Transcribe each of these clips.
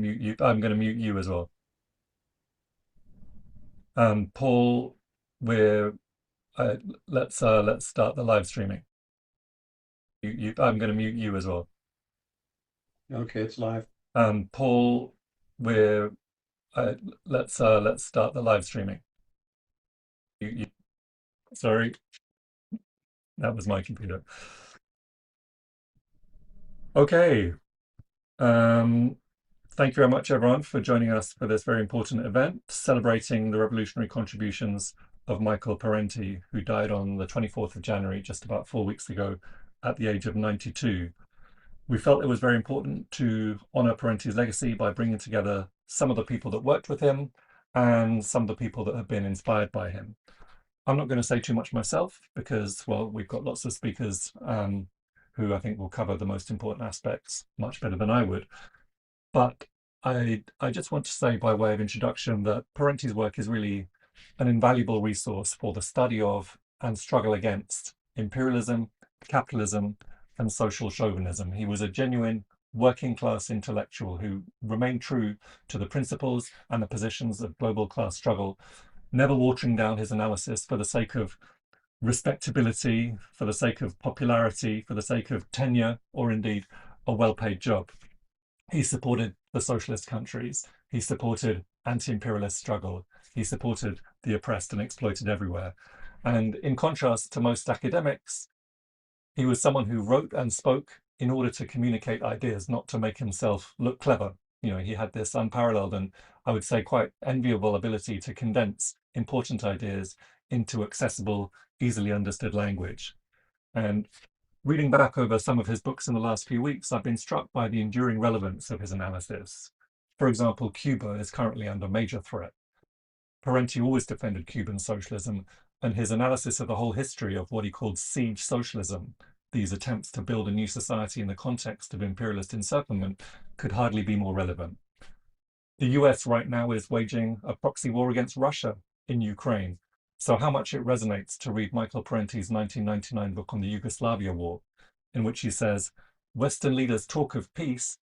mute you. I'm going to mute you as well. Paul, we're uh, let's start the live streaming. I'm going to mute you as well. Okay, it's live. Paul, we're let's start the live streaming. Sorry, that was my computer. Okay. Thank you very much, everyone, for joining us for this very important event, celebrating the revolutionary contributions of Michael Parenti, who died on the 24th of January, just about 4 weeks ago, at the age of 92. We felt it was very important to honor Parenti's legacy by bringing together some of the people that worked with him and some of the people that have been inspired by him. I'm not going to say too much myself because, well, we've got lots of speakers who I think will cover the most important aspects much better than I would. But I just want to say by way of introduction that Parenti's work is really an invaluable resource for the study of and struggle against imperialism, capitalism, and social chauvinism. He was a genuine working class intellectual who remained true to the principles and the positions of global class struggle, never watering down his analysis for the sake of respectability, for the sake of popularity, for the sake of tenure, or indeed a well-paid job. He supported the socialist countries. He supported anti-imperialist struggle. He supported the oppressed and exploited everywhere. And in contrast to most academics, he was someone who wrote and spoke in order to communicate ideas, not to make himself look clever. You know, he had this unparalleled and I would say quite enviable ability to condense important ideas into accessible, easily understood language. And reading back over some of his books in the last few weeks, I've been struck by the enduring relevance of his analysis. For example, Cuba is currently under major threat. Parenti always defended Cuban socialism, and his analysis of the whole history of what he called siege socialism, these attempts to build a new society in the context of imperialist encirclement, could hardly be more relevant. The US right now is waging a proxy war against Russia in Ukraine. So how much it resonates to read Michael Parenti's 1999 book on the Yugoslavia war, in which he says, Western leaders talk of peace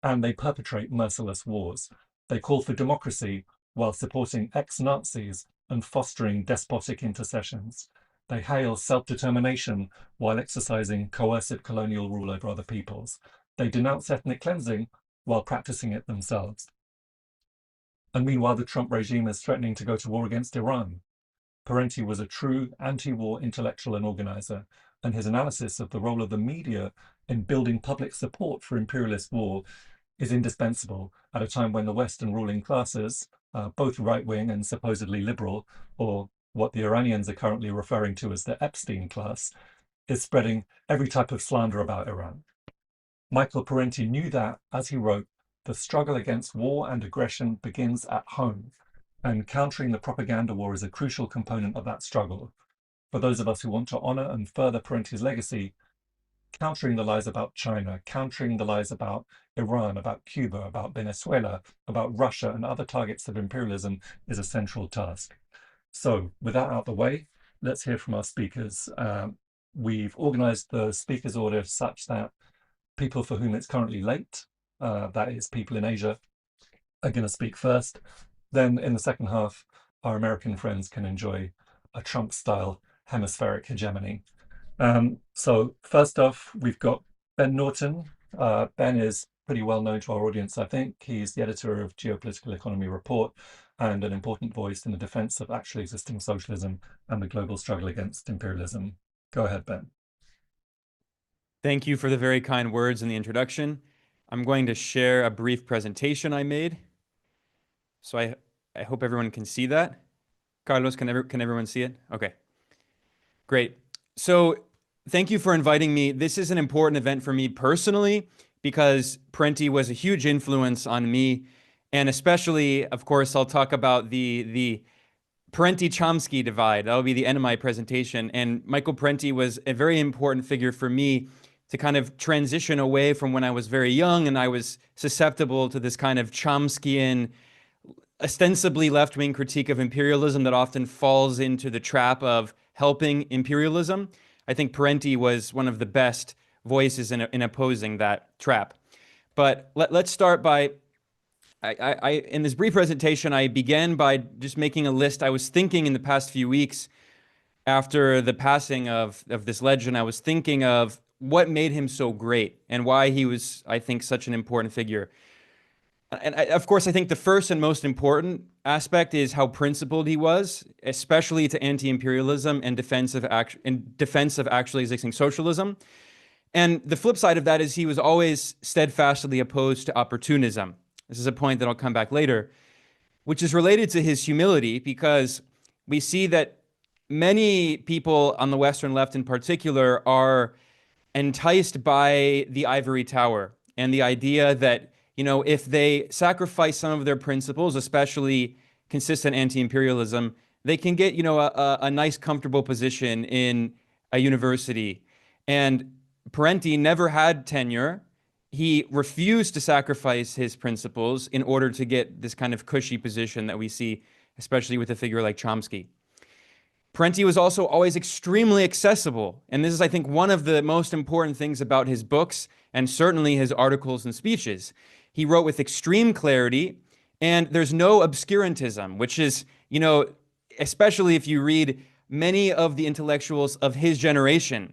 and they perpetrate merciless wars. They call for democracy while supporting ex-Nazis and fostering despotic intercessions. They hail self-determination while exercising coercive colonial rule over other peoples. They denounce ethnic cleansing while practicing it themselves. And meanwhile, the Trump regime is threatening to go to war against Iran. Parenti was a true anti-war intellectual and organizer, and his analysis of the role of the media in building public support for imperialist war is indispensable at a time when the Western ruling classes, both right-wing and supposedly liberal, or what the Iranians are currently referring to as the Epstein class, is spreading every type of slander about Iran. Michael Parenti knew that, as he wrote, the struggle against war and aggression begins at home, and countering the propaganda war is a crucial component of that struggle. For those of us who want to honor and further Parenti's legacy, countering the lies about China, countering the lies about Iran, about Cuba, about Venezuela, about Russia and other targets of imperialism is a central task. So with that out of the way, let's hear from our speakers. We've organized the speakers order such that people for whom it's currently late, that is people in Asia, are going to speak first. Then in the second half, our American friends can enjoy a Trump-style hemispheric hegemony. So first off, we've got Ben Norton. Ben is pretty well known to our audience, I think. He's the editor of Geopolitical Economy Report and an important voice in the defense of actually existing socialism and the global struggle against imperialism. Go ahead, Ben. Thank you for the very kind words in the introduction. I'm going to share a brief presentation I made. So I hope everyone can see that. Carlos, can everyone see it? Okay, great. So thank you for inviting me. This is an important event for me personally because Parenti was a huge influence on me. And especially, of course, I'll talk about the Parenti-Chomsky divide. That'll be the end of my presentation. And Michael Parenti was a very important figure for me to kind of transition away from when I was very young and I was susceptible to this kind of Chomskyan, ostensibly left-wing critique of imperialism that often falls into the trap of helping imperialism. I think Parenti was one of the best voices in opposing that trap. But let's start by in this brief presentation, I began by just making a list. I was thinking in the past few weeks after the passing of this legend, I was thinking of what made him so great and why he was, I think, such an important figure. And of course, I think the first and most important aspect is how principled he was, especially to anti-imperialism and defense of actually existing socialism. And the flip side of that is he was always steadfastly opposed to opportunism. This is a point that I'll come back later, which is related to his humility, because we see that many people on the Western left in particular are enticed by the ivory tower and the idea that, if they sacrifice some of their principles, especially consistent anti-imperialism, they can get, a nice, comfortable position in a university. And Parenti never had tenure. He refused to sacrifice his principles in order to get this kind of cushy position that we see, especially with a figure like Chomsky. Parenti was also always extremely accessible. And this is, I think, one of the most important things about his books and certainly his articles and speeches. He wrote with extreme clarity, and there's no obscurantism, which is, especially if you read many of the intellectuals of his generation.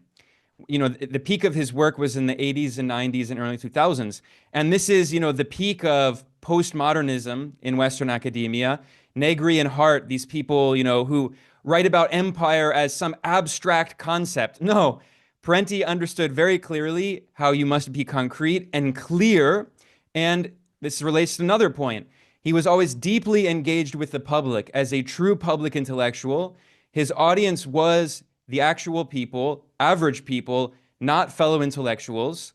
The peak of his work was in the 80s and 90s and early 2000s. And this is, the peak of postmodernism in Western academia. Negri and Hart, these people, who write about empire as some abstract concept. No, Parenti understood very clearly how you must be concrete and clear. And this relates to another point. He was always deeply engaged with the public as a true public intellectual. His audience was the actual people, average people, not fellow intellectuals.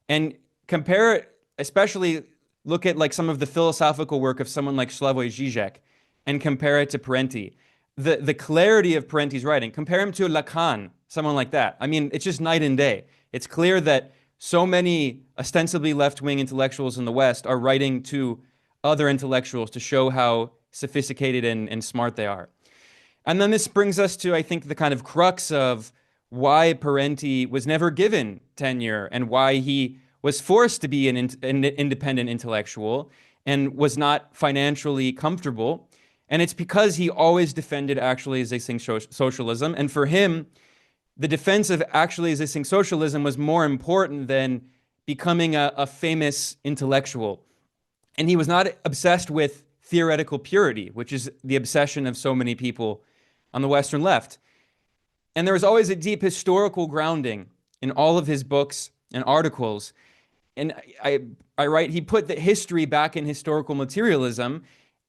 And compare it, especially look at like some of the philosophical work of someone like Slavoj Žižek and compare it to Parenti. The clarity of Parenti's writing, compare him to Lacan, someone like that. I mean, it's just night and day. It's clear that so many ostensibly left-wing intellectuals in the West are writing to other intellectuals to show how sophisticated and smart they are. And then this brings us to, I think, the kind of crux of why Parenti was never given tenure and why he was forced to be an independent intellectual and was not financially comfortable. And it's because he always defended actually existing socialism. And for him, the defense of actually existing socialism was more important than becoming a famous intellectual. And he was not obsessed with theoretical purity, which is the obsession of so many people on the Western left. And there was always a deep historical grounding in all of his books and articles. And I write, he put the history back in historical materialism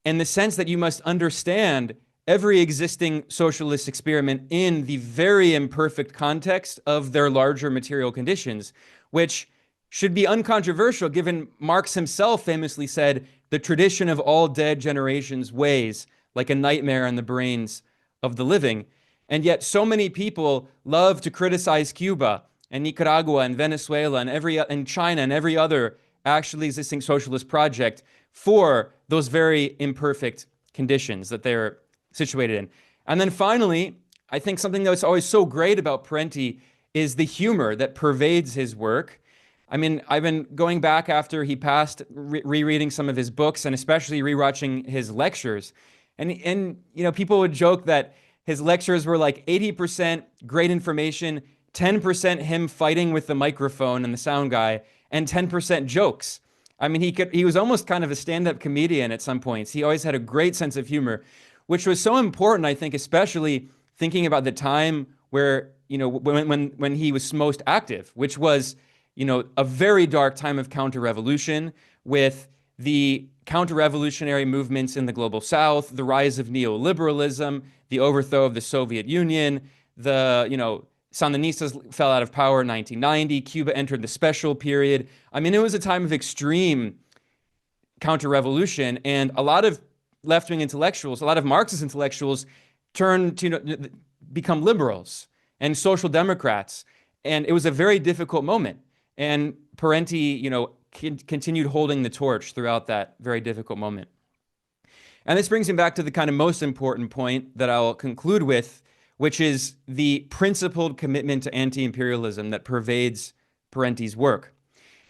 in the sense that you must understand every existing socialist experiment in the very imperfect context of their larger material conditions, which should be uncontroversial given Marx himself famously said, the tradition of all dead generations weighs like a nightmare in the brains of the living. And yet so many people love to criticize Cuba and Nicaragua and Venezuela and China and every other actually existing socialist project for those very imperfect conditions that they're situated in. And then finally, I think something that's always so great about Parenti is the humor that pervades his work. I mean, I've been going back after he passed, rereading some of his books and especially rewatching his lectures. And people would joke that his lectures were like 80% great information, 10% him fighting with the microphone and the sound guy, and 10% jokes. I mean, he was almost kind of a stand-up comedian at some points. He always had a great sense of humor, which was so important, I think, especially thinking about the time where, when he was most active, which was, a very dark time of counter-revolution with the counter-revolutionary movements in the global South, the rise of neoliberalism, the overthrow of the Soviet Union, Sandinistas fell out of power in 1990, Cuba entered the special period. I mean, it was a time of extreme counter-revolution, and a lot of left-wing intellectuals, a lot of Marxist intellectuals turned to become liberals and social democrats, and it was a very difficult moment. And Parenti, continued holding the torch throughout that very difficult moment. And this brings me back to the kind of most important point that I'll conclude with, which is the principled commitment to anti-imperialism that pervades Parenti's work.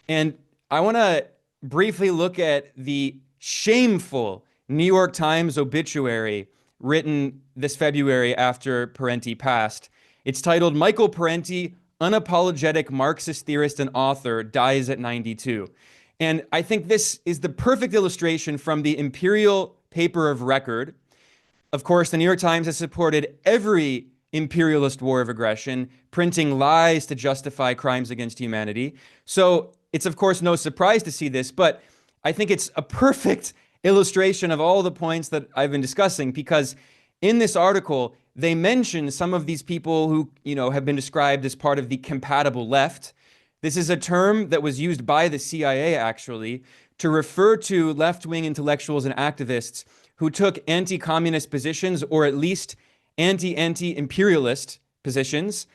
And I want to briefly look at the shameful New York Times obituary written this February after Parenti passed. It's titled, "Michael Parenti, Unapologetic Marxist Theorist and Author, Dies at 92. And I think this is the perfect illustration from the imperial paper of record. Of course, the New York Times has supported every imperialist war of aggression, printing lies to justify crimes against humanity. So it's, of course, no surprise to see this, but I think it's a perfect illustration of all the points that I've been discussing, because in this article, they mention some of these people who, have been described as part of the compatible left. This is a term that was used by the CIA, actually, to refer to left-wing intellectuals and activists who took anti-communist positions, or at least anti-imperialist positions.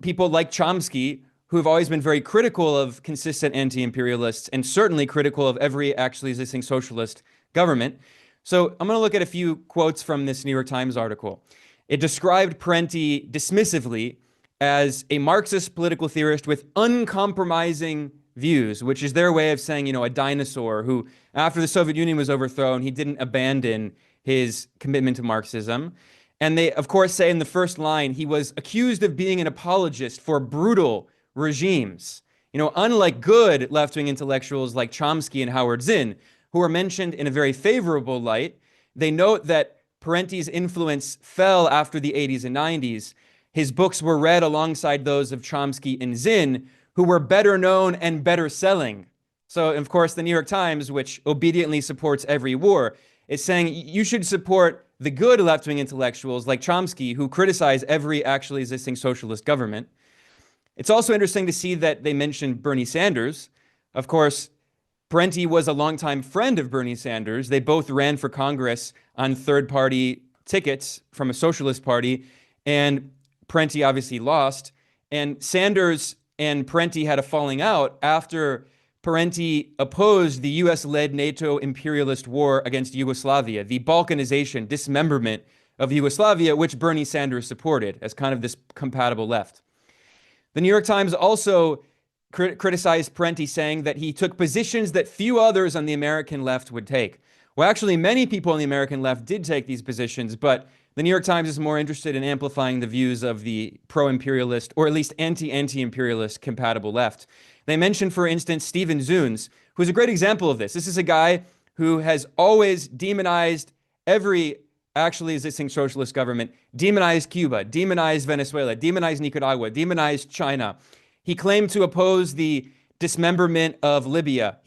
People like Chomsky, who have always been very critical of consistent anti-imperialists and certainly critical of every actually existing socialist government. So I'm going to look at a few quotes from this New York Times article. It described Parenti dismissively as a Marxist political theorist with uncompromising views, which is their way of saying, a dinosaur who, after the Soviet Union was overthrown, he didn't abandon his commitment to Marxism. And they, of course, say in the first line, he was accused of being an apologist for brutal regimes. Unlike good left-wing intellectuals like Chomsky and Howard Zinn, who are mentioned in a very favorable light, they note that Parenti's influence fell after the 80s and 90s. His books were read alongside those of Chomsky and Zinn, who were better known and better selling. So, of course, the New York Times, which obediently supports every war, is saying you should support the good left-wing intellectuals like Chomsky, who criticize every actually existing socialist government. It's also interesting to see that they mentioned Bernie Sanders. Of course, Parenti was a longtime friend of Bernie Sanders. They both ran for Congress on third-party tickets from a socialist party, and Parenti obviously lost. And Sanders and Parenti had a falling out after Parenti opposed the US-led NATO imperialist war against Yugoslavia, the balkanization, dismemberment of Yugoslavia, which Bernie Sanders supported as kind of this compatible left. The New York Times also criticized Parenti, saying that he took positions that few others on the American left would take. Well, actually, many people on the American left did take these positions, but the New York Times is more interested in amplifying the views of the pro-imperialist, or at least anti-imperialist compatible left. They mentioned, for instance, Stephen Zunes, who's a great example of this. This is a guy who has always demonized every actually existing socialist government, demonized Cuba, demonized Venezuela, demonized Nicaragua, demonized China. He claimed to oppose the dismemberment of Libya,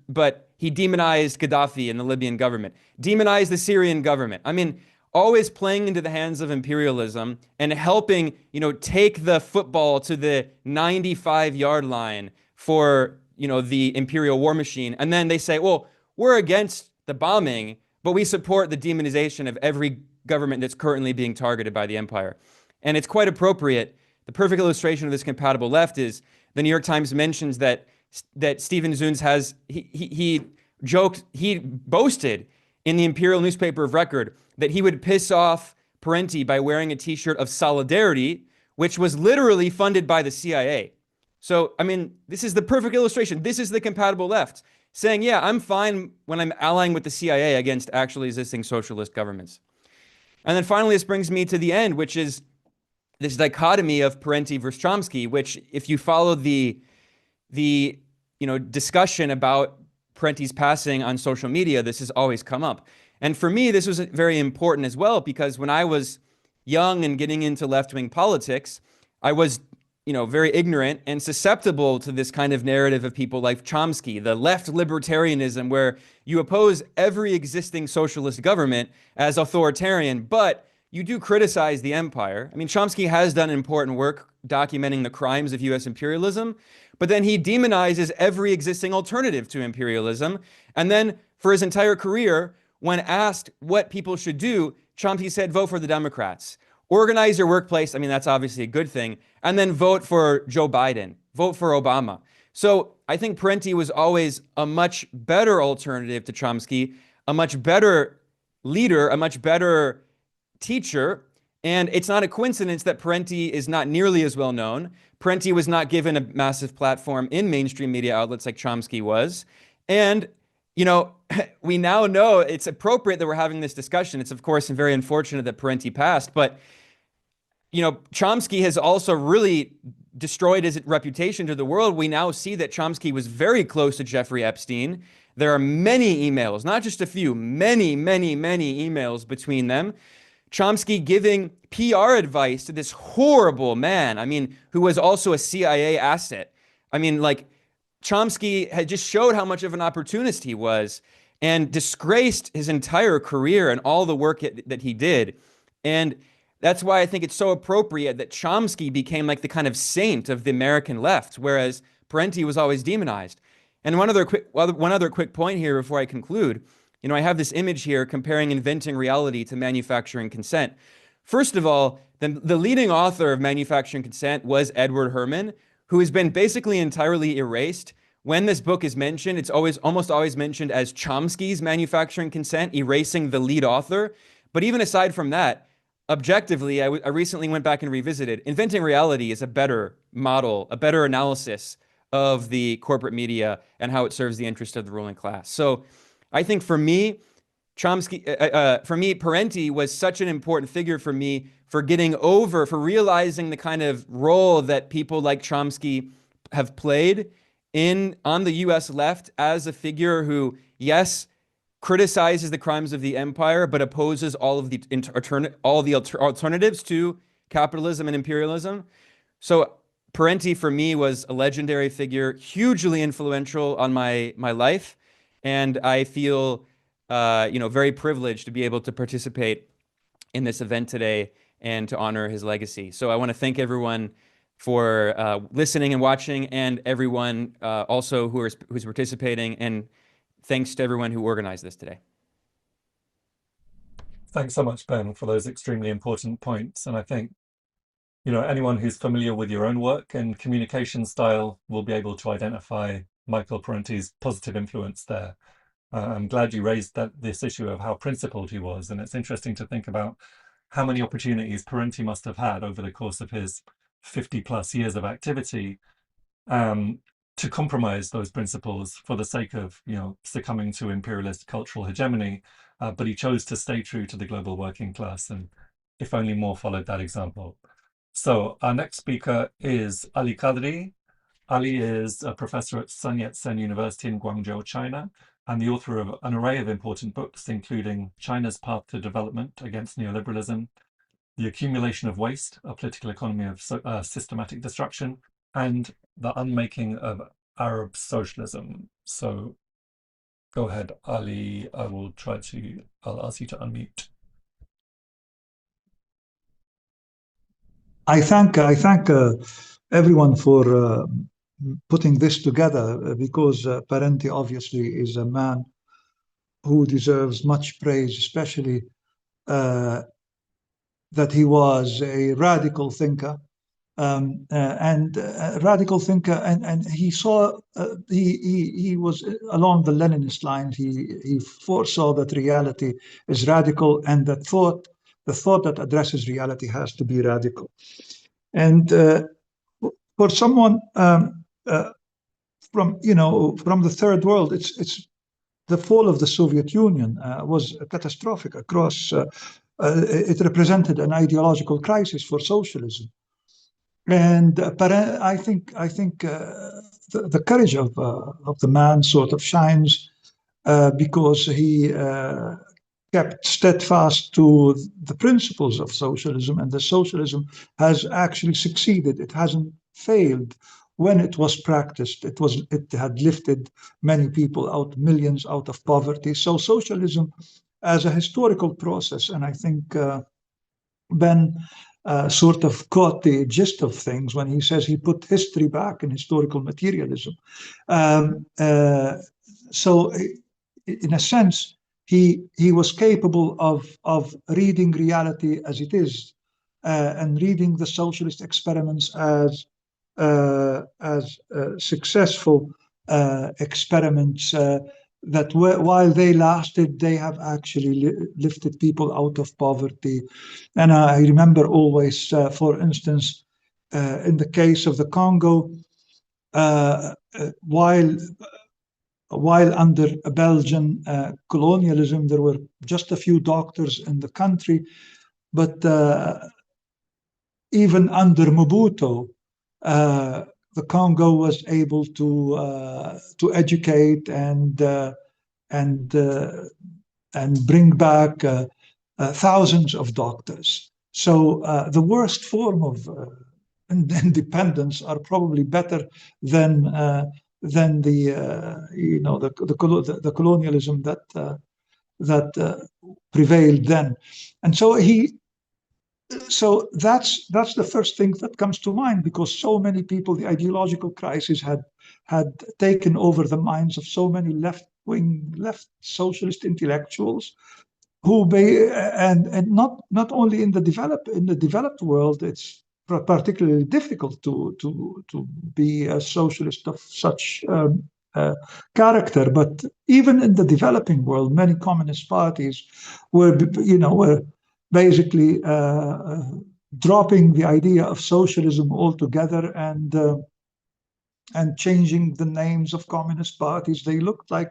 but he demonized Gaddafi and the Libyan government, demonized the Syrian government. I mean, always playing into the hands of imperialism and helping, take the football to the 95-yard line for, the imperial war machine. And then they say, well, we're against the bombing, but we support the demonization of every government that's currently being targeted by the empire. And it's quite appropriate. The perfect illustration of this compatible left is the New York Times mentions that Stephen Zunes has, he boasted in the imperial newspaper of record that he would piss off Parenti by wearing a t-shirt of Solidarity, which was literally funded by the CIA. So, I mean, this is the perfect illustration. This is the compatible left, saying, yeah, I'm fine when I'm allying with the CIA against actually existing socialist governments. And then finally, this brings me to the end, which is this dichotomy of Parenti versus Chomsky, which, if you follow the discussion about Parenti's passing on social media, this has always come up. And for me, this was very important as well, because when I was young and getting into left-wing politics, I was very ignorant and susceptible to this kind of narrative of people like Chomsky, the left libertarianism, where you oppose every existing socialist government as authoritarian, but you do criticize the empire. I mean, Chomsky has done important work documenting the crimes of US imperialism, but then he demonizes every existing alternative to imperialism. And then for his entire career, when asked what people should do, Chomsky said, vote for the Democrats. Organize your workplace. I mean, that's obviously a good thing. And then vote for Joe Biden. Vote for Obama. So I think Parenti was always a much better alternative to Chomsky, a much better leader, a much better teacher. And it's not a coincidence that Parenti is not nearly as well known. Parenti was not given a massive platform in mainstream media outlets like Chomsky was. And you know, we now know it's appropriate that we're having this discussion. It's, of course, very unfortunate that Parenti passed, but, you know, Chomsky has also really destroyed his reputation to the world. We now see that Chomsky was very close to Jeffrey Epstein. There are many emails, not just a few, many, many, many emails between them. Chomsky giving PR advice to this horrible man, I mean, who was also a CIA asset. I mean, like, Chomsky had just showed how much of an opportunist he was and disgraced his entire career and all the work that he did. And that's why I think it's so appropriate that Chomsky became like the kind of saint of the American left, whereas Parenti was always demonized. And one other quick point here before I conclude. You know, I have this image here comparing inventing reality to manufacturing consent. First of all, the leading author of Manufacturing Consent was Edward Herman, who has been basically entirely erased. When this book is mentioned, it's almost always mentioned as Chomsky's Manufacturing Consent, erasing the lead author. But even aside from that, objectively, I recently went back and revisited. Inventing Reality is a better model, a better analysis of the corporate media and how it serves the interest of the ruling class. So I think for me, Parenti was such an important figure for me for realizing the kind of role that people like Chomsky have played on the US left as a figure who, yes, criticizes the crimes of the empire, but opposes all the alternatives to capitalism and imperialism. So Parenti for me was a legendary figure, hugely influential on my life. And I feel, very privileged to be able to participate in this event today and to honor his legacy. So I want to thank everyone for listening and watching, and everyone also who's participating. And thanks to everyone who organized this today. Thanks so much, Ben, for those extremely important points. And I think, anyone who's familiar with your own work and communication style will be able to identify Michael Parenti's positive influence there. I'm glad you raised this issue of how principled he was, and it's interesting to think about how many opportunities Parenti must have had over the course of his 50+ years of activity to compromise those principles for the sake of succumbing to imperialist cultural hegemony, but he chose to stay true to the global working class, and if only more followed that example. So our next speaker is Ali Kadri. Ali is a professor at Sun Yat-sen University in Guangzhou, China, and the author of an array of important books, including China's Path to Development Against Neoliberalism, The Accumulation of Waste, A Political Economy of Systematic Destruction, and The Unmaking of Arab Socialism. So go ahead, Ali. I'll ask you to unmute. I thank everyone for putting this together, because Parenti obviously is a man who deserves much praise, especially that he was a radical thinker, and he saw he was along the Leninist lines. He foresaw that reality is radical, and that the thought that addresses reality has to be radical. And for someone from the third world, it's the fall of the Soviet Union was catastrophic across. It represented an ideological crisis for socialism, and I think the courage of the man sort of shines because he kept steadfast to the principles of socialism, and the socialism has actually succeeded. It hasn't failed when it was practiced. It had lifted many people millions out of poverty. So socialism as a historical process, and I think Ben sort of caught the gist of things when he says he put history back in historical materialism. So in a sense, he was capable of reading reality as it is, and reading the socialist experiments as successful experiments that while they lasted, they have actually lifted people out of poverty. And I remember always, for instance, in the case of the Congo, while while under Belgian colonialism, there were just a few doctors in the country, but even under Mobutu, the Congo was able to educate and bring back thousands of doctors. So the worst form of independence are probably better than the colonialism that prevailed then. And so that's the first thing that comes to mind, because so many people, the ideological crisis had taken over the minds of so many left socialist intellectuals, who and not only in the developed world. It's particularly difficult to be a socialist of such character, but even in the developing world, many communist parties were basically dropping the idea of socialism altogether and changing the names of communist parties. They looked like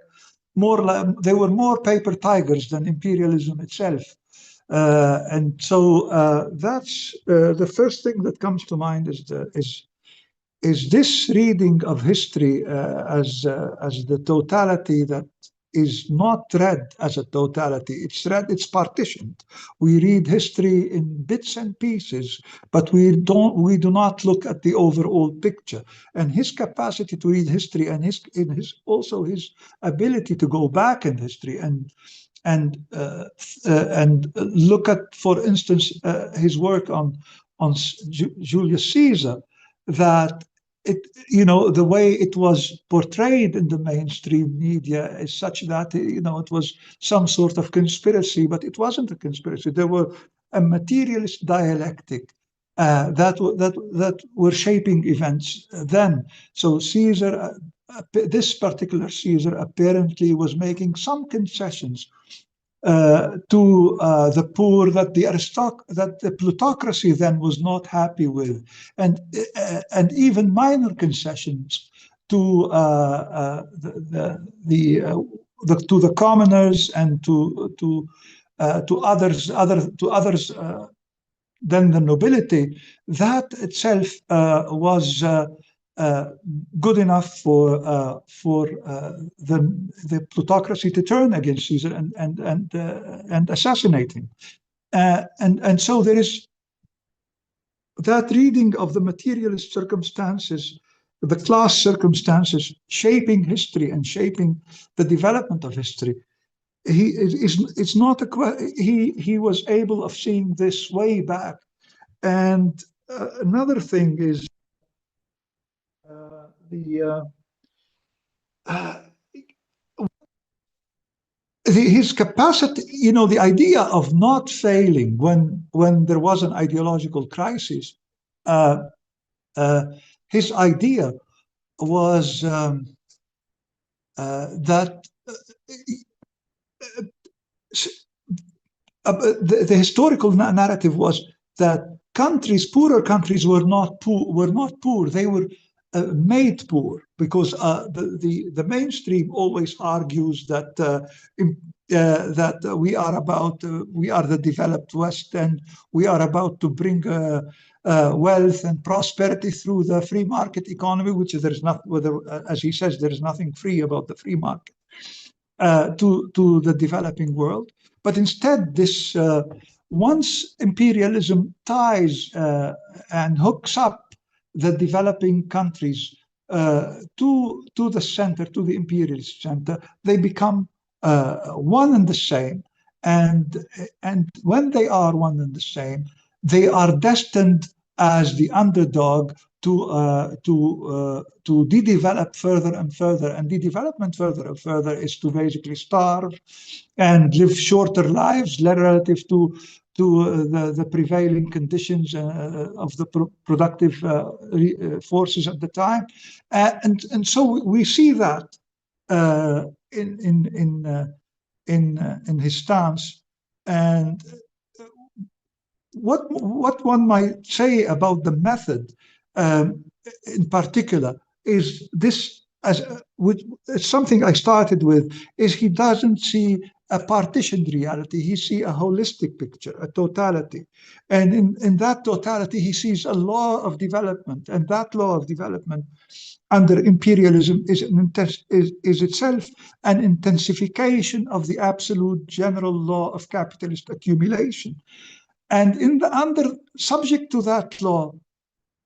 they were more paper tigers than imperialism itself. And so that's the first thing that comes to mind is this reading of history as the totality that is not read as a totality. It's partitioned. We read history in bits and pieces, but we do not look at the overall picture. And his capacity to read history and also his ability to go back in history and look at, for instance, his work on Julius Caesar, that the way it was portrayed in the mainstream media is such that it was some sort of conspiracy, but it wasn't a conspiracy. There were a materialist dialectic that were shaping events then. So Caesar, this particular Caesar, apparently was making some concessions to the poor that the plutocracy then was not happy with, and even minor concessions to the commoners and to others than the nobility. That itself was good enough for the plutocracy to turn against Caesar and assassinate him. And so there is that reading of the materialist circumstances, the class circumstances shaping history and shaping the development of history. He was able of seeing this way back. And another thing is his capacity, the idea of not failing when there was an ideological crisis. His idea was that the historical narrative was that poorer countries were not poor. They were made poor, because the mainstream always argues that we are the developed West, and we are about to bring wealth and prosperity through the free market economy, which there's not, as he says, there is nothing free about the free market to the developing world. But instead, this once imperialism ties and hooks up the developing countries to the center, to the imperialist center, they become one and the same. And when they are one and the same, they are destined as the underdog to de-develop further and further. And de-development further and further is to basically starve and live shorter lives relative to the prevailing conditions of the productive forces at the time, and so we see that in his stance. And what one might say about the method, in particular, is this it's something I started with, is he doesn't see a partitioned reality. He sees a holistic picture, a totality. And in that totality, he sees a law of development. And that law of development under imperialism is itself an intensification of the absolute general law of capitalist accumulation. And subject to that law,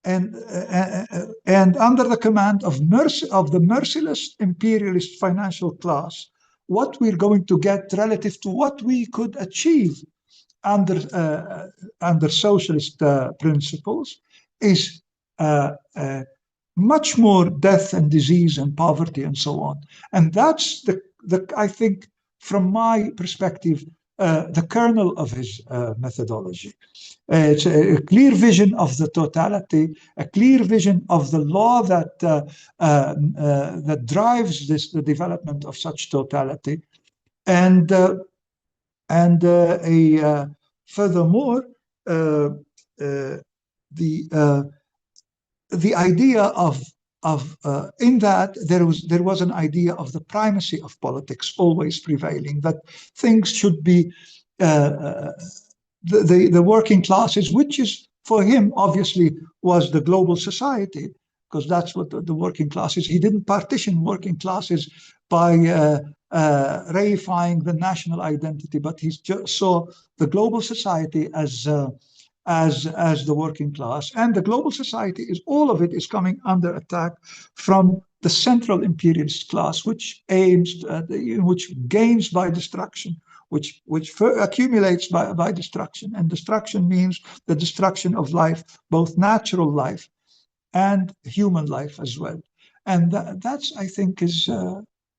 and under the command of the merciless imperialist financial class, what we're going to get relative to what we could achieve under socialist principles is much more death and disease and poverty and so on. And that's I think, from my perspective, the kernel of his methodology. It's a clear vision of the totality, a clear vision of the law that drives the development of such totality, and furthermore, the idea of in that there was an idea of the primacy of politics always prevailing, that things should be the working classes, which is for him obviously was the global society, because that's what the working classes. He didn't partition working classes by reifying the national identity, but he just saw the global society as the working class. And the global society is, all of it is coming under attack from the central imperialist class, which aims, which gains by destruction, which accumulates by destruction. And destruction means the destruction of life, both natural life and human life as well. And that's, I think, is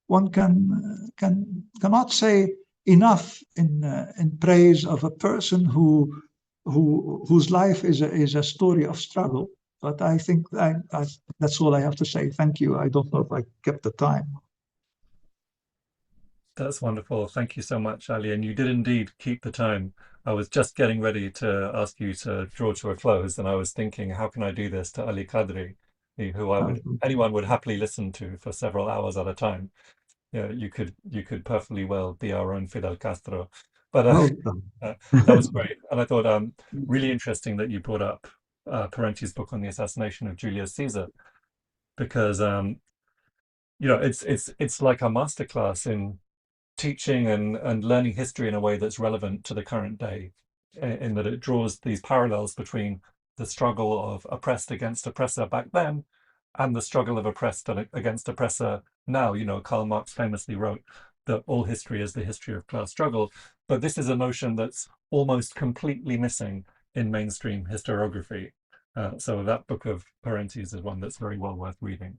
one cannot say enough in praise of a person whose life is a story of struggle. But I think that's all I have to say. Thank you. I don't know if I kept the time. That's wonderful. Thank you so much, Ali. And you did indeed keep the time. I was just getting ready to ask you to draw to a close, and I was thinking, how can I do this to Ali Kadri, who anyone would happily listen to for several hours at a time. You could perfectly well be our own Fidel Castro. But that was great. And I thought really interesting that you brought up Parenti's book on the assassination of Julius Caesar, because it's like a masterclass in teaching and learning history in a way that's relevant to the current day, in that it draws these parallels between the struggle of oppressed against oppressor back then and the struggle of oppressed against oppressor now. Karl Marx famously wrote that all history is the history of class struggle, but this is a notion that's almost completely missing in mainstream historiography. So that book of Parenti's is one that's very well worth reading.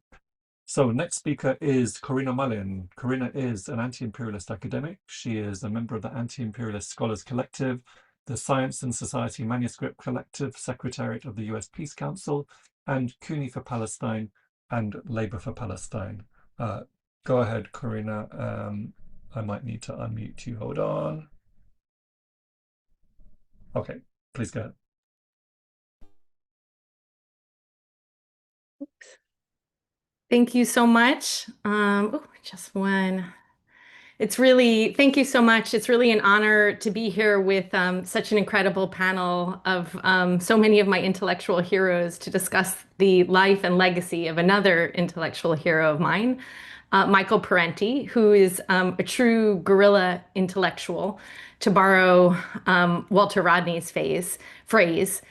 So next speaker is Corinna Mullin. Corinna is an anti-imperialist academic. She is a member of the Anti-Imperialist Scholars Collective, the Science and Society Manuscript Collective, Secretariat of the US Peace Council, and CUNY for Palestine and Labour for Palestine. Go ahead, Corinna. I might need to unmute you. Hold on. Okay, please go ahead. Thank you so much. Just one. Thank you so much. It's really an honor to be here with such an incredible panel of so many of my intellectual heroes to discuss the life and legacy of another intellectual hero of mine, Michael Parenti, who is a true guerrilla intellectual, to borrow Walter Rodney's phrase.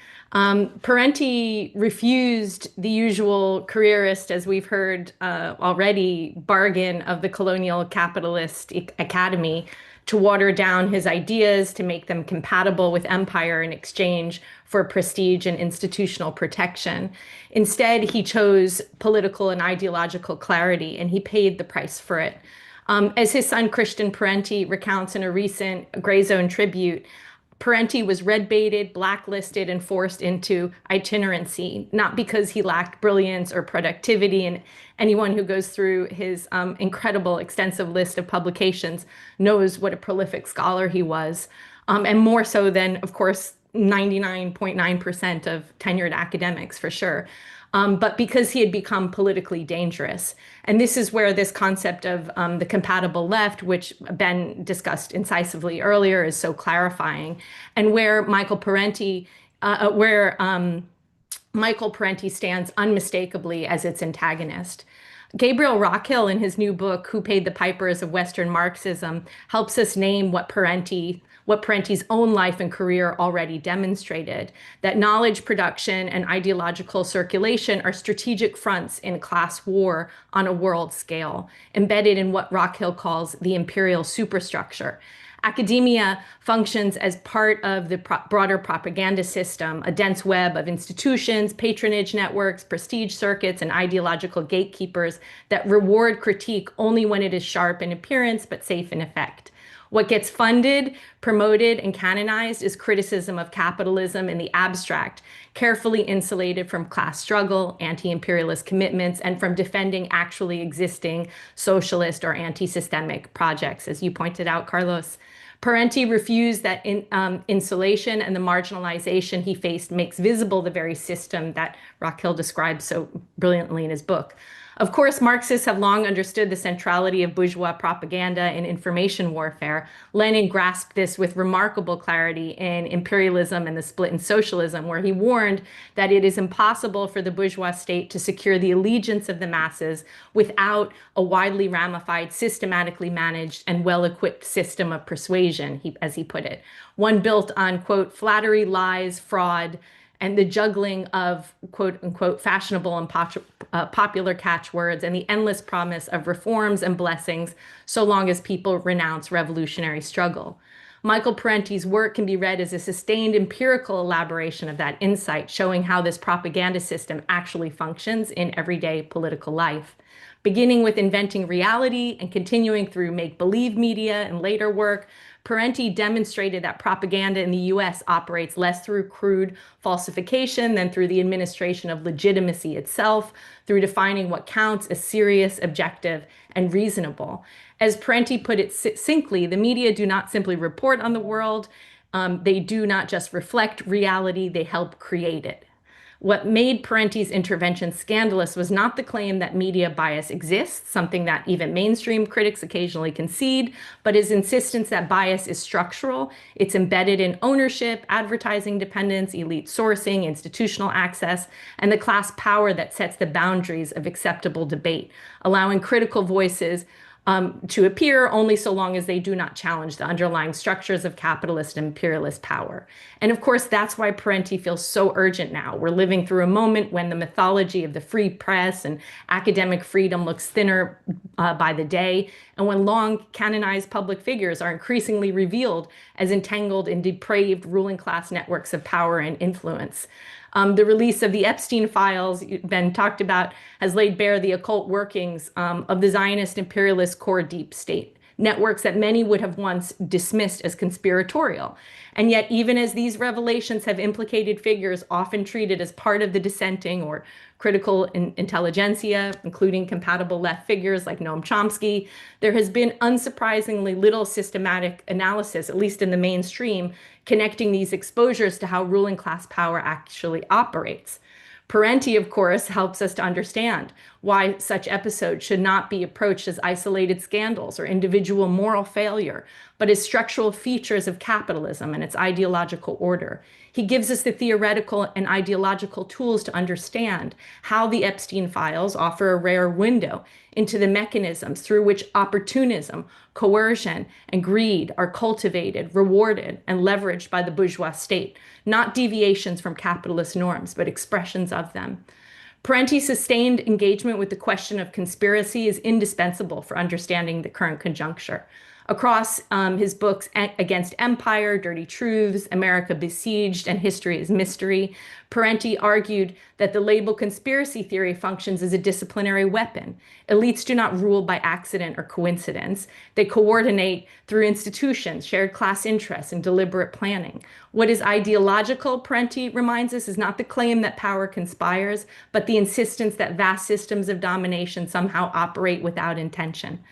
Parenti refused the usual careerist, as we've heard already, bargain of the colonial capitalist academy to water down his ideas, to make them compatible with empire in exchange for prestige and institutional protection. Instead, he chose political and ideological clarity, and he paid the price for it. As his son Christian Parenti recounts in a recent Gray Zone tribute, Parenti was red-baited, blacklisted, and forced into itinerancy, not because he lacked brilliance or productivity. And anyone who goes through his incredible, extensive list of publications knows what a prolific scholar he was. And more so than, of course, 99.9% of tenured academics for sure. But because he had become politically dangerous. And this is where this concept of the compatible left, which Ben discussed incisively earlier, is so clarifying, and where Michael Parenti stands unmistakably as its antagonist. Gabriel Rockhill, in his new book, Who Paid the Pipers of Western Marxism, helps us name what Parenti's own life and career already demonstrated, that knowledge production and ideological circulation are strategic fronts in class war on a world scale, embedded in what Rockhill calls the imperial superstructure. Academia functions as part of the broader propaganda system, a dense web of institutions, patronage networks, prestige circuits, and ideological gatekeepers that reward critique only when it is sharp in appearance but safe in effect. What gets funded, promoted, and canonized is criticism of capitalism in the abstract, carefully insulated from class struggle, anti-imperialist commitments, and from defending actually existing socialist or anti-systemic projects, as you pointed out, Carlos. Parenti refused that insulation, and the marginalization he faced makes visible the very system that Rockhill describes so brilliantly in his book. Of course, Marxists have long understood the centrality of bourgeois propaganda in information warfare. Lenin grasped this with remarkable clarity in Imperialism and the Split in Socialism, where he warned that it is impossible for the bourgeois state to secure the allegiance of the masses without a widely ramified, systematically managed, and well-equipped system of persuasion, as he put it. One built on, quote, flattery, lies, fraud, and the juggling of quote unquote fashionable and popular catchwords, and the endless promise of reforms and blessings so long as people renounce revolutionary struggle. Michael Parenti's work can be read as a sustained empirical elaboration of that insight, showing how this propaganda system actually functions in everyday political life. Beginning with Inventing Reality and continuing through make-believe media and later work, Parenti demonstrated that propaganda in the US operates less through crude falsification than through the administration of legitimacy itself, through defining what counts as serious, objective, and reasonable. As Parenti put it succinctly, the media do not simply report on the world, they do not just reflect reality, they help create it. What made Parenti's intervention scandalous was not the claim that media bias exists, something that even mainstream critics occasionally concede, but his insistence that bias is structural. It's embedded in ownership, advertising dependence, elite sourcing, institutional access, and the class power that sets the boundaries of acceptable debate, allowing critical voices to appear only so long as they do not challenge the underlying structures of capitalist and imperialist power. And of course, that's why Parenti feels so urgent now. We're living through a moment when the mythology of the free press and academic freedom looks thinner by the day, and when long canonized public figures are increasingly revealed as entangled in depraved ruling class networks of power and influence. The release of the Epstein files Ben talked about has laid bare the occult workings of the Zionist imperialist core deep state, networks that many would have once dismissed as conspiratorial. And yet, even as these revelations have implicated figures often treated as part of the dissenting or critical intelligentsia, including compatible left figures like Noam Chomsky, there has been unsurprisingly little systematic analysis, at least in the mainstream, connecting these exposures to how ruling class power actually operates. Parenti, of course, helps us to understand why such episodes should not be approached as isolated scandals or individual moral failure, but as structural features of capitalism and its ideological order. He gives us the theoretical and ideological tools to understand how the Epstein files offer a rare window into the mechanisms through which opportunism, coercion, and greed are cultivated, rewarded, and leveraged by the bourgeois state, not deviations from capitalist norms, but expressions of them. Parenti's sustained engagement with the question of conspiracy is indispensable for understanding the current conjuncture. Across his books Against Empire, Dirty Truths, America Besieged, and History is Mystery, Parenti argued that the label conspiracy theory functions as a disciplinary weapon. Elites do not rule by accident or coincidence. They coordinate through institutions, shared class interests, and deliberate planning. What is ideological, Parenti reminds us, is not the claim that power conspires, but the insistence that vast systems of domination somehow operate without intention.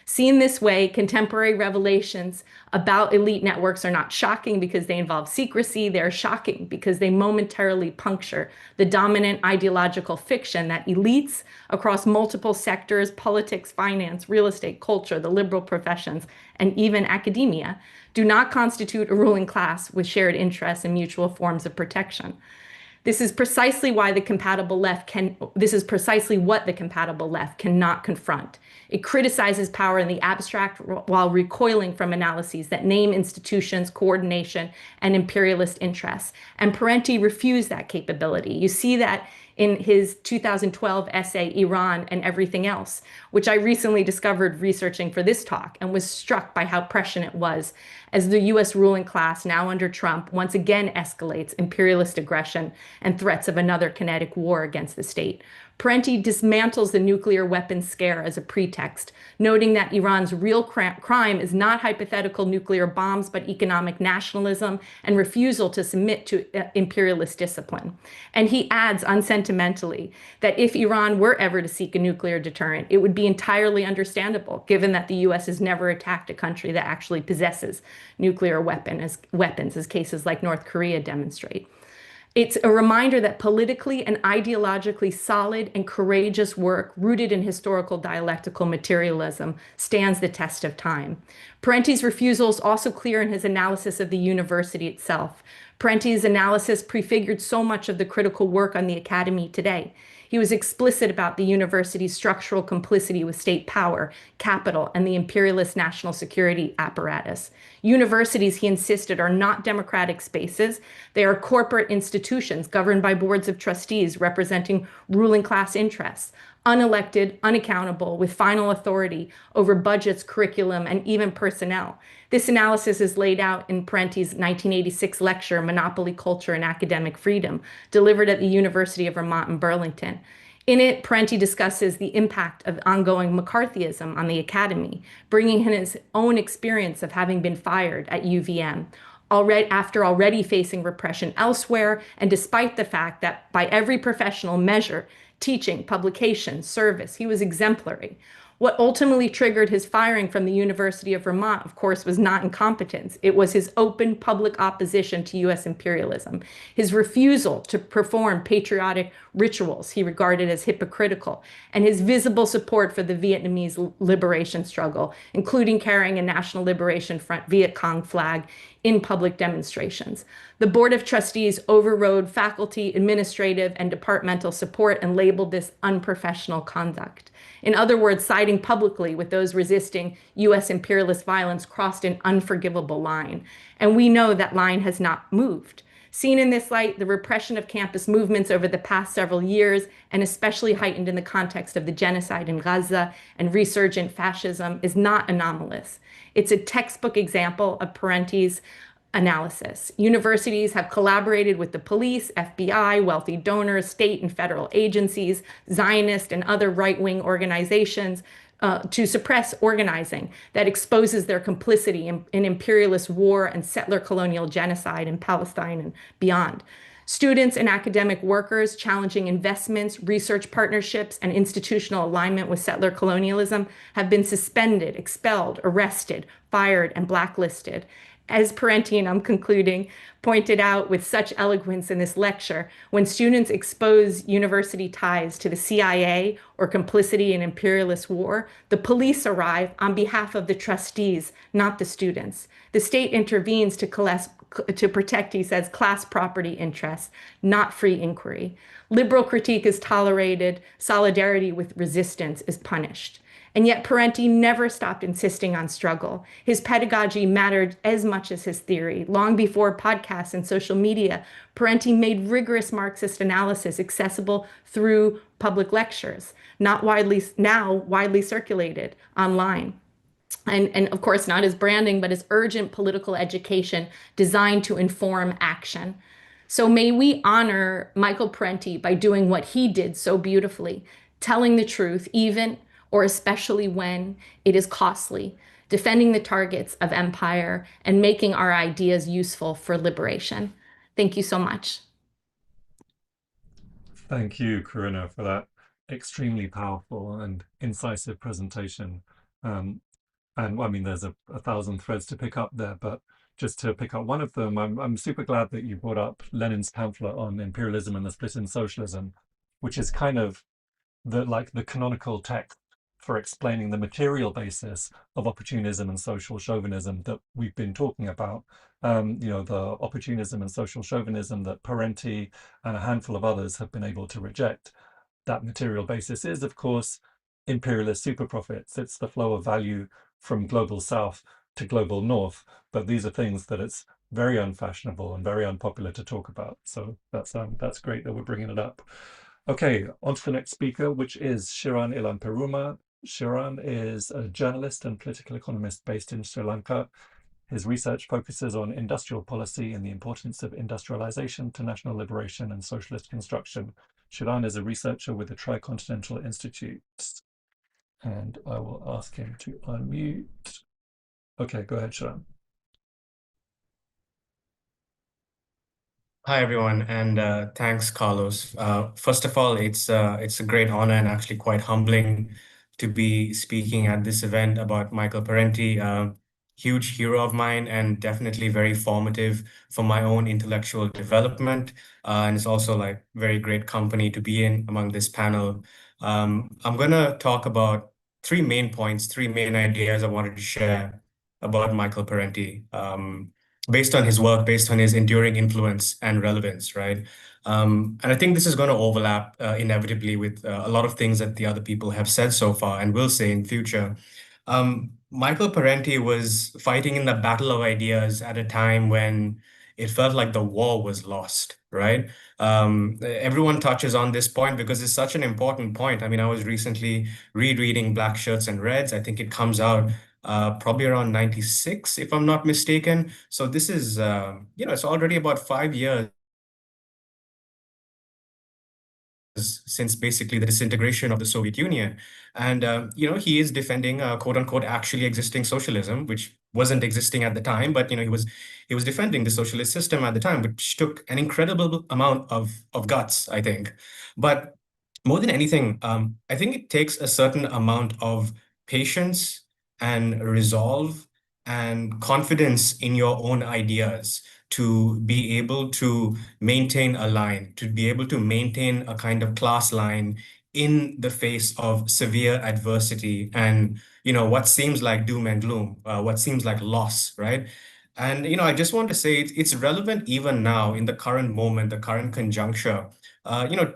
Seen this way, contemporary revelations about elite networks are not shocking because they involve secrecy. They're shocking because they momentarily puncture the dominant ideological fiction that elites across multiple sectors, politics, finance, real estate, culture, the liberal professions, and even academia, do not constitute a ruling class with shared interests and mutual forms of protection. This is precisely what the compatible left cannot confront. It criticizes power in the abstract while recoiling from analyses that name institutions, coordination, and imperialist interests. And Parenti refused that capability. You see that in his 2012 essay, Iran and Everything Else, which I recently discovered researching for this talk and was struck by how prescient it was as the US ruling class, now under Trump, once again escalates imperialist aggression and threats of another kinetic war against the state. Parenti dismantles the nuclear weapons scare as a pretext, noting that Iran's real crime is not hypothetical nuclear bombs, but economic nationalism and refusal to submit to imperialist discipline. And he adds unsentimentally that if Iran were ever to seek a nuclear deterrent, it would be entirely understandable, given that the US has never attacked a country that actually possesses nuclear weapons, as cases like North Korea demonstrate. It's a reminder that politically and ideologically solid and courageous work rooted in historical dialectical materialism stands the test of time. Parenti's refusal is also clear in his analysis of the university itself. Parenti's analysis prefigured so much of the critical work on the academy today. He was explicit about the university's structural complicity with state power, capital, and the imperialist national security apparatus. Universities, he insisted, are not democratic spaces. They are corporate institutions governed by boards of trustees representing ruling class interests, unelected, unaccountable, with final authority over budgets, curriculum, and even personnel. This analysis is laid out in Parenti's 1986 lecture, Monopoly Culture and Academic Freedom, delivered at the University of Vermont in Burlington. In it, Parenti discusses the impact of ongoing McCarthyism on the academy, bringing in his own experience of having been fired at UVM. After already facing repression elsewhere, and despite the fact that by every professional measure, teaching, publication, service, he was exemplary. What ultimately triggered his firing from the University of Vermont, of course, was not incompetence. It was his open public opposition to US imperialism, his refusal to perform patriotic rituals he regarded as hypocritical, and his visible support for the Vietnamese liberation struggle, including carrying a National Liberation Front Viet Cong flag in public demonstrations. The Board of Trustees overrode faculty, administrative, and departmental support and labeled this unprofessional conduct. In other words, siding publicly with those resisting US imperialist violence crossed an unforgivable line. And we know that line has not moved. Seen in this light, the repression of campus movements over the past several years, and especially heightened in the context of the genocide in Gaza and resurgent fascism, is not anomalous. It's a textbook example of Parenti's analysis. Universities have collaborated with the police, FBI, wealthy donors, state and federal agencies, Zionist and other right-wing organizations to suppress organizing that exposes their complicity in imperialist war and settler colonial genocide in Palestine and beyond. Students and academic workers challenging investments, research partnerships, and institutional alignment with settler colonialism have been suspended, expelled, arrested, fired, and blacklisted. As Parenti, and I'm concluding, pointed out with such eloquence in this lecture, when students expose university ties to the CIA or complicity in imperialist war, the police arrive on behalf of the trustees, not the students. The state intervenes to protect, he says, class property interests, not free inquiry. Liberal critique is tolerated, solidarity with resistance is punished. And yet Parenti never stopped insisting on struggle. His pedagogy mattered as much as his theory. Long before podcasts and social media, Parenti made rigorous Marxist analysis accessible through public lectures, now widely circulated online. And of course, not as branding, but as urgent political education designed to inform action. So may we honor Michael Parenti by doing what he did so beautifully, telling the truth, even or especially when it is costly, defending the targets of empire and making our ideas useful for liberation. Thank you so much. Thank you, Corinna, for that extremely powerful and incisive presentation. And I mean, there's a thousand threads to pick up there, but just to pick up one of them, I'm super glad that you brought up Lenin's pamphlet on imperialism and the split in socialism, which is kind of the canonical text for explaining the material basis of opportunism and social chauvinism that we've been talking about. The opportunism and social chauvinism that Parenti and a handful of others have been able to reject. That material basis is, of course, imperialist super profits. It's the flow of value from global south to global north. But these are things that it's very unfashionable and very unpopular to talk about. So that's great that we're bringing it up. Okay, on to the next speaker, which is Shiran Illanperuma. Shiran is a journalist and political economist based in Sri Lanka. His research focuses on industrial policy and the importance of industrialization to national liberation and socialist construction. Shiran is a researcher with the Tricontinental Institute. And I will ask him to unmute. Okay, go ahead, Shiran. Hi, everyone, and thanks, Carlos. First of all, it's a great honor and actually quite humbling to be speaking at this event about Michael Parenti, huge hero of mine and definitely very formative for my own intellectual development. And it's also like very great company to be in among this panel. I'm going to talk about three main points, three main ideas I wanted to share about Michael Parenti. Based on his work, based on his enduring influence and relevance, right? And I think this is going to overlap inevitably with a lot of things that the other people have said so far and will say in future. Michael Parenti was fighting in the battle of ideas at a time when it felt like the war was lost, right? Everyone touches on this point because it's such an important point. I mean, I was recently rereading Black Shirts and Reds. I think it comes out probably around 96, if I'm not mistaken. So this is, it's already about 5 years since basically the disintegration of the Soviet Union. And, he is defending quote unquote actually existing socialism, which wasn't existing at the time, but, he was defending the socialist system at the time, which took an incredible amount of guts, I think. But more than anything, I think it takes a certain amount of patience and resolve and confidence in your own ideas to be able to maintain a line, to be able to maintain a kind of class line in the face of severe adversity and, what seems like doom and gloom, what seems like loss, right? And, I just want to say it's relevant even now in the current moment, the current conjuncture.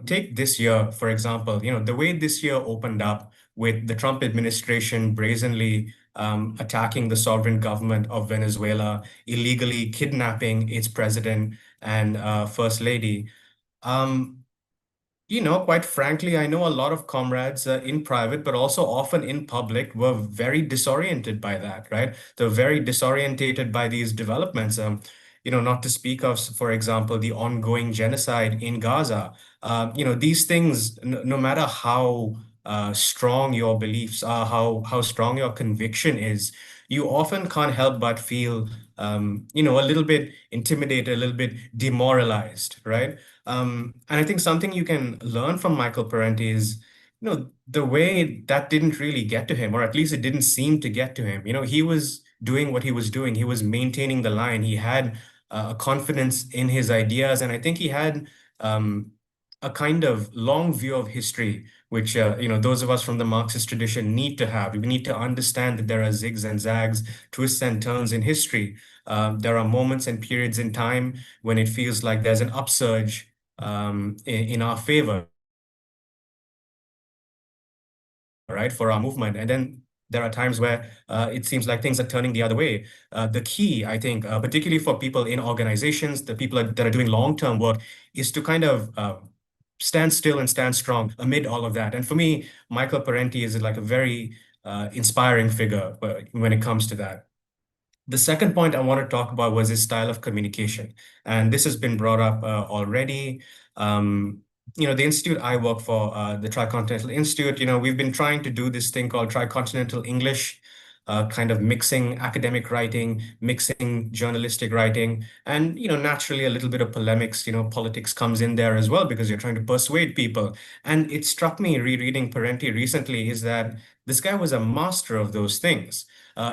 Take this year, for example, the way this year opened up with the Trump administration brazenly attacking the sovereign government of Venezuela, illegally kidnapping its president and first lady. Quite frankly, I know a lot of comrades in private, but also often in public, were very disoriented by that, right? They're very disorientated by these developments. Not to speak of, for example, the ongoing genocide in Gaza. These things, no matter how strong your beliefs are, how strong your conviction is, you often can't help but feel, a little bit intimidated, a little bit demoralized, right? And I think something you can learn from Michael Parenti is, the way that didn't really get to him, or at least it didn't seem to get to him. He was doing what he was doing. He was maintaining the line. He had a confidence in his ideas, and I think he had a kind of long view of history, which those of us from the Marxist tradition need to have. We need to understand that there are zigs and zags, twists and turns in history. There are moments and periods in time when it feels like there's an upsurge in our favor, right, for our movement. And then there are times where it seems like things are turning the other way. The key, I think, particularly for people in organizations, the people that are doing long-term work, is to kind of stand still and stand strong amid all of that. And for me, Michael Parenti is like a very inspiring figure when it comes to that. The second point I want to talk about was his style of communication. And this has been brought up already. The institute I work for, the Tricontinental Institute, we've been trying to do this thing called Tricontinental English, kind of mixing academic writing, mixing journalistic writing, and, naturally a little bit of polemics, politics comes in there as well because you're trying to persuade people. And it struck me rereading Parenti recently is that This guy was a master of those things.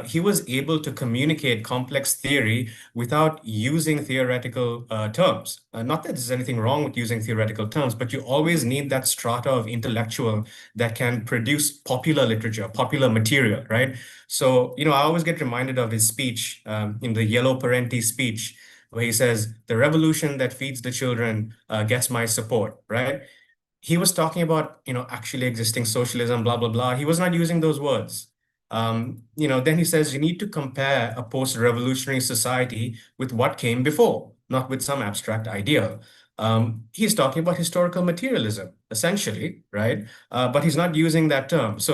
He was able to communicate complex theory without using theoretical terms. Not that there's anything wrong with using theoretical terms, but you always need that strata of intellectual that can produce popular literature, popular material, right? So, I always get reminded of his speech, in the Yellow Parenti speech, where he says, the revolution that feeds the children gets my support, right? He was talking about, actually existing socialism, blah, blah, blah. He was not using those words. Then he says you need to compare a post-revolutionary society with what came before, not with some abstract ideal. He's talking about historical materialism, essentially, right? But he's not using that term. So,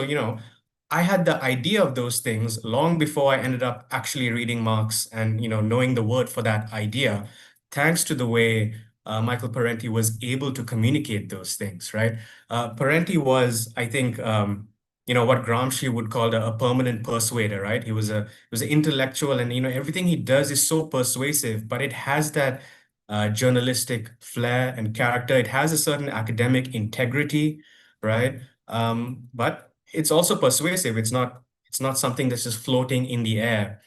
I had the idea of those things long before I ended up actually reading Marx and, knowing the word for that idea, thanks to the way Michael Parenti was able to communicate those things, right? Parenti was, I think, what Gramsci would call a permanent persuader, right? He was an intellectual, and everything he does is so persuasive, but it has that journalistic flair and character. It has a certain academic integrity, right? But it's also persuasive. It's not something that's just floating in the air,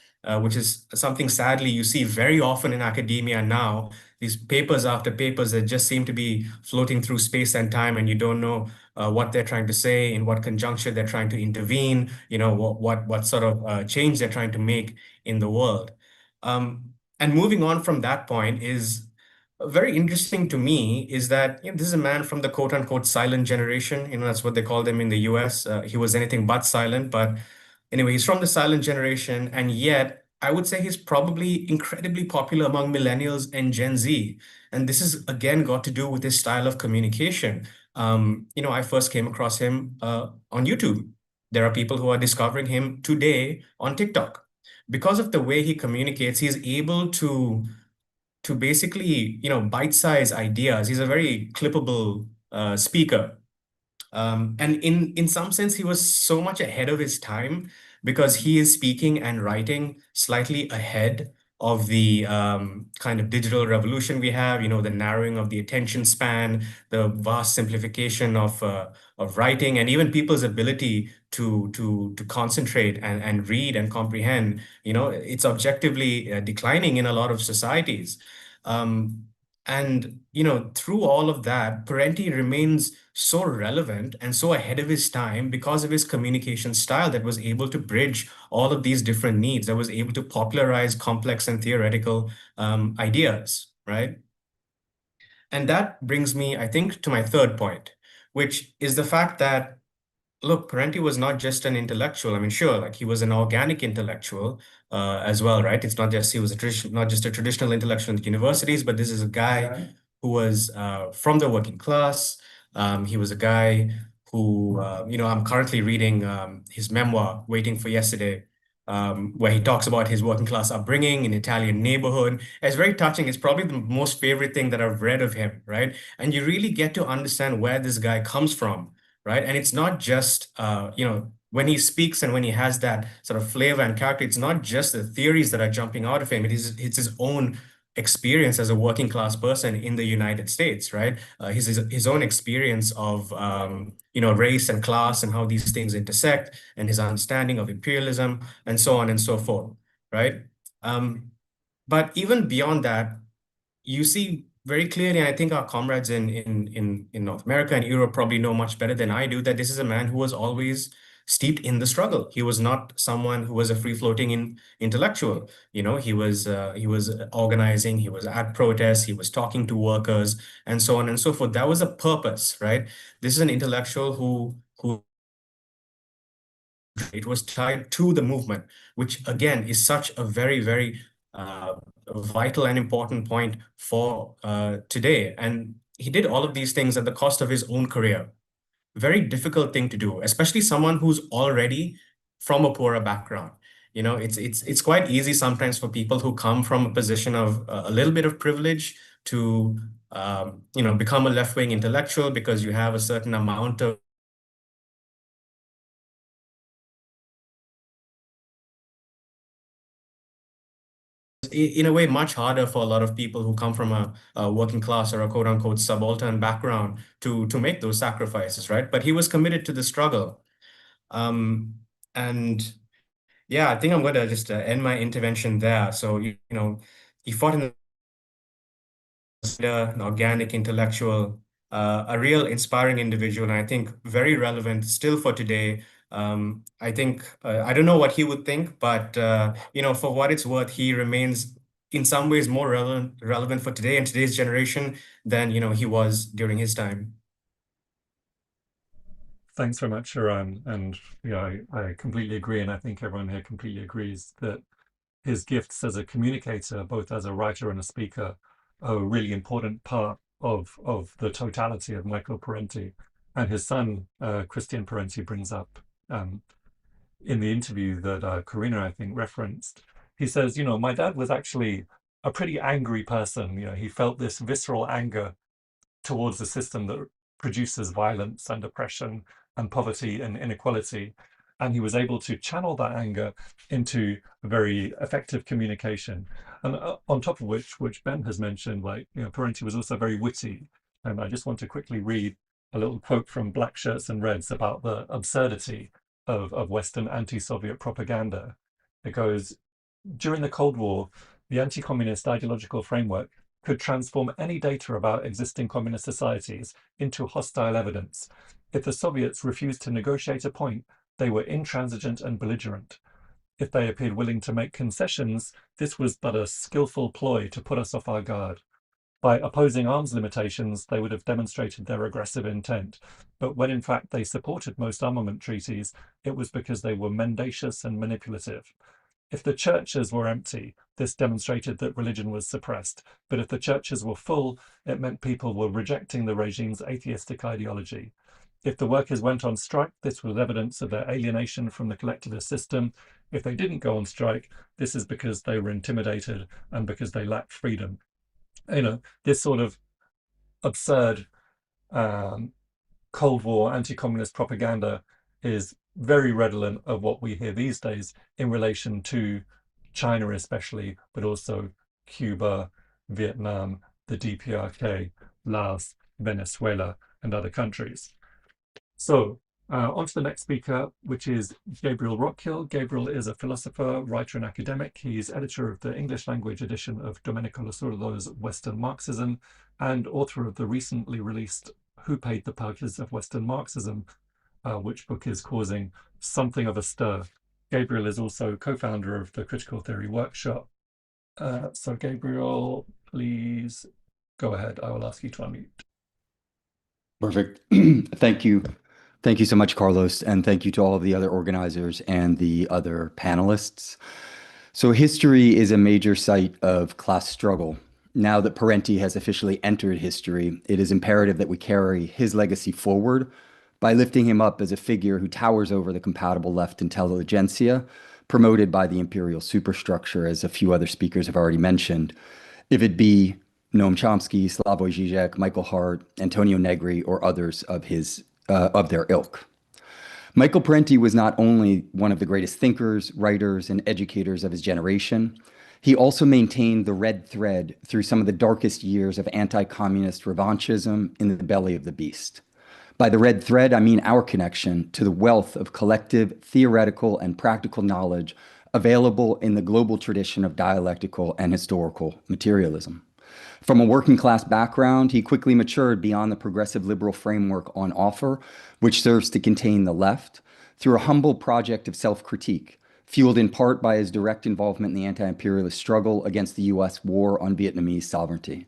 which is something sadly you see very often in academia now. These papers after papers that just seem to be floating through space and time, and you don't know what they're trying to say, in what conjuncture they're trying to intervene, what sort of change they're trying to make in the world. And moving on from that point is very interesting to me is that this is a man from the quote unquote silent generation. That's what they call them in the US. He was anything but silent, but anyway, he's from the silent generation, and yet I would say he's probably incredibly popular among millennials and Gen Z. And this has again got to do with his style of communication. I first came across him on YouTube. There are people who are discovering him today on TikTok. Because of the way he communicates, he's able to basically, bite-size ideas. He's a very clippable speaker. And in some sense, he was so much ahead of his time because he is speaking and writing slightly ahead of the kind of digital revolution we have, the narrowing of the attention span, the vast simplification of writing, and even people's ability to concentrate and read and comprehend. It's objectively declining in a lot of societies. And through all of that, Parenti remains so relevant and so ahead of his time because of his communication style that was able to bridge all of these different needs, that was able to popularize complex and theoretical ideas, right? And that brings me, I think, to my third point, which is the fact that, look, Parenti was not just an intellectual. I mean, sure, like he was an organic intellectual as well, right? It's not just he was not just a traditional intellectual in the universities, but this is a guy who was from the working class. He was a guy who, I'm currently reading his memoir, Waiting for Yesterday, where he talks about his working class upbringing in Italian neighborhood. It's very touching. It's probably the most favorite thing that I've read of him, right? And you really get to understand where this guy comes from, right? And it's not just, when he speaks and when he has that sort of flavor and character, it's not just the theories that are jumping out of him. It's his own experience as a working class person in the United States, right? His own experience of, race and class and how these things intersect, and his understanding of imperialism and so on and so forth, right? But even beyond that, you see very clearly, and I think our comrades in North America and Europe probably know much better than I do, that this is a man who was always steeped in the struggle. He was not someone who was a free-floating intellectual. He was organizing, he was at protests, he was talking to workers, and so on and so forth. That was a purpose, right? This is an intellectual who it was tied to the movement, which again is such a very, very vital and important point for today. And he did all of these things at the cost of his own career. Very difficult thing to do, especially someone who's already from a poorer background. It's quite easy sometimes for people who come from a position of a little bit of privilege to become a left-wing intellectual because you have a certain amount of in a way much harder for a lot of people who come from a working class or a quote unquote subaltern background to make those sacrifices, right? But he was committed to the struggle. And yeah, I think I'm going to just end my intervention there. So, he fought in an organic intellectual, a real inspiring individual, and I think very relevant still for today. I think I don't know what he would think, but for what it's worth, he remains in some ways more relevant for today and today's generation than he was during his time. Thanks very much, Shiran. And yeah, I completely agree, and I think everyone here completely agrees that his gifts as a communicator, both as a writer and a speaker, are a really important part of the totality of Michael Parenti. And his son, Christian Parenti, brings up in the interview that Corinna, I think, referenced. He says, my dad was actually a pretty angry person. He felt this visceral anger towards the system that produces violence and oppression and poverty and inequality. And he was able to channel that anger into a very effective communication. And on top of which Ben has mentioned, Parenti was also very witty. And I just want to quickly read a little quote from Black Shirts and Reds about the absurdity of Western anti-Soviet propaganda. It goes, during the Cold War, the anti-communist ideological framework could transform any data about existing communist societies into hostile evidence. If the Soviets refused to negotiate a point, they were intransigent and belligerent. If they appeared willing to make concessions, this was but a skillful ploy to put us off our guard. By opposing arms limitations, they would have demonstrated their aggressive intent. But when in fact they supported most armament treaties, it was because they were mendacious and manipulative. If the churches were empty, this demonstrated that religion was suppressed. But if the churches were full, it meant people were rejecting the regime's atheistic ideology. If the workers went on strike, this was evidence of their alienation from the collectivist system. If they didn't go on strike, this is because they were intimidated and because they lacked freedom. This sort of absurd Cold War anti-communist propaganda is very redolent of what we hear these days in relation to China especially, but also Cuba, Vietnam, the DPRK, Laos, Venezuela, and other countries. So on to the next speaker, which is Gabriel Rockhill. Gabriel is a philosopher, writer, and academic. He's editor of the English language edition of Domenico Lasordo's Western Marxism and author of the recently released Who Paid the Purchase of Western Marxism, which book is causing something of a stir. Gabriel is also co-founder of the Critical Theory Workshop. So Gabriel, please go ahead. I will ask you to unmute. Perfect. Thank you. Thank you so much, Carlos, and thank you to all of the other organizers and the other panelists. So history is a major site of class struggle. Now that Parenti has officially entered history, it is imperative that we carry his legacy forward by lifting him up as a figure who towers over the compatible left intelligentsia, promoted by the imperial superstructure, as a few other speakers have already mentioned, if it be Noam Chomsky, Slavoj Žižek, Michael Hart, Antonio Negri, or others of their ilk. Michael Parenti was not only one of the greatest thinkers, writers, and educators of his generation, he also maintained the red thread through some of the darkest years of anti-communist revanchism in the belly of the beast. By the red thread, I mean our connection to the wealth of collective, theoretical, and practical knowledge available in the global tradition of dialectical and historical materialism. From a working class background, he quickly matured beyond the progressive liberal framework on offer, which serves to contain the left, through a humble project of self-critique, fueled in part by his direct involvement in the anti-imperialist struggle against the US war on Vietnamese sovereignty.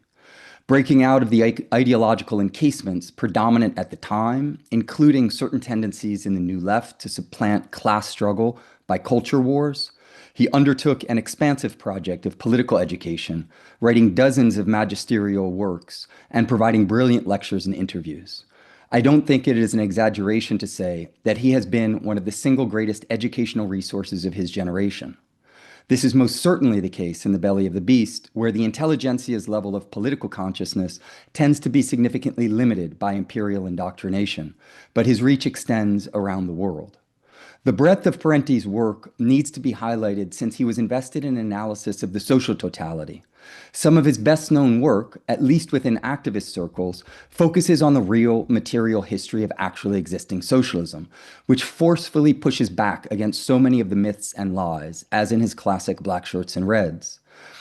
Breaking out of the ideological encasements predominant at the time, including certain tendencies in the New Left to supplant class struggle by culture wars, he undertook an expansive project of political education, writing dozens of magisterial works and providing brilliant lectures and interviews. I don't think it is an exaggeration to say that he has been one of the single greatest educational resources of his generation. This is most certainly the case in the belly of the beast, where the intelligentsia's level of political consciousness tends to be significantly limited by imperial indoctrination, but his reach extends around the world. The breadth of Parenti's work needs to be highlighted since he was invested in analysis of the social totality. Some of his best-known work, at least within activist circles, focuses on the real material history of actually existing socialism, which forcefully pushes back against so many of the myths and lies, as in his classic Black Shirts and Reds.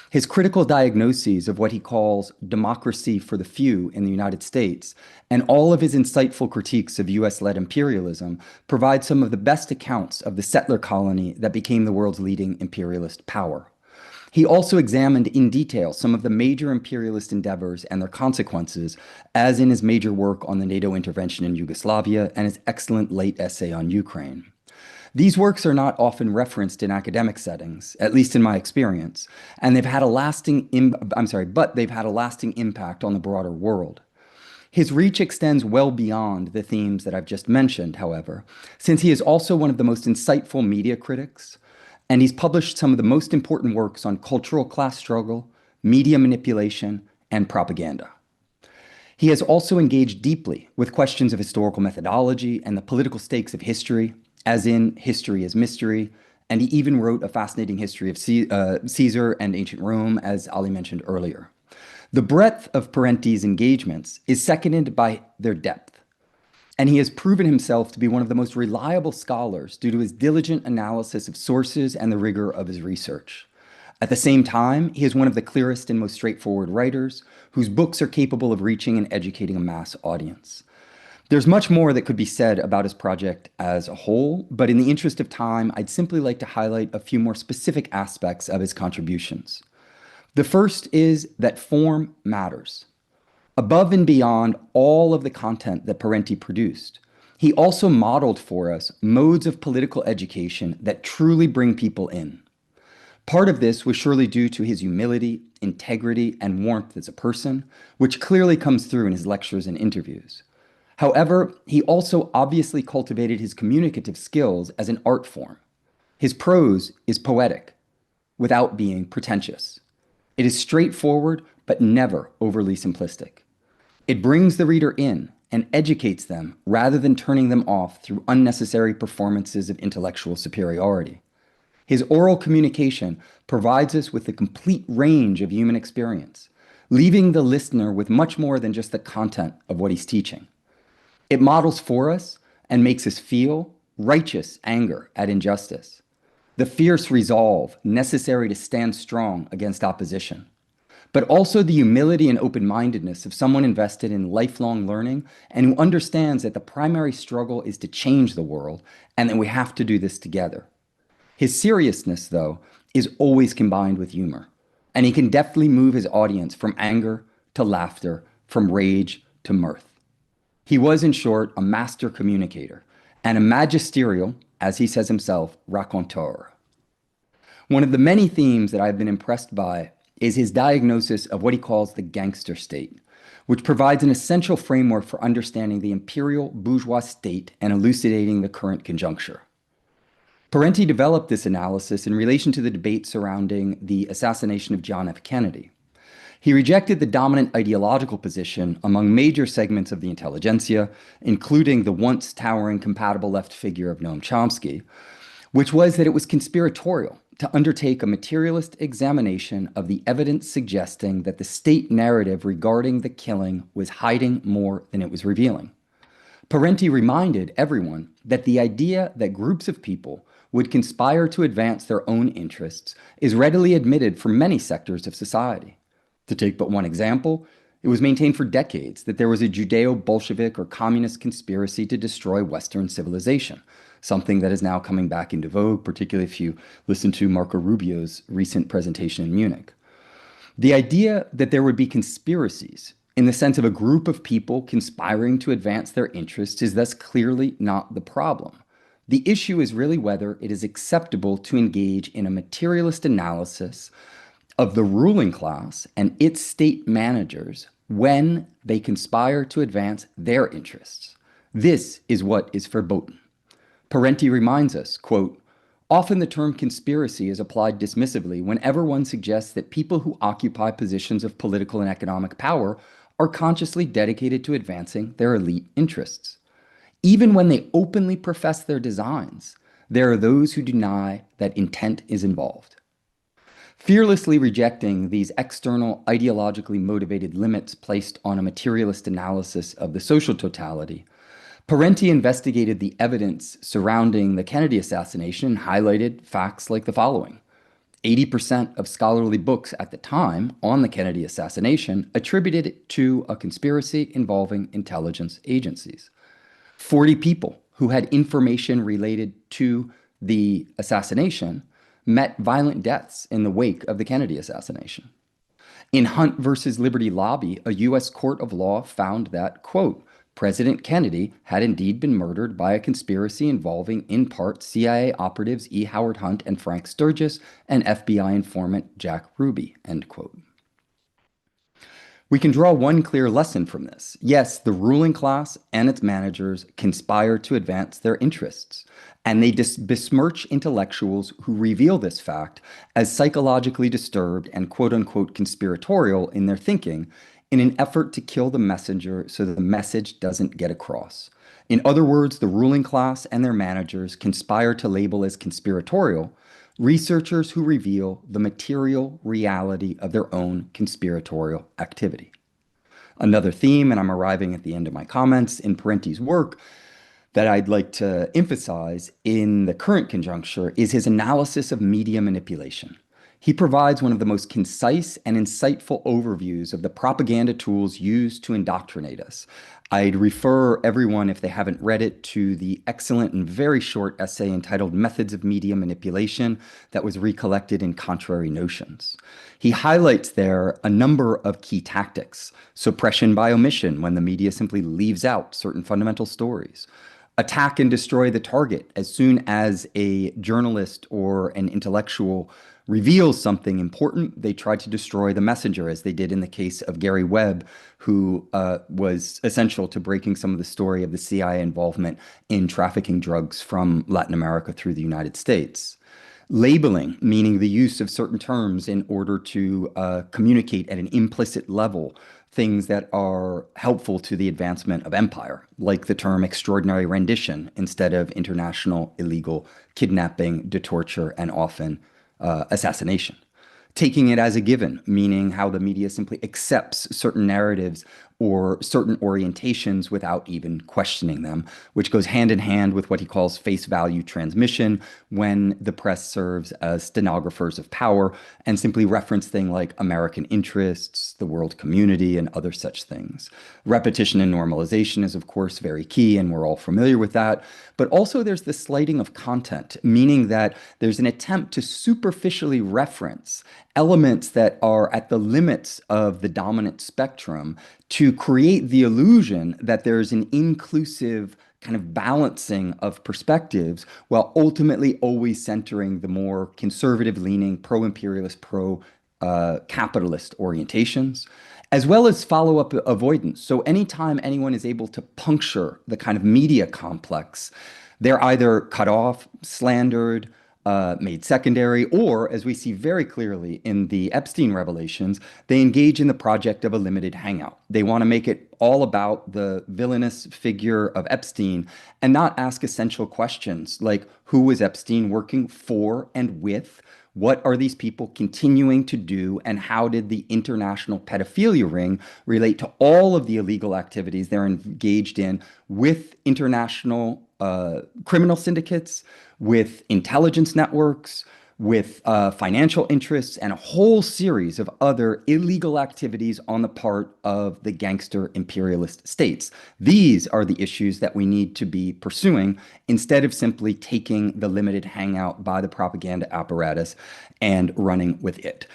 His critical diagnoses of what he calls democracy for the few in the United States, and all of his insightful critiques of US-led imperialism, provide some of the best accounts of the settler colony that became the world's leading imperialist power. He also examined in detail some of the major imperialist endeavors and their consequences, as in his major work on the NATO intervention in Yugoslavia and his excellent late essay on Ukraine. These works are not often referenced in academic settings, at least in my experience, and they've had a lasting impact on the broader world. His reach extends well beyond the themes that I've just mentioned, however, since he is also one of the most insightful media critics, and he's published some of the most important works on cultural class struggle, media manipulation, and propaganda. He has also engaged deeply with questions of historical methodology and the political stakes of history, as in History as Mystery, and he even wrote a fascinating history of Caesar and ancient Rome, as Ali mentioned earlier. The breadth of Parenti's engagements is seconded by their depth, and he has proven himself to be one of the most reliable scholars due to his diligent analysis of sources and the rigor of his research. At the same time, he is one of the clearest and most straightforward writers whose books are capable of reaching and educating a mass audience. There's much more that could be said about his project as a whole, but in the interest of time, I'd simply like to highlight a few more specific aspects of his contributions. The first is that form matters. Above and beyond all of the content that Parenti produced, he also modeled for us modes of political education that truly bring people in. Part of this was surely due to his humility, integrity, and warmth as a person, which clearly comes through in his lectures and interviews. However, he also obviously cultivated his communicative skills as an art form. His prose is poetic, without being pretentious. It is straightforward, but never overly simplistic. It brings the reader in and educates them rather than turning them off through unnecessary performances of intellectual superiority. His oral communication provides us with the complete range of human experience, leaving the listener with much more than just the content of what he's teaching. It models for us and makes us feel righteous anger at injustice, the fierce resolve necessary to stand strong against opposition, but also the humility and open-mindedness of someone invested in lifelong learning and who understands that the primary struggle is to change the world and that we have to do this together. His seriousness, though, is always combined with humor, and he can deftly move his audience from anger to laughter, from rage to mirth. He was, in short, a master communicator and a magisterial, as he says himself, raconteur. One of the many themes that I've been impressed by is his diagnosis of what he calls the gangster state, which provides an essential framework for understanding the imperial bourgeois state and elucidating the current conjuncture. Parenti developed this analysis in relation to the debate surrounding the assassination of John F. Kennedy. He rejected the dominant ideological position among major segments of the intelligentsia, including the once towering compatible left figure of Noam Chomsky, which was that it was conspiratorial to undertake a materialist examination of the evidence suggesting that the state narrative regarding the killing was hiding more than it was revealing. Parenti reminded everyone that the idea that groups of people would conspire to advance their own interests is readily admitted for many sectors of society. To take but one example, it was maintained for decades that there was a Judeo-Bolshevik or communist conspiracy to destroy Western civilization, something that is now coming back into vogue, particularly if you listen to Marco Rubio's recent presentation in Munich. The idea that there would be conspiracies in the sense of a group of people conspiring to advance their interests is thus clearly not the problem. The issue is really whether it is acceptable to engage in a materialist analysis of the ruling class and its state managers when they conspire to advance their interests. This is what is verboten. Parenti reminds us, quote, "Often the term conspiracy is applied dismissively whenever one suggests that people who occupy positions of political and economic power are consciously dedicated to advancing their elite interests. Even when they openly profess their designs, there are those who deny that intent is involved. Fearlessly rejecting these external, ideologically motivated limits placed on a materialist analysis of the social totality, Parenti investigated the evidence surrounding the Kennedy assassination and highlighted facts like the following. 80% of scholarly books at the time on the Kennedy assassination attributed it to a conspiracy involving intelligence agencies. 40 people who had information related to the assassination met violent deaths in the wake of the Kennedy assassination. In Hunt versus Liberty Lobby, a U.S. court of law found that, quote, President Kennedy had indeed been murdered by a conspiracy involving, in part, CIA operatives E. Howard Hunt and Frank Sturgis and FBI informant Jack Ruby, end quote. We can draw one clear lesson from this. Yes, the ruling class and its managers conspire to advance their interests, and they besmirch intellectuals who reveal this fact as psychologically disturbed and quote-unquote conspiratorial in their thinking in an effort to kill the messenger so that the message doesn't get across. In other words, the ruling class and their managers conspire to label as conspiratorial researchers who reveal the material reality of their own conspiratorial activity. Another theme, and I'm arriving at the end of my comments, in Parenti's work that I'd like to emphasize in the current conjuncture is his analysis of media manipulation. He provides one of the most concise and insightful overviews of the propaganda tools used to indoctrinate us. I'd refer everyone, if they haven't read it, to the excellent and very short essay entitled Methods of Media Manipulation that was recollected in Contrary Notions. He highlights there a number of key tactics: suppression by omission, when the media simply leaves out certain fundamental stories; attack and destroy the target as soon as a journalist or an intellectual reveals something important, they try to destroy the messenger, as they did in the case of Gary Webb, who was essential to breaking some of the story of the CIA involvement in trafficking drugs from Latin America through the United States. Labeling, meaning the use of certain terms in order to communicate at an implicit level things that are helpful to the advancement of empire, like the term extraordinary rendition instead of international illegal kidnapping, torture, and often assassination. Taking it as a given, meaning how the media simply accepts certain narratives or certain orientations without even questioning them, which goes hand in hand with what he calls face value transmission, when the press serves as stenographers of power and simply reference things like American interests, the world community, and other such things. Repetition and normalization is, of course, very key, and we're all familiar with that. But also there's the slighting of content, meaning that there's an attempt to superficially reference elements that are at the limits of the dominant spectrum to create the illusion that there's an inclusive kind of balancing of perspectives, while ultimately always centering the more conservative-leaning, pro-imperialist, pro-capitalist orientations, as well as follow-up avoidance. So anytime anyone is able to puncture the kind of media complex, they're either cut off, slandered, made secondary, or, as we see very clearly in the Epstein revelations, they engage in the project of a limited hangout. They want to make it all about the villainous figure of Epstein and not ask essential questions like, who was Epstein working for and with? What are these people continuing to do? And how did the international pedophilia ring relate to all of the illegal activities they're engaged in with international criminal syndicates, with intelligence networks, with financial interests, and a whole series of other illegal activities on the part of the gangster imperialist states? These are the issues that we need to be pursuing instead of simply taking the limited hangout by the propaganda apparatus and running with it.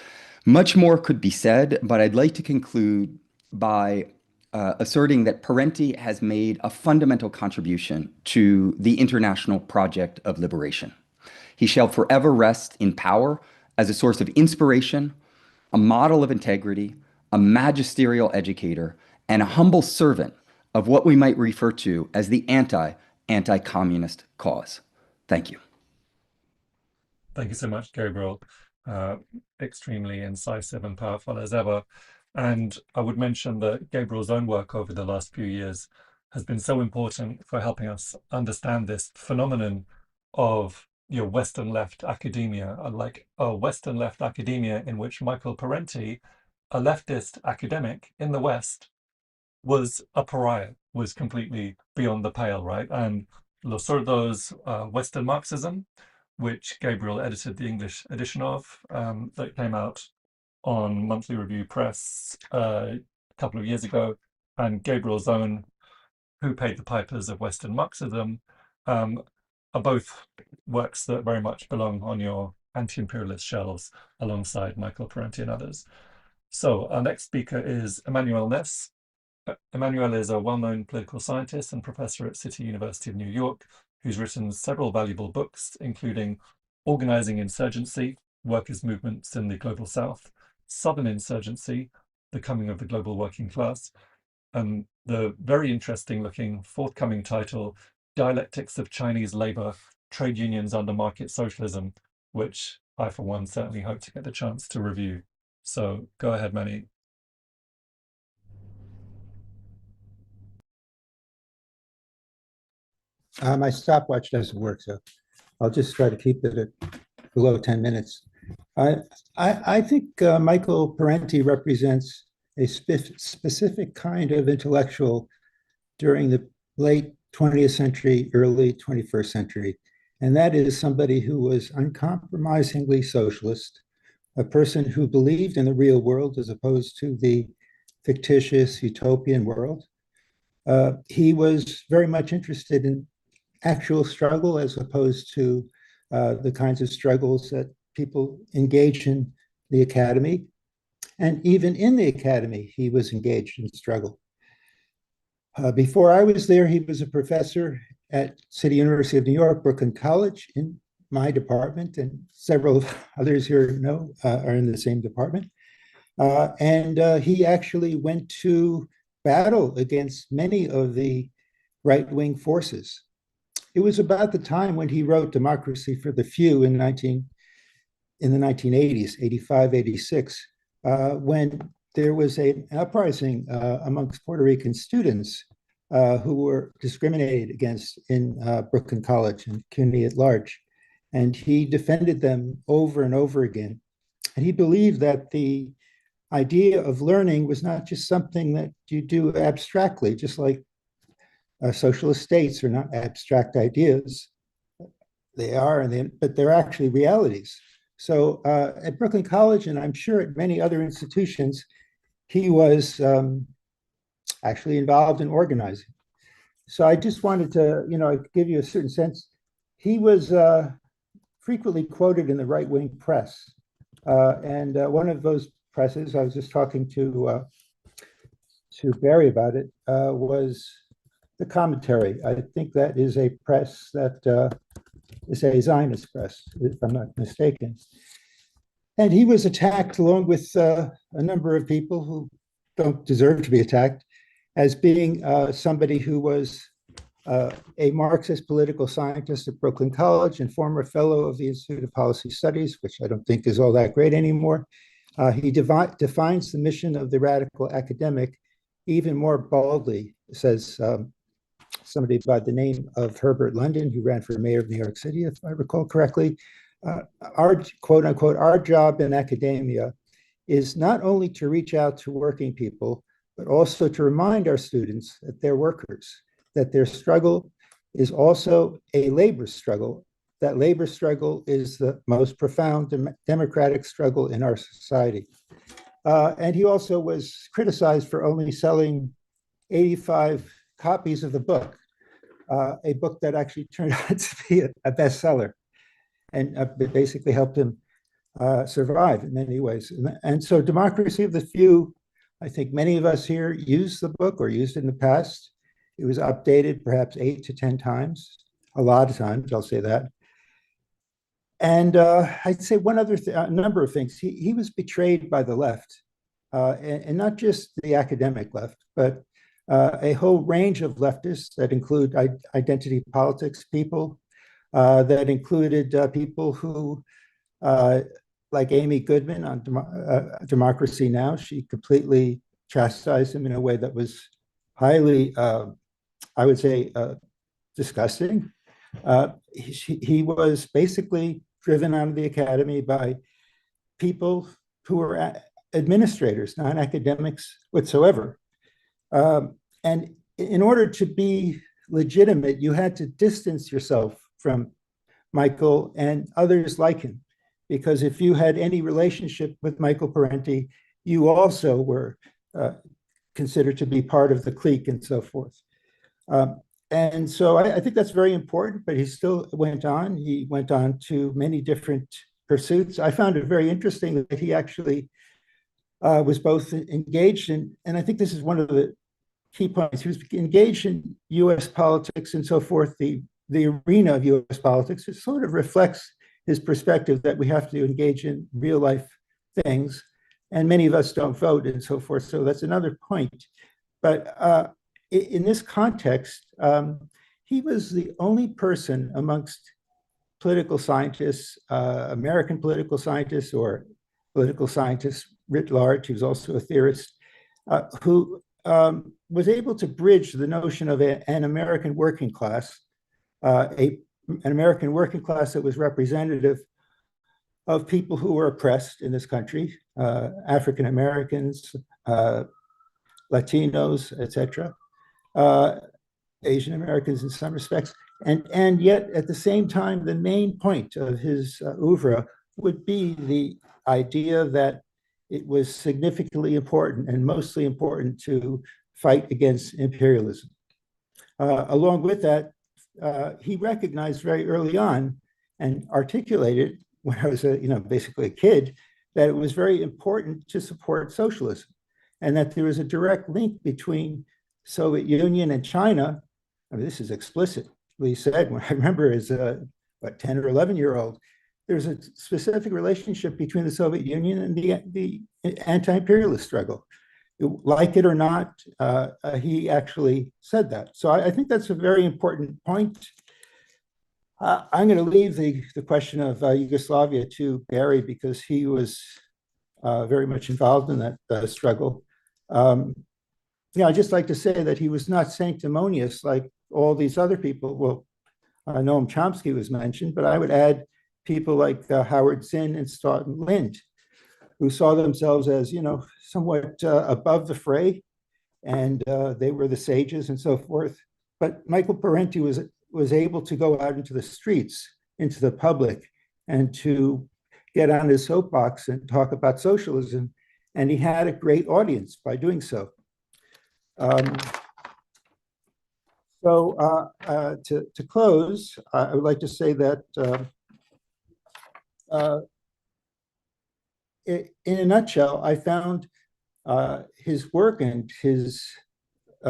Much more could be said, but I'd like to conclude by asserting that Parenti has made a fundamental contribution to the international project of liberation. He shall forever rest in power as a source of inspiration, a model of integrity, a magisterial educator, and a humble servant of what we might refer to as the anti-communist cause. Thank you. Thank you so much, Gabriel. Extremely incisive and powerful as ever. And I would mention that Gabriel's own work over the last few years has been so important for helping us understand this phenomenon of your Western left academia, like a Western left academia in which Michael Parenti, a leftist academic in the West, was a pariah, was completely beyond the pale, right? And Losurdo's Western Marxism, which Gabriel edited the English edition of, that came out on Monthly Review Press a couple of years ago, and Gabriel's own Who Paid the Pipers of Western Marxism, are both works that very much belong on your anti-imperialist shelves alongside Michael Parenti and others. So our next speaker is Immanuel Ness. Immanuel is a well-known political scientist and professor at City University of New York, who's written several valuable books, including Organizing Insurgency, Workers' Movements in the Global South, Southern Insurgency, The Coming of the Global Working Class, and the very interesting looking forthcoming title, Dialectics of Chinese Labor, Trade Unions under Market Socialism, which I, for one, certainly hope to get the chance to review. So go ahead, Manny. My stopwatch doesn't work, so I'll just try to keep it at below 10 minutes. I think Michael Parenti represents a specific kind of intellectual during the late 20th century, early 21st century. And that is somebody who was uncompromisingly socialist, a person who believed in the real world as opposed to the fictitious utopian world. He was very much interested in actual struggle as opposed to the kinds of struggles that people engage in the academy. And even in the academy, he was engaged in struggle. Before I was there, he was a professor at City University of New York, Brooklyn College, in my department, and several others here know are in the same department. And he actually went to battle against many of the right-wing forces. It was about the time when he wrote Democracy for the Few in the 1980s, 85, 86, when there was an uprising amongst Puerto Rican students who were discriminated against in Brooklyn College and CUNY at large. And he defended them over and over again. And he believed that the idea of learning was not just something that you do abstractly, just like socialist states are not abstract ideas. They are, but they're actually realities. So at Brooklyn College, and I'm sure at many other institutions, he was actually involved in organizing. So I just wanted to, give you a certain sense. He was frequently quoted in the right-wing press. And one of those presses, I was just talking to Barry about it, was the Commentary. I think that is a press that is a Zionist press, if I'm not mistaken. And he was attacked along with a number of people who don't deserve to be attacked as being somebody who was a Marxist political scientist at Brooklyn College and former fellow of the Institute of Policy Studies, which I don't think is all that great anymore. He defines the mission of the radical academic even more baldly, says somebody by the name of Herbert London, who ran for mayor of New York City, if I recall correctly. Our quote unquote, our job in academia is not only to reach out to working people, but also to remind our students that they're workers, that their struggle is also a labor struggle. That labor struggle is the most profound democratic struggle in our society. And he also was criticized for only selling 85 copies of the book, a book that actually turned out to be a bestseller and basically helped him survive in many ways. And so Democracy of the Few, I think many of us here used the book or used it in the past. It was updated perhaps 8 to 10 times, a lot of times, I'll say that. And I'd say one other a number of things. He was betrayed by the left, and not just the academic left, but a whole range of leftists that include identity politics people, that included people who, like Amy Goodman on Democracy Now!, she completely chastised him in a way that was highly, I would say, disgusting. He was basically driven out of the academy by people who were administrators, not academics whatsoever. And in order to be legitimate, you had to distance yourself from Michael and others like him, because if you had any relationship with Michael Parenti, you also were considered to be part of the clique and so forth. And so I think that's very important, but he still went on. He went on to many different pursuits. I found it very interesting that he actually was both engaged in, and I think this is one of the key points, he was engaged in US politics and so forth. The arena of US politics, it sort of reflects his perspective that we have to engage in real life things. And many of us don't vote and so forth. So that's another point. But in this context, he was the only person amongst political scientists, American political scientists or political scientists writ large, he was also a theorist, who was able to bridge the notion of an American working class, an American working class that was representative of people who were oppressed in this country, African Americans, Latinos, etc., Asian Americans in some respects, and yet at the same time, the main point of his oeuvre would be the idea that it was significantly important and mostly important to fight against imperialism. Along with that, he recognized very early on and articulated when I was basically a kid, that it was very important to support socialism and that there was a direct link between Soviet Union and China. I mean, this is explicitly said when I remember as a 10 or 11-year-old, there's a specific relationship between the Soviet Union and the anti-imperialist struggle. Like it or not, he actually said that. So I think that's a very important point. I'm going to leave the question of Yugoslavia to Barry because he was very much involved in that struggle. I'd just like to say that he was not sanctimonious like all these other people. Well, Noam Chomsky was mentioned, but I would add people like Howard Zinn and Stoughton Lynd, who saw themselves as, somewhat above the fray, and they were the sages and so forth. But Michael Parenti was able to go out into the streets, into the public, and to get on his soapbox and talk about socialism. And he had a great audience by doing so. To close, I would like to say that in a nutshell, I found his work and his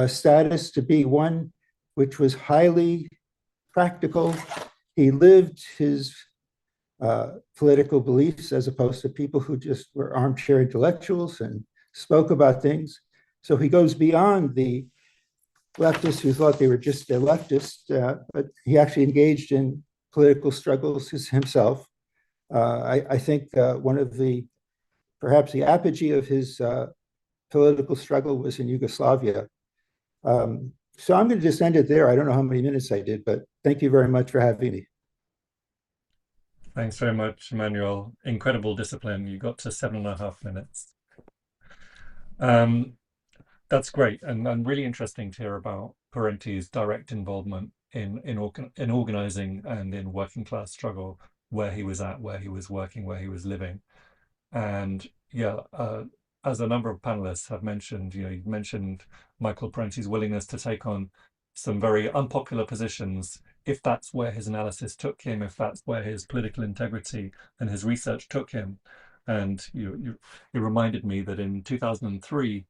status to be one which was highly practical. He lived his political beliefs as opposed to people who just were armchair intellectuals and spoke about things. So he goes beyond the leftists who thought they were just a leftist, but he actually engaged in political struggles himself. I think one of perhaps the apogee of his political struggle was in Yugoslavia. So I'm going to just end it there. I don't know how many minutes I did, but thank you very much for having me. Thanks very much, Immanuel. Incredible discipline. You got to 7.5 minutes. That's great, and really interesting to hear about Parenti's direct involvement in organizing and in working class struggle, where he was at, where he was working, where he was living. And as a number of panelists have mentioned, you mentioned Michael Parenti's willingness to take on some very unpopular positions if that's where his analysis took him, if that's where his political integrity and his research took him. And you reminded me that in 2003,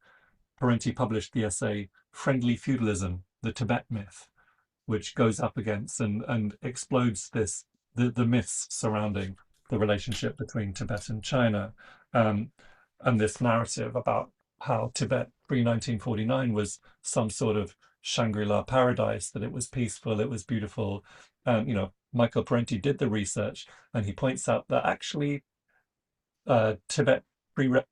Parenti published the essay Friendly Feudalism, the Tibet Myth, which goes up against and explodes the myths surrounding the relationship between Tibet and China, and this narrative about how Tibet pre-1949 was some sort of Shangri-La paradise, that it was peaceful, it was beautiful. Michael Parenti did the research, and he points out that actually Tibet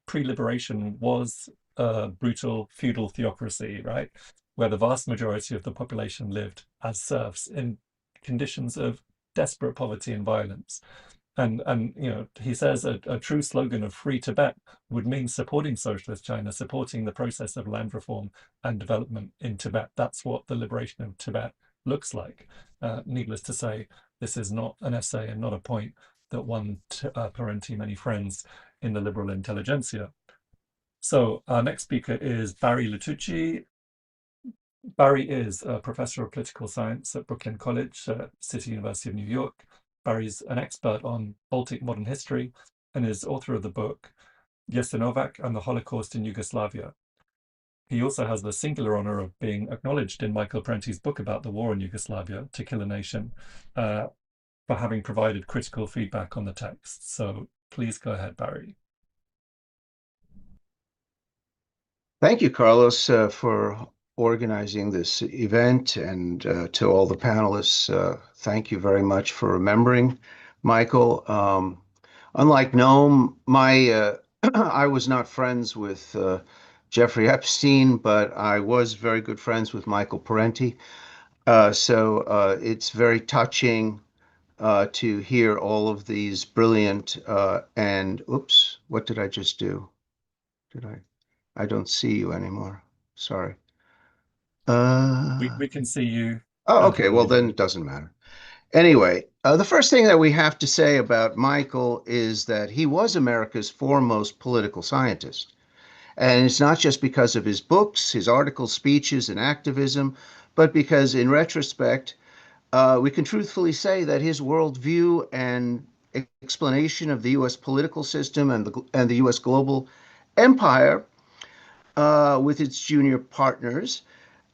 pre-liberation was a brutal feudal theocracy, right, where the vast majority of the population lived as serfs in conditions of desperate poverty and violence. And he says a true slogan of free Tibet would mean supporting socialist China, supporting the process of land reform and development in Tibet. That's what the liberation of Tibet looks like. Needless to say, this is not an essay and not a point that won Parenti many friends in the liberal intelligentsia. So our next speaker is Barry Lituchy. Barry is a professor of political science at Brooklyn College, City University of New York. Barry's an expert on Baltic modern history and is author of the book Jasenovac and the Holocaust in Yugoslavia. He also has the singular honor of being acknowledged in Michael Parenti's book about the war in Yugoslavia, To Kill a Nation, for having provided critical feedback on the text. So please go ahead, Barry. Thank you, Carlos, for organizing this event, and to all the panelists, thank you very much for remembering Michael. Unlike Noam, I was not friends with Jeffrey Epstein, but I was very good friends with Michael Parenti. So it's very touching to hear all of these brilliant and oops, what did I just do? I don't see you anymore. Sorry. We can see you. Oh, okay. Well, then it doesn't matter. Anyway, the first thing that we have to say about Michael is that he was America's foremost political scientist. And it's not just because of his books, his articles, speeches, and activism, but because in retrospect, we can truthfully say that his worldview and explanation of the U.S. political system and the U.S. global empire with its junior partners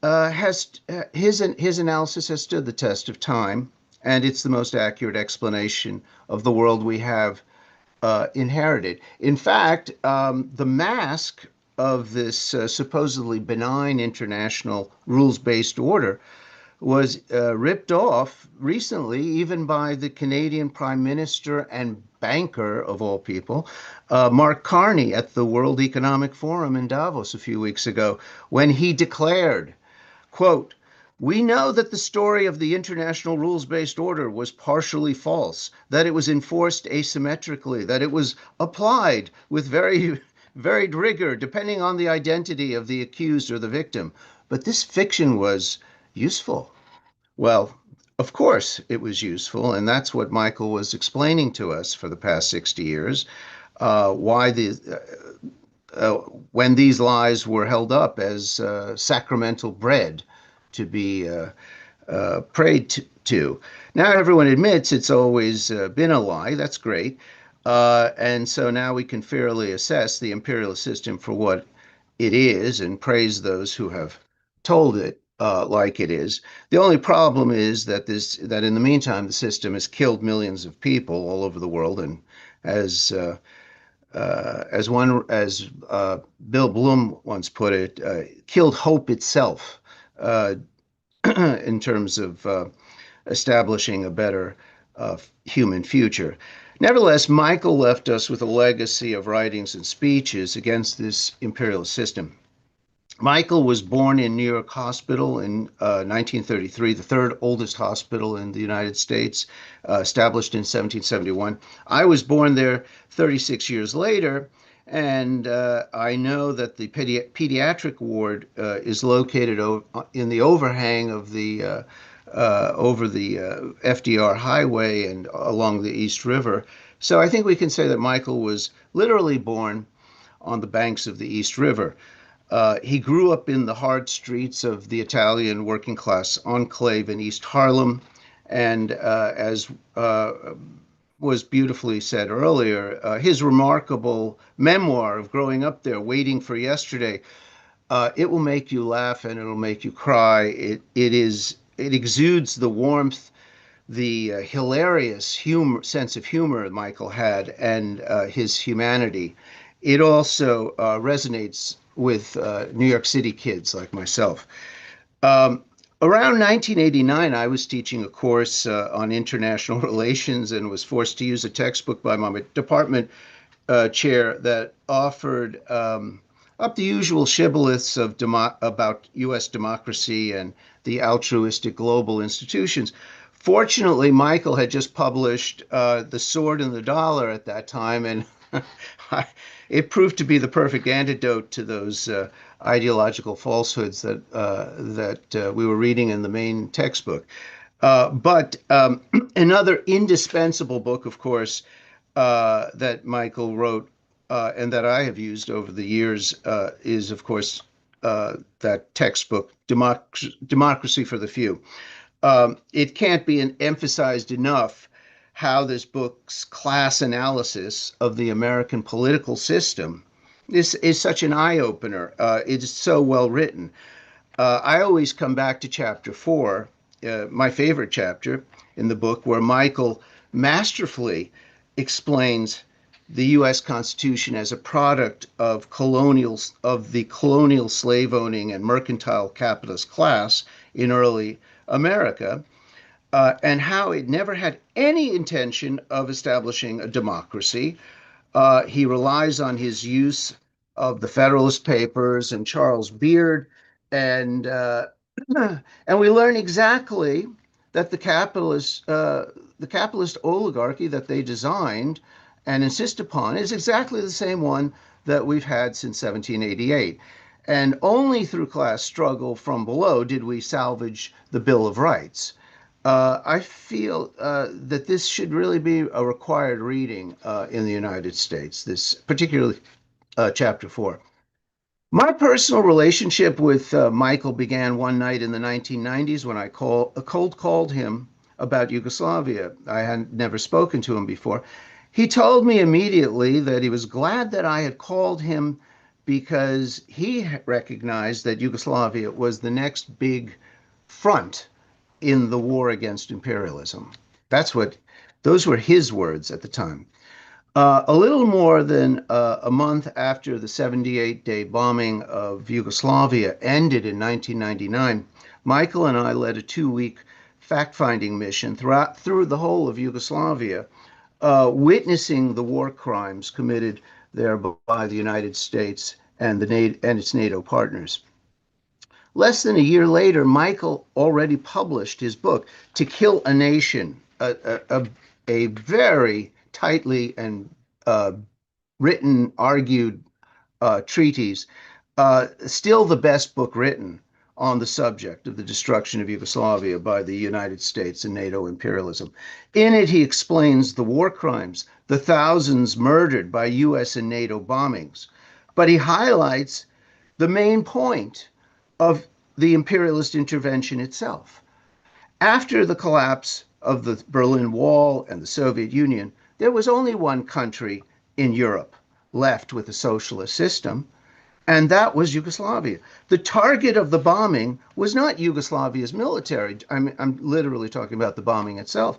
his analysis has stood the test of time, and it's the most accurate explanation of the world we have inherited. In fact, the mask of this supposedly benign international rules-based order was ripped off recently, even by the Canadian Prime Minister and banker, of all people, Mark Carney, at the World Economic Forum in Davos a few weeks ago, when he declared, quote, "We know that the story of the international rules-based order was partially false, that it was enforced asymmetrically, that it was applied with very varied rigor depending on the identity of the accused or the victim. But this fiction was useful." Well, of course it was useful, and that's what Michael was explaining to us for the past 60 years, why when these lies were held up as sacramental bread to be prayed to. Now everyone admits it's always been a lie. That's great. And so now we can fairly assess the imperialist system for what it is and praise those who have told it like it is. The only problem is that in the meantime, the system has killed millions of people all over the world, and as Bill Bloom once put it, killed hope itself in terms of establishing a better human future. Nevertheless, Michael left us with a legacy of writings and speeches against this imperialist system. Michael was born in New York Hospital in 1933, the third oldest hospital in the United States, established in 1771. I was born there 36 years later, and I know that the pediatric ward is located in the overhang of the over the FDR Highway and along the East River. So I think we can say that Michael was literally born on the banks of the East River. He grew up in the hard streets of the Italian working class enclave in East Harlem, and as was beautifully said earlier, his remarkable memoir of growing up there, Waiting for Yesterday, it will make you laugh and it'll make you cry. It exudes the warmth, the hilarious sense of humor Michael had, and his humanity. It also resonates with New York City kids like myself. Around 1989, I was teaching a course on international relations and was forced to use a textbook by my department chair that offered up the usual shibboleths about U.S. democracy and the altruistic global institutions. Fortunately, Michael had just published The Sword and the Dollar at that time, and it proved to be the perfect antidote to those ideological falsehoods that we were reading in the main textbook. But another indispensable book, of course, that Michael wrote and that I have used over the years is, of course, that textbook, Democracy for the Few. It can't be emphasized enough how this book's class analysis of the American political system is such an eye-opener. It is so well written. I always come back to chapter 4, my favorite chapter in the book, where Michael masterfully explains the U.S. Constitution as a product of the colonial slave-owning and mercantile capitalist class in early America, and how it never had any intention of establishing a democracy. He relies on his use of the Federalist Papers and Charles Beard, and and we learn exactly that the capitalist oligarchy that they designed and insist upon is exactly the same one that we've had since 1788. And only through class struggle from below did we salvage the Bill of Rights. I feel that this should really be a required reading in the United States, this particularly chapter 4. My personal relationship with Michael began one night in the 1990s when I cold called him about Yugoslavia. I had never spoken to him before. He told me immediately that he was glad that I had called him because he recognized that Yugoslavia was the next big front in the war against imperialism. Those were his words at the time. A little more than a month after the 78-day bombing of Yugoslavia ended in 1999, Michael and I led a 2-week fact-finding mission through the whole of Yugoslavia, witnessing the war crimes committed there by the United States and its NATO partners. Less than a year later, Michael already published his book, To Kill a Nation, a very tightly and written, argued treatise, still the best book written on the subject of the destruction of Yugoslavia by the United States and NATO imperialism. In it, he explains the war crimes, the thousands murdered by US and NATO bombings, but he highlights the main point of the imperialist intervention itself. After the collapse of the Berlin Wall and the Soviet Union, there was only one country in Europe left with a socialist system, and that was Yugoslavia. The target of the bombing was not Yugoslavia's military. I'm literally talking about the bombing itself.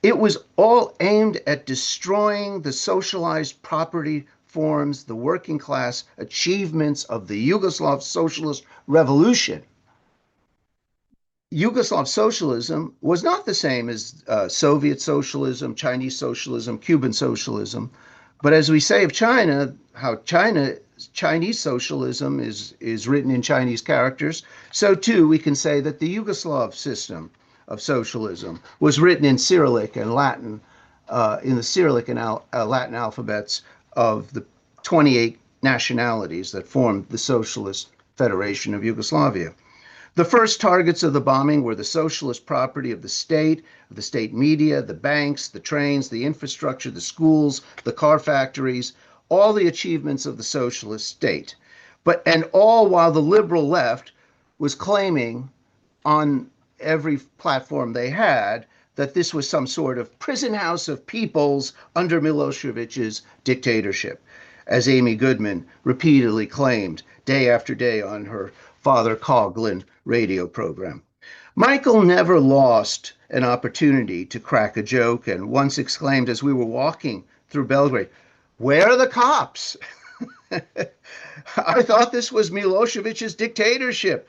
It was all aimed at destroying the socialized property forms, the working class achievements of the Yugoslav socialist revolution. Yugoslav socialism was not the same as Soviet socialism, Chinese socialism, Cuban socialism. But as we say of China, how Chinese socialism is written in Chinese characters, so too we can say that the Yugoslav system of socialism was written in Cyrillic and Latin, in the Cyrillic and Latin alphabets of the 28 nationalities that formed the Socialist Federation of Yugoslavia. The first targets of the bombing were the socialist property of the state media, the banks, the trains, the infrastructure, the schools, the car factories, all the achievements of the socialist state. And all while the liberal left was claiming on every platform they had that this was some sort of prison house of peoples under Milosevic's dictatorship, as Amy Goodman repeatedly claimed day after day on her Father Coughlin radio program. Michael never lost an opportunity to crack a joke and once exclaimed as we were walking through Belgrade, "Where are the cops?" I thought this was Milosevic's dictatorship.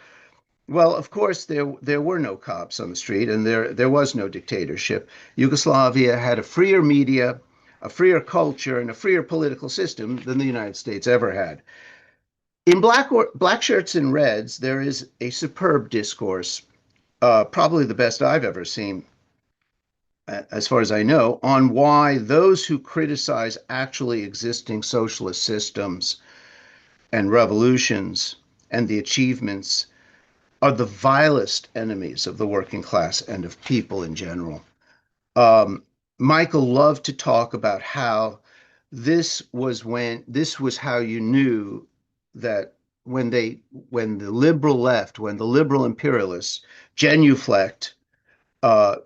Well, of course, there were no cops on the street and there was no dictatorship. Yugoslavia had a freer media, a freer culture, and a freer political system than the United States ever had. In Black Shirts and Reds, there is a superb discourse, probably the best I've ever seen, as far as I know, on why those who criticize actually existing socialist systems and revolutions and the achievements are the vilest enemies of the working class and of people in general. Michael loved to talk about how this was how you knew that when the liberal left, when the liberal imperialists genuflect,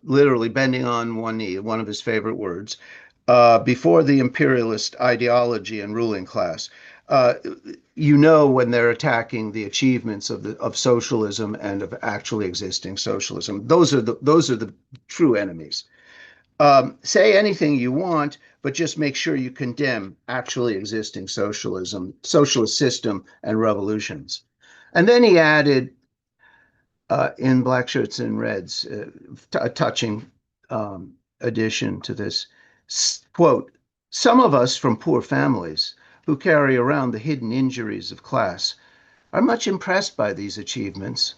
literally bending on one knee, one of his favorite words, before the imperialist ideology and ruling class. You know when they're attacking the achievements of socialism and of actually existing socialism. Those are the true enemies. Say anything you want, but just make sure you condemn actually existing socialism, socialist system, and revolutions. And then he added in Black Shirts and Reds, a touching addition to this quote, "Some of us from poor families who carry around the hidden injuries of class are much impressed by these achievements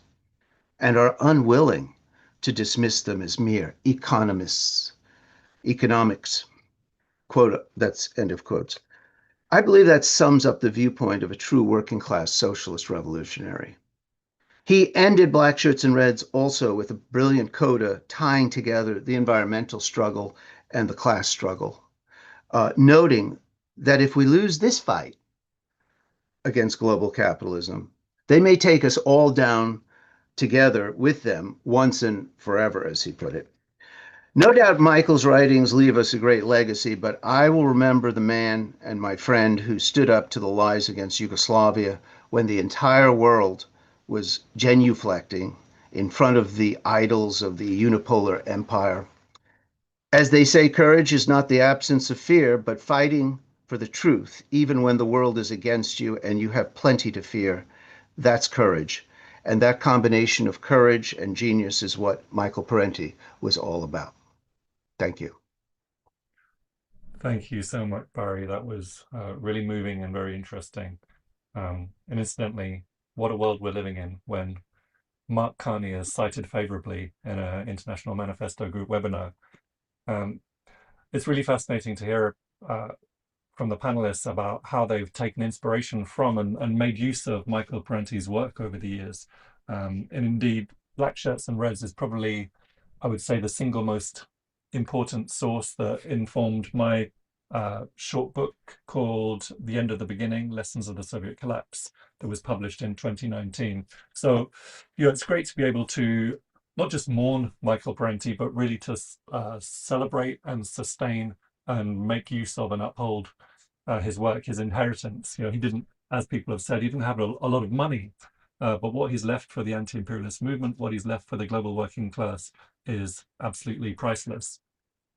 and are unwilling to dismiss them as mere economics." Quote, that's end of quotes. I believe that sums up the viewpoint of a true working class socialist revolutionary. He ended Black Shirts and Reds also with a brilliant coda tying together the environmental struggle and the class struggle, noting that if we lose this fight against global capitalism, they may take us all down together with them once and forever, as he put it. No doubt Michael's writings leave us a great legacy, but I will remember the man and my friend who stood up to the lies against Yugoslavia when the entire world was genuflecting in front of the idols of the unipolar empire. As they say, courage is not the absence of fear, but fighting for the truth, even when the world is against you and you have plenty to fear. That's courage. And that combination of courage and genius is what Michael Parenti was all about. Thank you. Thank you so much, Barry. That was really moving and very interesting. And incidentally, what a world we're living in when Mark Carney is cited favorably in an International Manifesto Group webinar. It's really fascinating to hear from the panelists about how they've taken inspiration from and made use of Michael Parenti's work over the years. And indeed, Black Shirts and Reds is probably, I would say, the single most important source that informed my short book called The End of the Beginning, Lessons of the Soviet Collapse, that was published in 2019. So, it's great to be able to not just mourn Michael Parenti, but really to celebrate and sustain and make use of and uphold his work, his inheritance. He didn't, as people have said, he didn't have a lot of money, but what he's left for the anti-imperialist movement, what he's left for the global working class is absolutely priceless.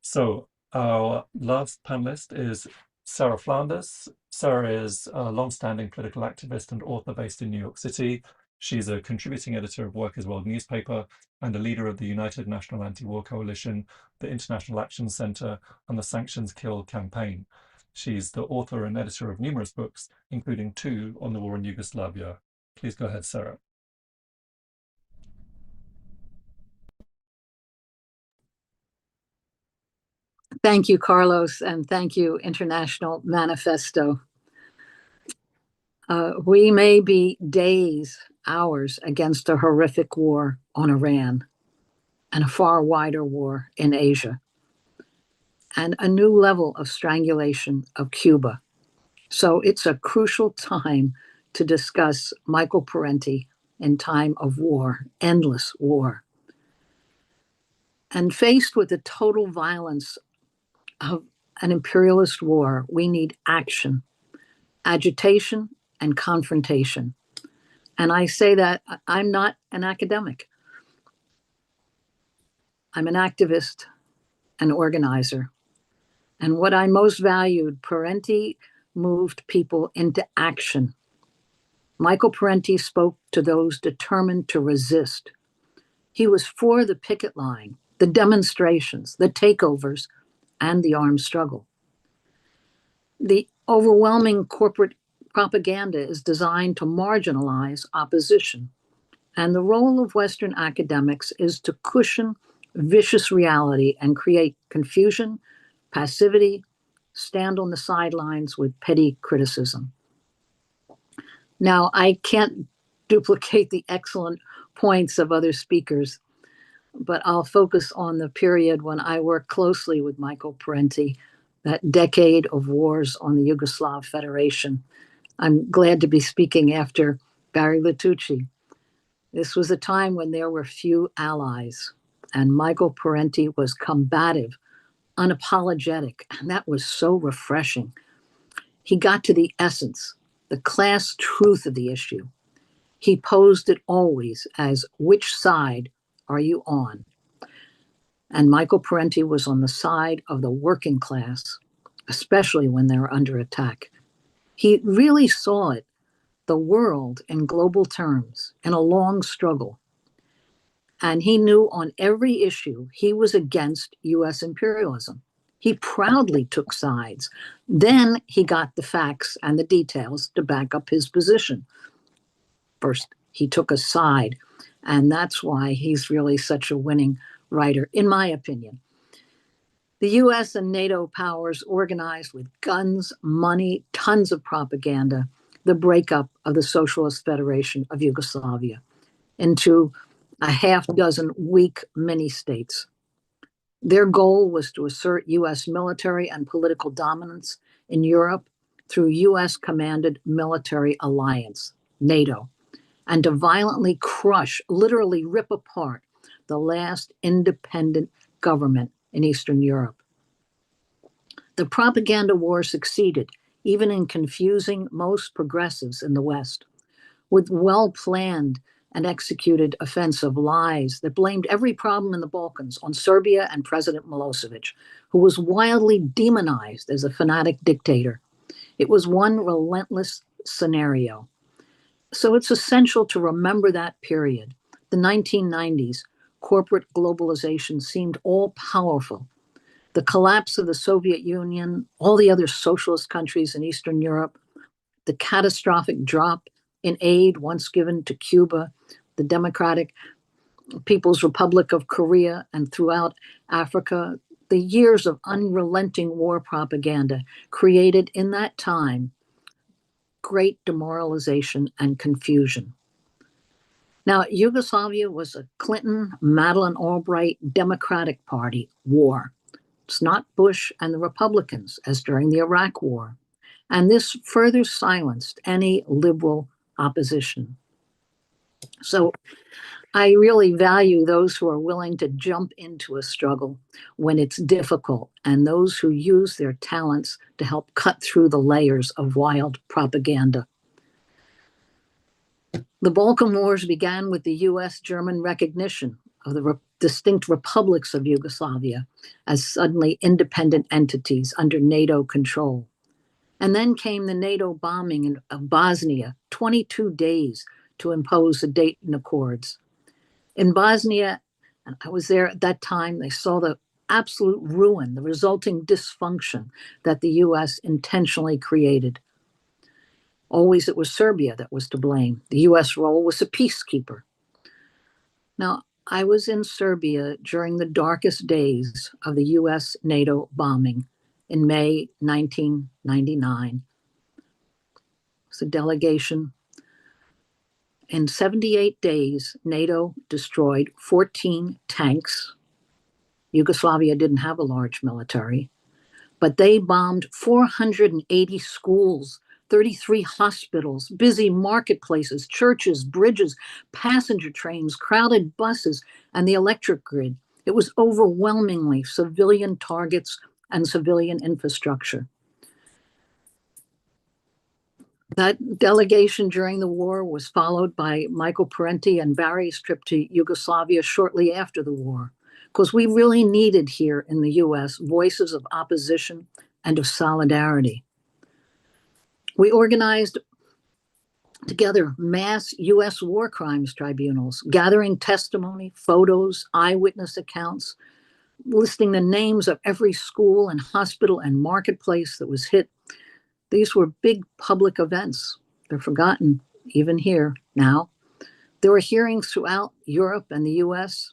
So our last panelist is Sara Flounders. Sara is a long-standing political activist and author based in New York City. She's a contributing editor of Workers' World newspaper and a leader of the United National Anti-War Coalition, the International Action Center, and the Sanctions Kill campaign. She's the author and editor of numerous books, including 2 on the war in Yugoslavia. Please go ahead, Sara. Thank you, Carlos, and thank you, International Manifesto. We may be days, hours against a horrific war on Iran and a far wider war in Asia and a new level of strangulation of Cuba. So it's a crucial time to discuss Michael Parenti in time of war, endless war. And faced with the total violence of an imperialist war, we need action, agitation, and confrontation. And I say that I'm not an academic. I'm an activist, an organizer. And what I most valued, Parenti moved people into action. Michael Parenti spoke to those determined to resist. He was for the picket line, the demonstrations, the takeovers, and the armed struggle. The overwhelming corporate propaganda is designed to marginalize opposition. And the role of Western academics is to cushion vicious reality and create confusion, passivity, stand on the sidelines with petty criticism. Now, I can't duplicate the excellent points of other speakers, but I'll focus on the period when I worked closely with Michael Parenti, that decade of wars on the Yugoslav Federation. I'm glad to be speaking after Barry Lituchy. This was a time when there were few allies, and Michael Parenti was combative, unapologetic, and that was so refreshing. He got to the essence, the class truth of the issue. He posed it always as, which side are you on? And Michael Parenti was on the side of the working class, especially when they were under attack. He really saw it, the world in global terms, in a long struggle. And he knew on every issue he was against US imperialism. He proudly took sides. Then he got the facts and the details to back up his position. First, he took a side, and that's why he's really such a winning writer, in my opinion. The US and NATO powers organized with guns, money, tons of propaganda, the breakup of the Socialist Federation of Yugoslavia into a half dozen weak mini-states. Their goal was to assert US military and political dominance in Europe through US-commanded military alliance, NATO, and to violently crush, literally rip apart, the last independent government in Eastern Europe. The propaganda war succeeded, even in confusing most progressives in the West, with well-planned and executed offensive lies that blamed every problem in the Balkans on Serbia and President Milosevic, who was wildly demonized as a fanatic dictator. It was one relentless scenario. So it's essential to remember that period. The 1990s, corporate globalization seemed all-powerful. The collapse of the Soviet Union, all the other socialist countries in Eastern Europe, the catastrophic drop in aid once given to Cuba, the Democratic People's Republic of Korea, and throughout Africa, the years of unrelenting war propaganda created in that time great demoralization and confusion. Now, Yugoslavia was a Clinton, Madeleine Albright Democratic Party war. It's not Bush and the Republicans, as during the Iraq War. And this further silenced any liberal opposition. So I really value those who are willing to jump into a struggle when it's difficult, and those who use their talents to help cut through the layers of wild propaganda. The Balkan Wars began with the US-German recognition of the distinct republics of Yugoslavia as suddenly independent entities under NATO control. And then came the NATO bombing of Bosnia, 22 days to impose the Dayton Accords. In Bosnia, and I was there at that time, they saw the absolute ruin, the resulting dysfunction that the US intentionally created. Always it was Serbia that was to blame. The US role was a peacekeeper. Now, I was in Serbia during the darkest days of the US NATO bombing in May 1999. It's a delegation. In 78 days, NATO destroyed 14 tanks. Yugoslavia didn't have a large military, but they bombed 480 schools, 33 hospitals, busy marketplaces, churches, bridges, passenger trains, crowded buses, and the electric grid. It was overwhelmingly civilian targets and civilian infrastructure. That delegation during the war was followed by Michael Parenti and Barry's trip to Yugoslavia shortly after the war, because we really needed here in the US voices of opposition and of solidarity. We organized together mass US war crimes tribunals, gathering testimony, photos, eyewitness accounts, listing the names of every school and hospital and marketplace that was hit. These were big public events. They're forgotten even here now. There were hearings throughout Europe and the US.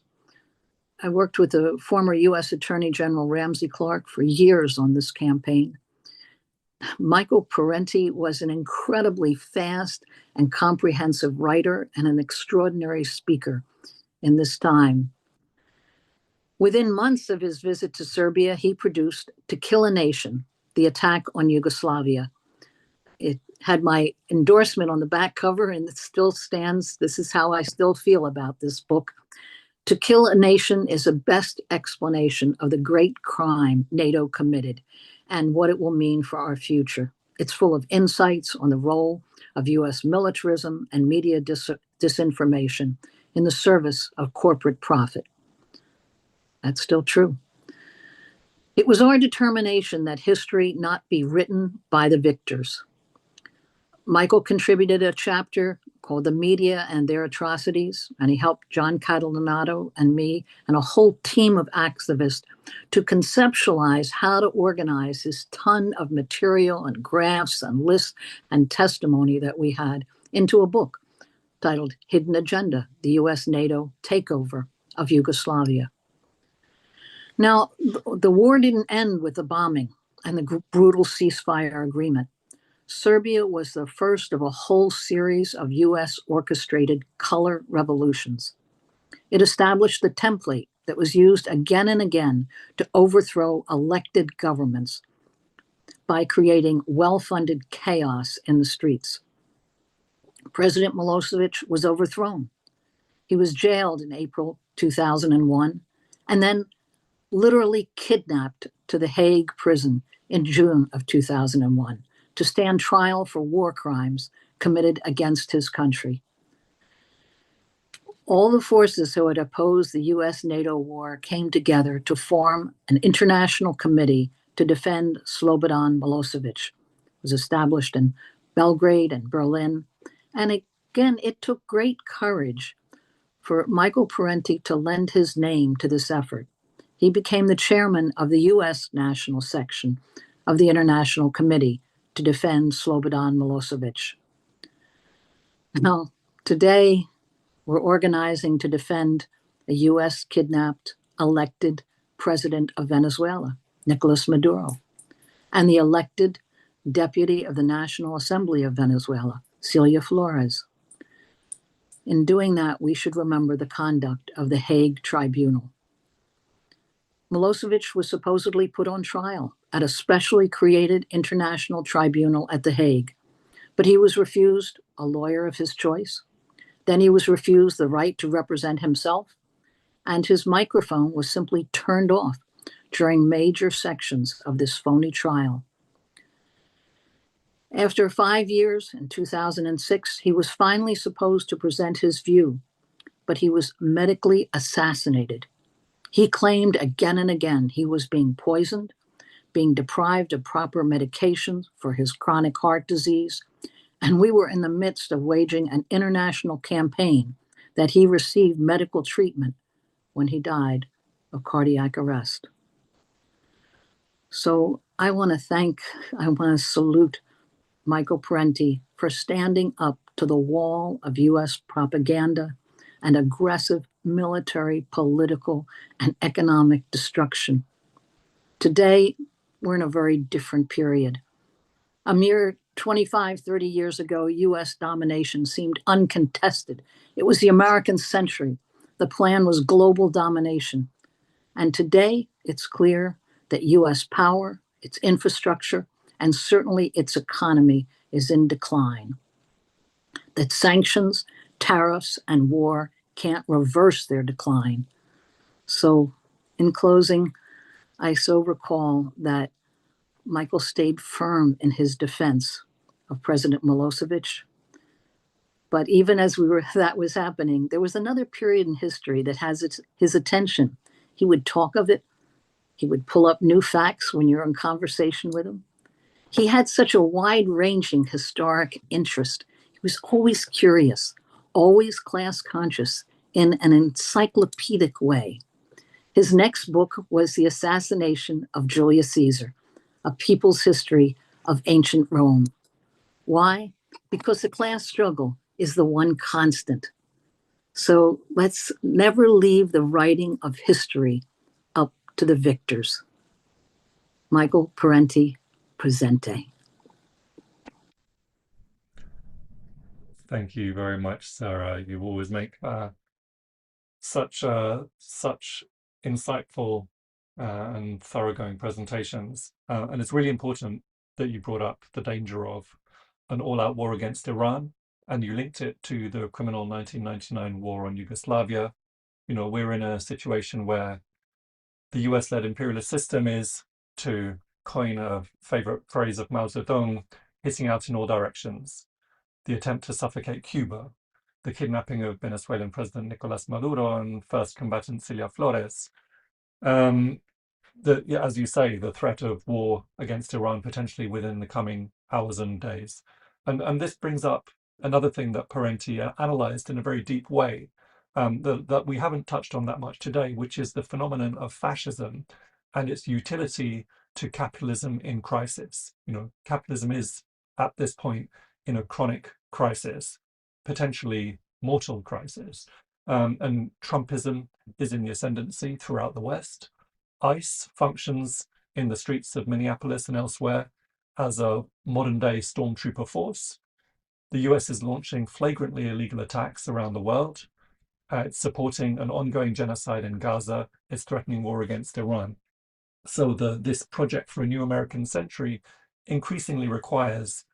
I worked with the former U.S. Attorney General Ramsey Clark for years on this campaign. Michael Parenti was an incredibly fast and comprehensive writer and an extraordinary speaker in this time. Within months of his visit to Serbia, he produced To Kill a Nation, The Attack on Yugoslavia. It had my endorsement on the back cover, and it still stands. This is how I still feel about this book. To Kill a Nation is a best explanation of the great crime NATO committed and what it will mean for our future. It's full of insights on the role of US militarism and media disinformation in the service of corporate profit. That's still true. It was our determination that history not be written by the victors. Michael contributed a chapter called The Media and Their Atrocities, and he helped John Catalanato and me and a whole team of activists to conceptualize how to organize this ton of material and graphs and lists and testimony that we had into a book titled Hidden Agenda, the US-NATO Takeover of Yugoslavia. Now, the war didn't end with the bombing and the brutal ceasefire agreement. Serbia was the first of a whole series of US orchestrated color revolutions. It established the template that was used again and again to overthrow elected governments by creating well-funded chaos in the streets. President Milosevic was overthrown. He was jailed in April 2001 and then literally kidnapped to the Hague prison in June of 2001. To stand trial for war crimes committed against his country. All the forces who had opposed the US-NATO war came together to form an international committee to defend Slobodan Milosevic. It was established in Belgrade and Berlin. And again, it took great courage for Michael Parenti to lend his name to this effort. He became the chairman of the US National Section of the International Committee to defend Slobodan Milosevic. Now, today, we're organizing to defend a US kidnapped, elected president of Venezuela, Nicolas Maduro, and the elected deputy of the National Assembly of Venezuela, Celia Flores. In doing that, we should remember the conduct of the Hague Tribunal. Milosevic was supposedly put on trial at a specially created international tribunal at The Hague, but he was refused a lawyer of his choice. Then he was refused the right to represent himself, and his microphone was simply turned off during major sections of this phony trial. After 5 years, in 2006, he was finally supposed to present his view, but he was medically assassinated. He claimed again and again he was being poisoned, being deprived of proper medications for his chronic heart disease, and we were in the midst of waging an international campaign that he received medical treatment when he died of cardiac arrest. So I want to salute Michael Parenti for standing up to the wall of US propaganda and aggressive military, political, and economic destruction. Today, we're in a very different period. A mere 25, 30 years ago, US domination seemed uncontested. It was the American century. The plan was global domination. And today, it's clear that US power, its infrastructure, and certainly its economy is in decline. That sanctions, tariffs, and war can't reverse their decline. So in closing, I so recall that Michael stayed firm in his defense of President Milosevic. But even as that was happening, there was another period in history that has his attention. He would talk of it. He would pull up new facts when you're in conversation with him. He had such a wide-ranging historic interest. He was always curious, always class conscious in an encyclopedic way. His next book was The Assassination of Julius Caesar, A People's History of Ancient Rome. Why? Because the class struggle is the one constant. So let's never leave the writing of history up to the victors. Michael Parenti, presente. Thank you very much, Sara. You always make such insightful and thoroughgoing presentations. And it's really important that you brought up the danger of an all-out war against Iran, and you linked it to the criminal 1999 war on Yugoslavia. You know, we're in a situation where the US-led imperialist system is, to coin a favorite phrase of Mao Zedong, hitting out in all directions. The attempt to suffocate Cuba, the kidnapping of Venezuelan President Nicolas Maduro and first combatant Celia Flores. As you say, the threat of war against Iran potentially within the coming hours and days. And this brings up another thing that Parenti analyzed in a very deep way, that we haven't touched on that much today, which is the phenomenon of fascism and its utility to capitalism in crisis. You know, capitalism is at this point in a chronic crisis, potentially mortal crisis. And Trumpism is in the ascendancy throughout the West. ICE functions in the streets of Minneapolis and elsewhere as a modern-day stormtrooper force. The US is launching flagrantly illegal attacks around the world. It's supporting an ongoing genocide in Gaza. It's threatening war against Iran. So this project for a new American century increasingly requires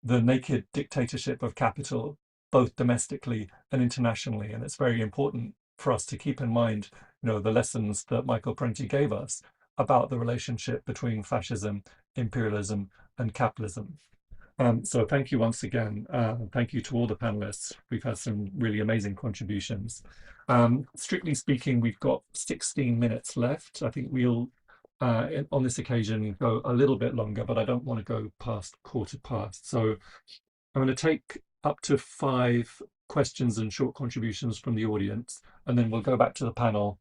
the naked dictatorship of capital, both domestically and internationally. And it's very important for us to keep in mind, you know, the lessons that Michael Parenti gave us about the relationship between fascism, imperialism, and capitalism. So thank you once again. Thank you to all the panelists. We've had some really amazing contributions. Strictly speaking, we've got 16 minutes left. I think we'll, on this occasion, go a little bit longer, but I don't want to go past 1/4 past. So I'm going to take up to 5 questions and short contributions from the audience, and then we'll go back to the panel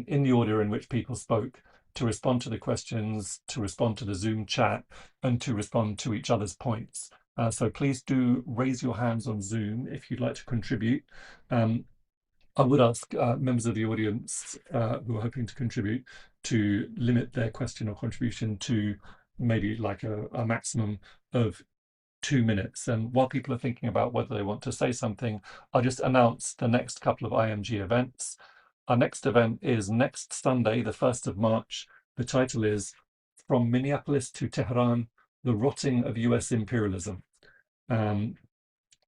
in the order in which people spoke, to respond to the questions, to respond to the Zoom chat, and to respond to each other's points. So please do raise your hands on Zoom if you'd like to contribute. I would ask members of the audience who are hoping to contribute to limit their question or contribution to maybe like a maximum of 2 minutes. And while people are thinking about whether they want to say something, I'll just announce the next couple of IMG events. Our next event is next Sunday, the 1st of March. The title is From Minneapolis to Tehran, The Rotting of US Imperialism.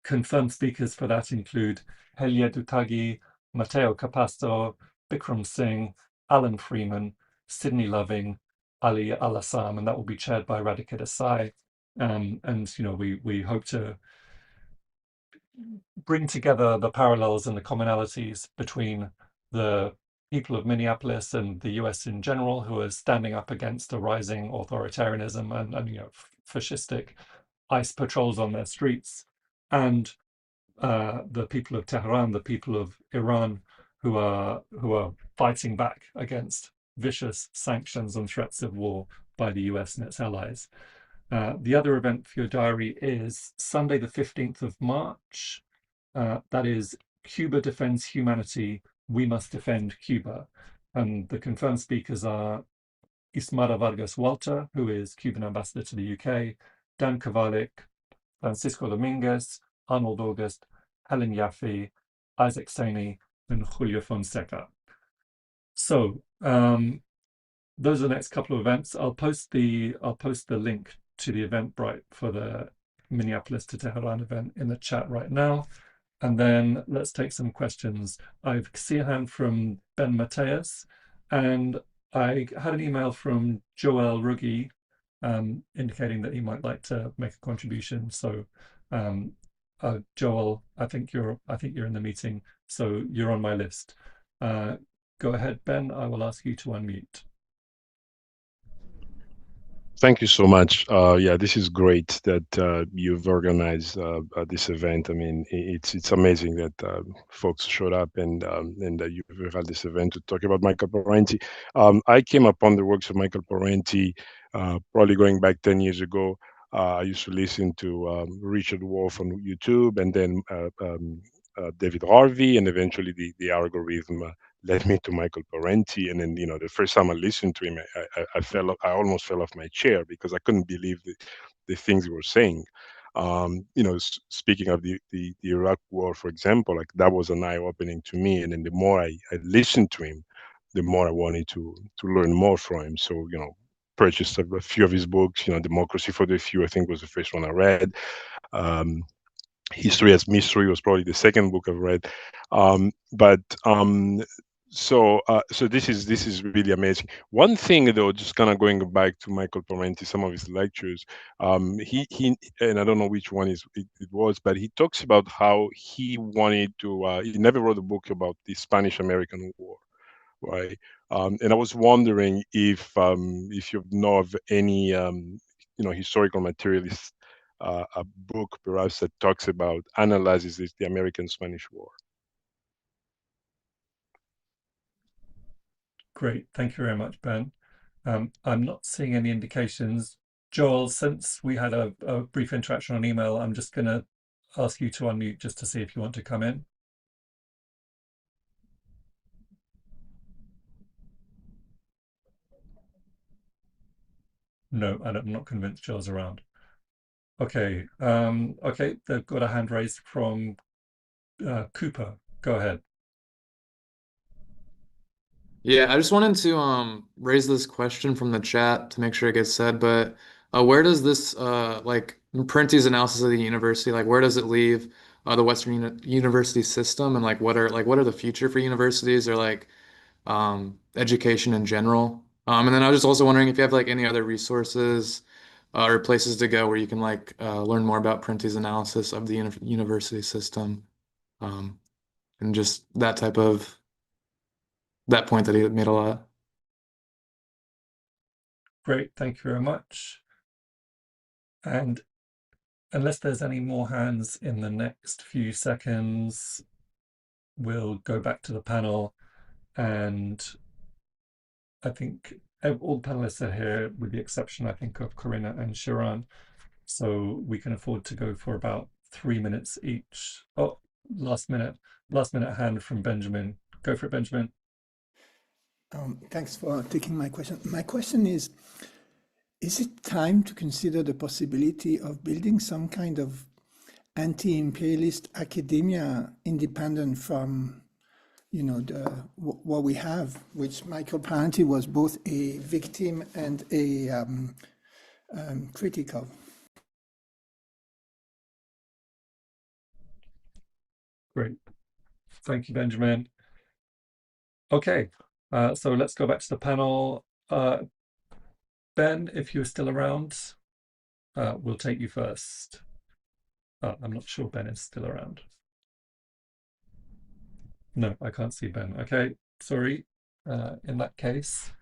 Confirmed speakers for that include Helia Dutagi, Matteo Capasto, Bikram Singh, Alan Freeman, Sydney Loving, Ali Al-Assam, and that will be chaired by Radhika Desai. And you know, we hope to bring together the parallels and the commonalities between the people of Minneapolis and the US in general, who are standing up against a rising authoritarianism and you know, fascistic ICE patrols on their streets, and the people of Tehran, the people of Iran, who are fighting back against vicious sanctions and threats of war by the US and its allies. The other event for your diary is Sunday, the 15th of March. That is Cuba Defends Humanity, We Must Defend Cuba. And the confirmed speakers are Ismara Vargas Walter, who is Cuban ambassador to the UK, Dan Kovalik, Francisco Dominguez, Arnold August, Helen Yaffe, Isaac Saney, and Julio Fonseca. So those are the next couple of events. I'll post the link to the Eventbrite for the Minneapolis to Tehran event in the chat right now. And then let's take some questions. I see a hand from Ben Mateus, and I had an email from Joel Ruggi indicating that he might like to make a contribution. So Joel, I think you're in the meeting, so you're on my list. Go ahead, Ben. I will ask you to unmute. Thank you so much. Yeah, this is great that you've organized this event. I mean, it's amazing that folks showed up and that you've had this event to talk about Michael Parenti. I came upon the works of Michael Parenti probably going back 10 years ago. I used to listen to Richard Wolff on YouTube, and then David Harvey, and eventually the algorithm led me to Michael Parenti. And then, the first time I listened to him, I almost fell off my chair because I couldn't believe the things he was saying. Speaking of the Iraq War, for example, like that was an eye opening to me. And then the more I listened to him, the more I wanted to learn more from him. So, purchased a few of his books. Democracy for the Few, I think, was the first one I read. History as Mystery was probably the second book I've read. So this is really amazing. One thing though, just kind of going back to Michael Parenti, some of his lectures, he and I don't know which one it was, but he talks about how he wanted to. He never wrote a book about the Spanish-American War, right? And I was wondering if you know of any historical materialist a book perhaps that talks about analyzes the American-Spanish War. Great, thank you very much, Ben. I'm not seeing any indications. Joel, since we had a brief interaction on email, I'm just going to ask you to unmute just to see if you want to come in. No, I'm not convinced Joel's around. Okay, okay, they've got a hand raised from Cooper. Go ahead. Yeah, I just wanted to raise this question from the chat to make sure it gets said, but where does this like Parenti's analysis of the university, like where does it leave the Western university system, and what are the future for universities, or education in general? And then I was just also wondering if you have any other resources or places to go where you can learn more about Parenti's analysis of the university system, and just that point that he made a lot. Great, thank you very much. And unless there's any more hands in the next few seconds, we'll go back to the panel. And I think all the panelists are here, with the exception, I think, of Corinna and Shiran. So we can afford to go for about 3 minutes each. Oh, last minute hand from Benjamin. Go for it, Benjamin. Thanks for taking my question. My question is it time to consider the possibility of building some kind of anti-imperialist academia independent from, what we have, which Michael Parenti was both a victim and a critic of? Great. Thank you, Benjamin. Okay. So let's go back to the panel. Ben, if you're still around, we'll take you first. I'm not sure Ben is still around. No, I can't see Ben. Okay, sorry. In that case,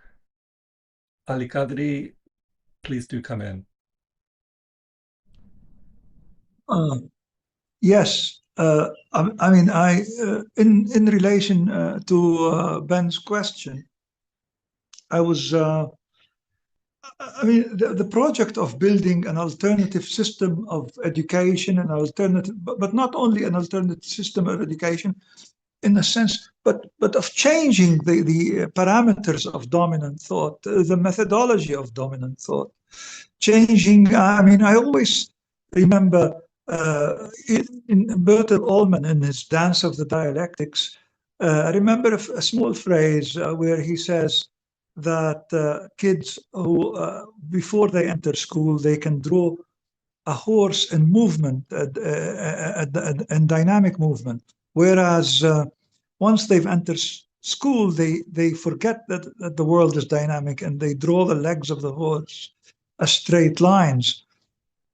Ali Kadri, please do come in. Yes. In relation to Ben's question, I was, the project of building an alternative system of education, but not only an alternative system of education, in a sense, but of changing the parameters of dominant thought, the methodology of dominant thought, changing. I always remember. In Bertel Ollman, in his Dance of the Dialectics, I remember a small phrase where he says that kids who, before they enter school, they can draw a horse in movement, and dynamic movement, whereas once they've entered school, they forget that the world is dynamic, and they draw the legs of the horse as straight lines.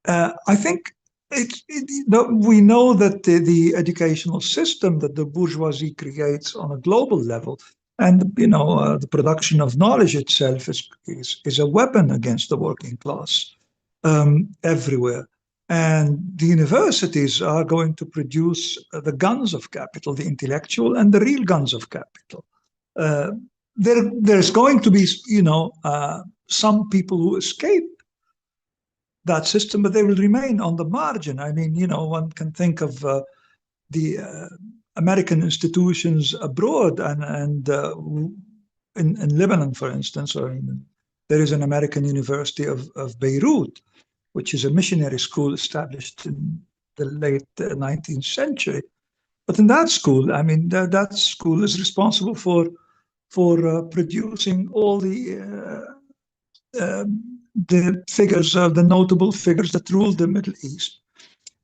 I think we know that the educational system that the bourgeoisie creates on a global level, and the production of knowledge itself is a weapon against the working class everywhere. And the universities are going to produce the guns of capital, the intellectual and the real guns of capital. There's going to be some people who escape that system, but they will remain on the margin. One can think of the American institutions abroad, and in Lebanon, for instance, there is an American University of Beirut, which is a missionary school established in the late 19th century. But in that school, I mean, that school is responsible for producing all the figures, the notable figures that ruled the Middle East.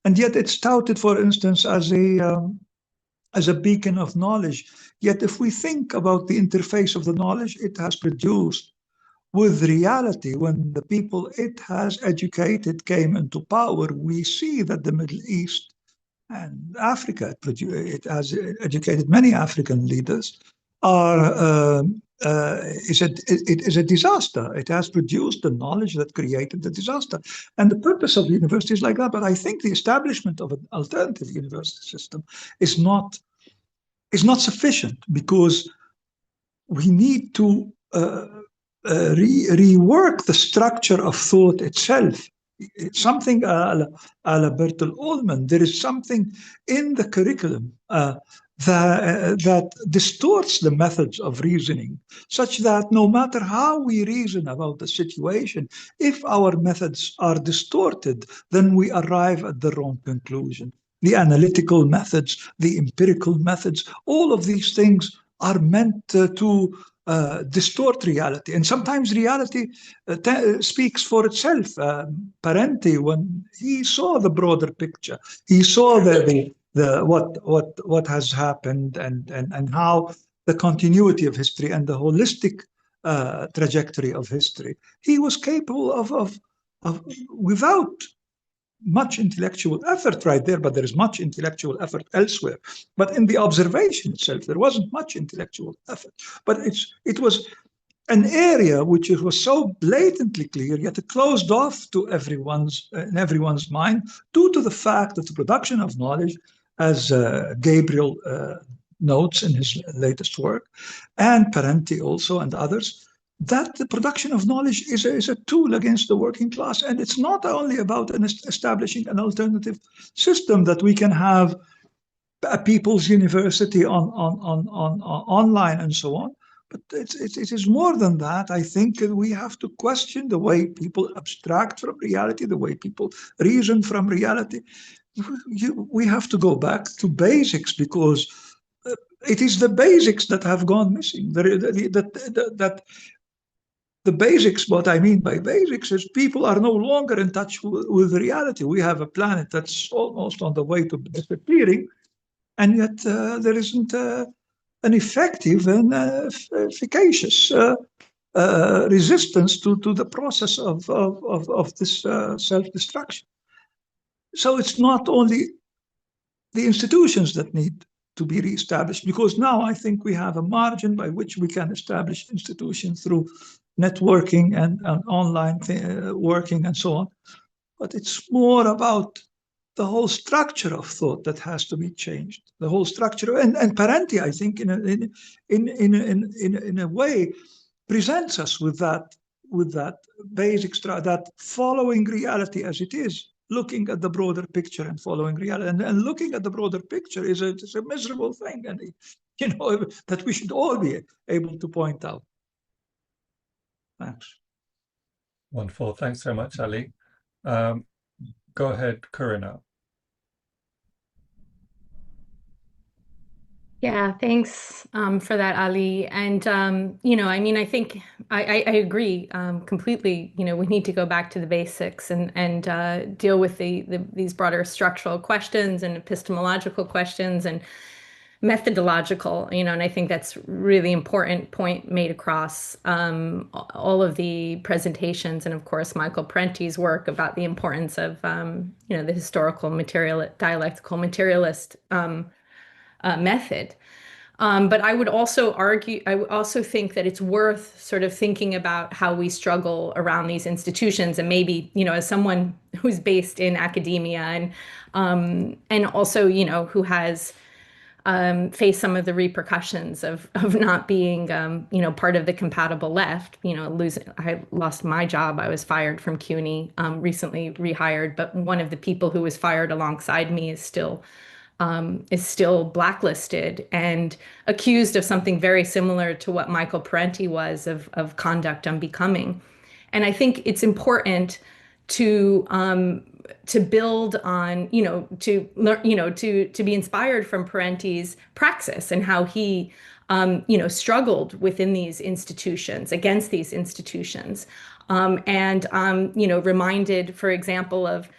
And yet it's touted, for instance, as a beacon of knowledge. Yet if we think about the interface of the knowledge it has produced with reality, when the people it has educated came into power, we see that the Middle East and Africa, it has educated many African leaders, it is a disaster. It has produced the knowledge that created the disaster. And the purpose of universities like that, but I think the establishment of an alternative university system is not sufficient, because we need to rework the structure of thought itself. It's something a la Bertel Oldman. There is something in the curriculum that distorts the methods of reasoning, such that no matter how we reason about the situation, if our methods are distorted, then we arrive at the wrong conclusion. The analytical methods, the empirical methods, all of these things are meant to distort reality. And sometimes reality speaks for itself. Parenti, when he saw the broader picture, he saw what has happened and how the continuity of history and the holistic trajectory of history, he was capable of without much intellectual effort right there, but there is much intellectual effort elsewhere. But in the observation itself, there wasn't much intellectual effort. But it was an area which it was so blatantly clear, yet it closed off to in everyone's mind, due to the fact that the production of knowledge, as Gabriel notes in his latest work, and Parenti also and others, that the production of knowledge is a tool against the working class. And it's not only about establishing an alternative system that we can have a people's university online and so on, but it is more than that. I think we have to question the way people abstract from reality, the way people reason from reality. We have to go back to basics, because it is the basics that have gone missing. The basics, what I mean by basics, is people are no longer in touch with reality. We have a planet that's almost on the way to disappearing, and yet there isn't an effective and efficacious resistance to the process of this self-destruction. So it's not only the institutions that need to be reestablished, because now I think we have a margin by which we can establish institutions through networking and online working and so on. But it's more about the whole structure of thought that has to be changed. The whole structure, and Parenti, I think, in a way, presents us with that basic structure, that following reality as it is, looking at the broader picture and following reality. And looking at the broader picture is a miserable thing, and that we should all be able to point out. Thanks. Wonderful. Thanks very much, Ali. Go ahead, Corinna. Yeah, thanks for that, Ali. And, I mean, I think I agree completely. We need to go back to the basics and deal with these broader structural questions and epistemological questions and methodological, and I think that's really important point made across all of the presentations, and of course Michael Parenti's work about the importance of the historical dialectical materialist method. But I would also argue, I also think that it's worth sort of thinking about how we struggle around these institutions, and maybe, as someone who's based in academia and also, who has face some of the repercussions of not being, part of the compatible left. I lost my job. I was fired from CUNY, recently rehired, but one of the people who was fired alongside me is still is still blacklisted and accused of something very similar to what Michael Parenti was of conduct unbecoming. And I think it's important to build on, to learn, to be inspired from Parenti's praxis and how he, struggled within these institutions, against these institutions, and reminded, for example, of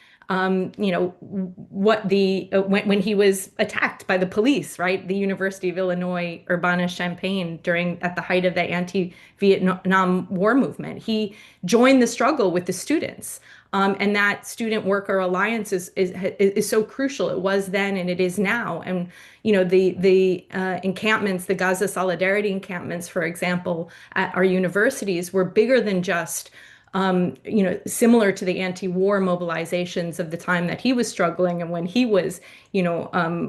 what when he was attacked by the police, right? The University of Illinois Urbana-Champaign at the height of the anti-Vietnam War movement. He joined the struggle with the students. And that student worker alliance is so crucial. It was then and it is now. And the encampments, the Gaza Solidarity encampments, for example, at our universities were bigger than just similar to the anti-war mobilizations of the time that he was struggling and when he was,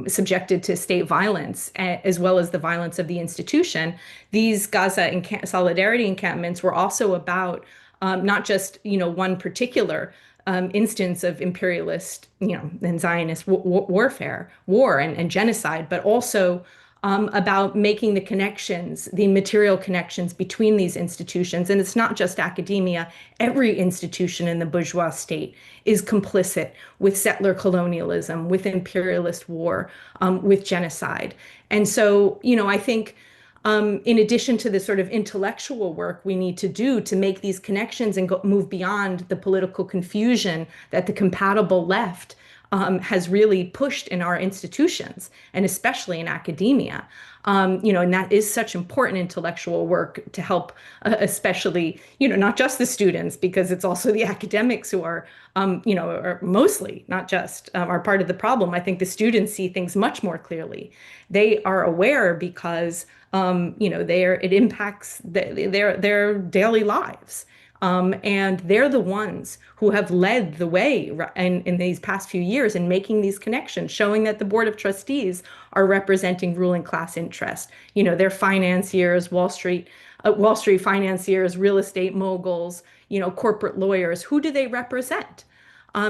subjected to state violence, as well as the violence of the institution. These Gaza Solidarity encampments were also about not just, one particular instance of imperialist, and Zionist warfare, war and genocide, but also about making the connections, the material connections between these institutions. And it's not just academia. Every institution in the bourgeois state is complicit with settler colonialism, with imperialist war, with genocide. And so, I think in addition to the sort of intellectual work we need to do to make these connections and move beyond the political confusion that the compatible left has really pushed in our institutions, and especially in academia. And that is such important intellectual work to help, especially, not just the students, because it's also the academics who are, are mostly, not just, are part of the problem. I think the students see things much more clearly. They are aware because, it impacts their daily lives. And they're the ones who have led the way in these past few years in making these connections, showing that the Board of Trustees are representing ruling class interest. They're financiers, Wall Street financiers, real estate moguls, corporate lawyers. Who do they represent?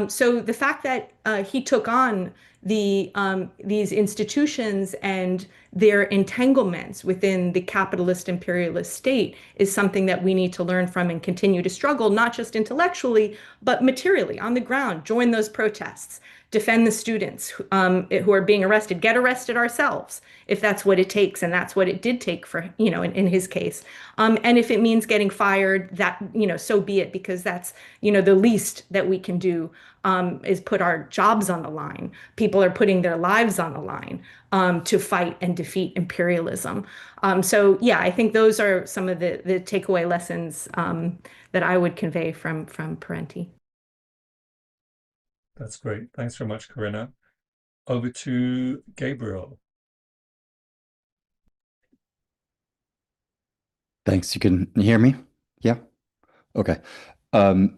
So the fact that he took on these institutions and their entanglements within the capitalist imperialist state is something that we need to learn from and continue to struggle, not just intellectually, but materially on the ground. Join those protests, defend the students who are being arrested, get arrested ourselves if that's what it takes. And that's what it did take for, in his case. And if it means getting fired, that, so be it, because that's, the least that we can do is put our jobs on the line. People are putting their lives on the line to fight and defeat imperialism. So yeah, I think those are some of the takeaway lessons that I would convey from Parenti. That's great. Thanks very much, Corinna. Over to Gabriel. Thanks. You can hear me? Yeah? Okay.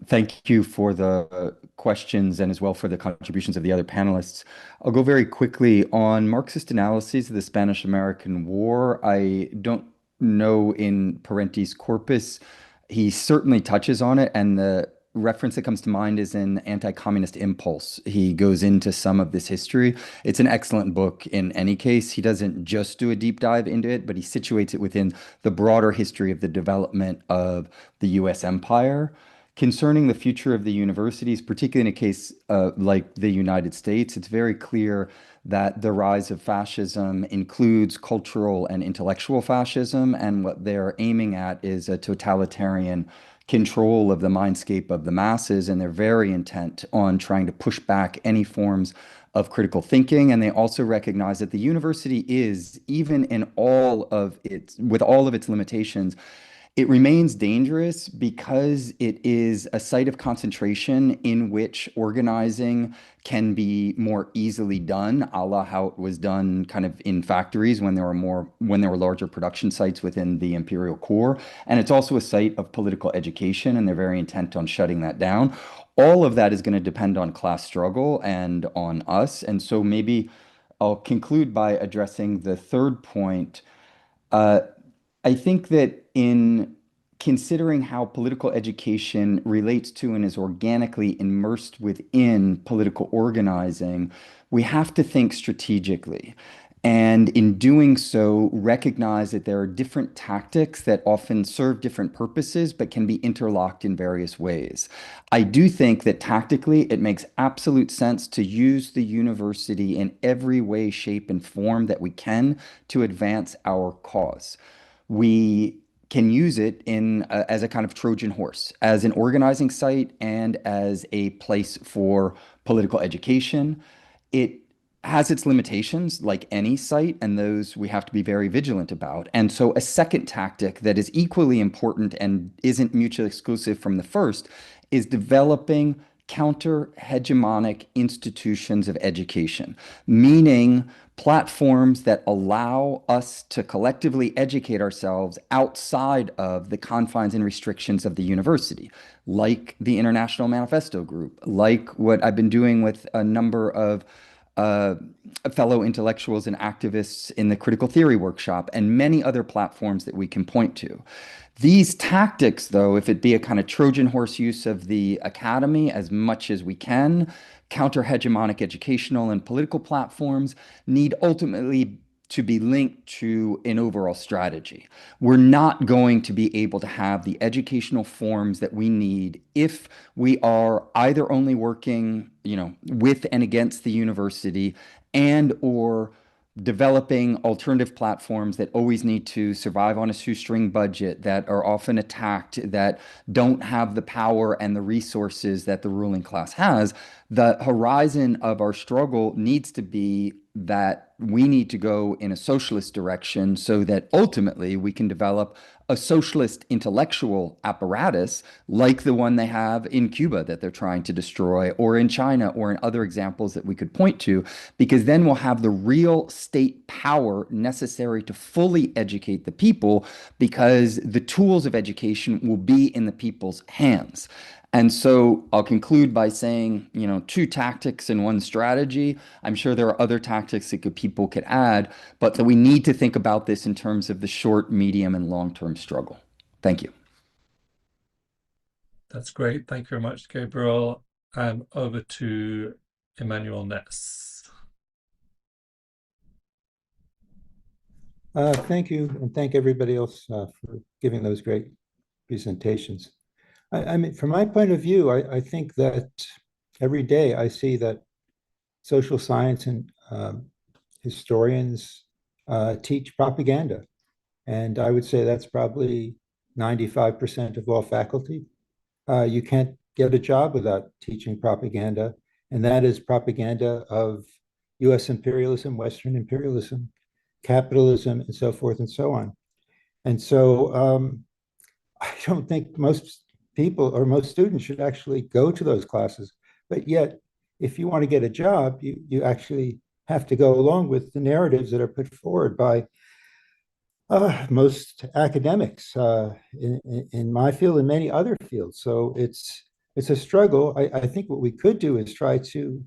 Thank you for the questions and as well for the contributions of the other panelists. I'll go very quickly on Marxist analyses of the Spanish-American War. I don't know in Parenti's corpus, he certainly touches on it, and the reference that comes to mind is in Anti-Communist Impulse. He goes into some of this history. It's an excellent book in any case. He doesn't just do a deep dive into it, but he situates it within the broader history of the development of the US empire. Concerning the future of the universities, particularly in a case like the United States, it's very clear that the rise of fascism includes cultural and intellectual fascism, and what they're aiming at is a totalitarian control of the mindscape of the masses, and they're very intent on trying to push back any forms of critical thinking. And they also recognize that the university is, even in with all of its limitations, it remains dangerous because it is a site of concentration in which organizing can be more easily done, a la how it was done kind of in factories when there were larger production sites within the imperial core. And it's also a site of political education, and they're very intent on shutting that down. All of that is going to depend on class struggle and on us. And so maybe I'll conclude by addressing the third point. I think that in considering how political education relates to and is organically immersed within political organizing, we have to think strategically. And in doing so, recognize that there are different tactics that often serve different purposes, but can be interlocked in various ways. I do think that tactically, it makes absolute sense to use the university in every way, shape, and form that we can to advance our cause. We can use it as a kind of Trojan horse, as an organizing site and as a place for political education. It has its limitations, like any site, and those we have to be very vigilant about. And so a second tactic that is equally important and isn't mutually exclusive from the first is developing counter-hegemonic institutions of education, meaning platforms that allow us to collectively educate ourselves outside of the confines and restrictions of the university, like the International Manifesto Group, like what I've been doing with a number of fellow intellectuals and activists in the critical theory workshop, and many other platforms that we can point to. These tactics, though, if it be a kind of Trojan horse use of the academy as much as we can, counter-hegemonic educational and political platforms need ultimately to be linked to an overall strategy. We're not going to be able to have the educational forms that we need if we are either only working, with and against the university, and or developing alternative platforms that always need to survive on a shoestring budget, that are often attacked, that don't have the power and the resources that the ruling class has. The horizon of our struggle needs to be that we need to go in a socialist direction so that ultimately we can develop a socialist intellectual apparatus like the one they have in Cuba that they're trying to destroy, or in China, or in other examples that we could point to, because then we'll have the real state power necessary to fully educate the people, because the tools of education will be in the people's hands. And so I'll conclude by saying, two tactics and one strategy. I'm sure there are other tactics that people could add, but that we need to think about this in terms of the short, medium, and long-term struggle. Thank you. That's great. Thank you very much, Gabriel. And over to Immanuel Ness. Thank you, and thank everybody else for giving those great presentations. I mean, from my point of view, I think that every day I see that social science and historians teach propaganda. And I would say that's probably 95% of all faculty. You can't get a job without teaching propaganda, and that is propaganda of US imperialism, Western imperialism, capitalism, and so forth and so on. And so I don't think most people or most students should actually go to those classes. But yet, if you want to get a job, you actually have to go along with the narratives that are put forward by most academics in my field and many other fields. So it's a struggle. I think what we could do is try to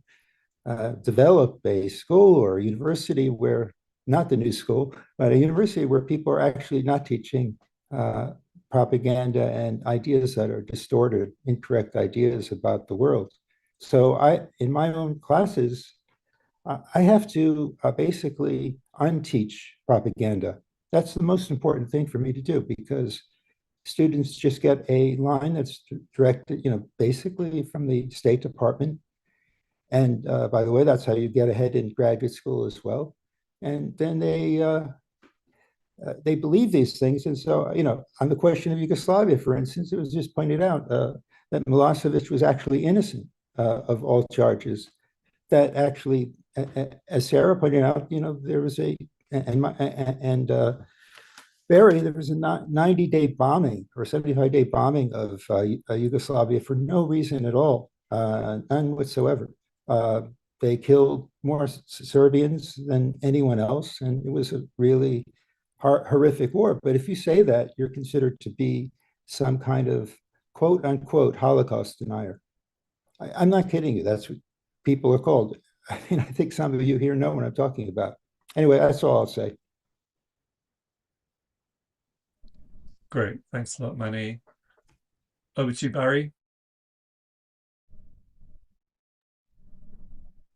develop a school or a university where, not the new school, but a university where people are actually not teaching propaganda and ideas that are distorted, incorrect ideas about the world. So in my own classes, I have to basically unteach propaganda. That's the most important thing for me to do, because students just get a line that's directed, basically from the State Department. And by the way, that's how you get ahead in graduate school as well. And then they believe these things. And so, on the question of Yugoslavia, for instance, it was just pointed out that Milosevic was actually innocent of all charges. That actually, as Sara pointed out, there was Barry, there was a 90-day bombing or 75-day bombing of Yugoslavia for no reason at all, none whatsoever. They killed more Serbians than anyone else, and it was a really horrific war. But if you say that, you're considered to be some kind of quote unquote Holocaust denier. I'm not kidding you. That's what people are called. I mean, I think some of you here know what I'm talking about. Anyway, that's all I'll say. Great. Thanks a lot, Manny. Over to you, Barry.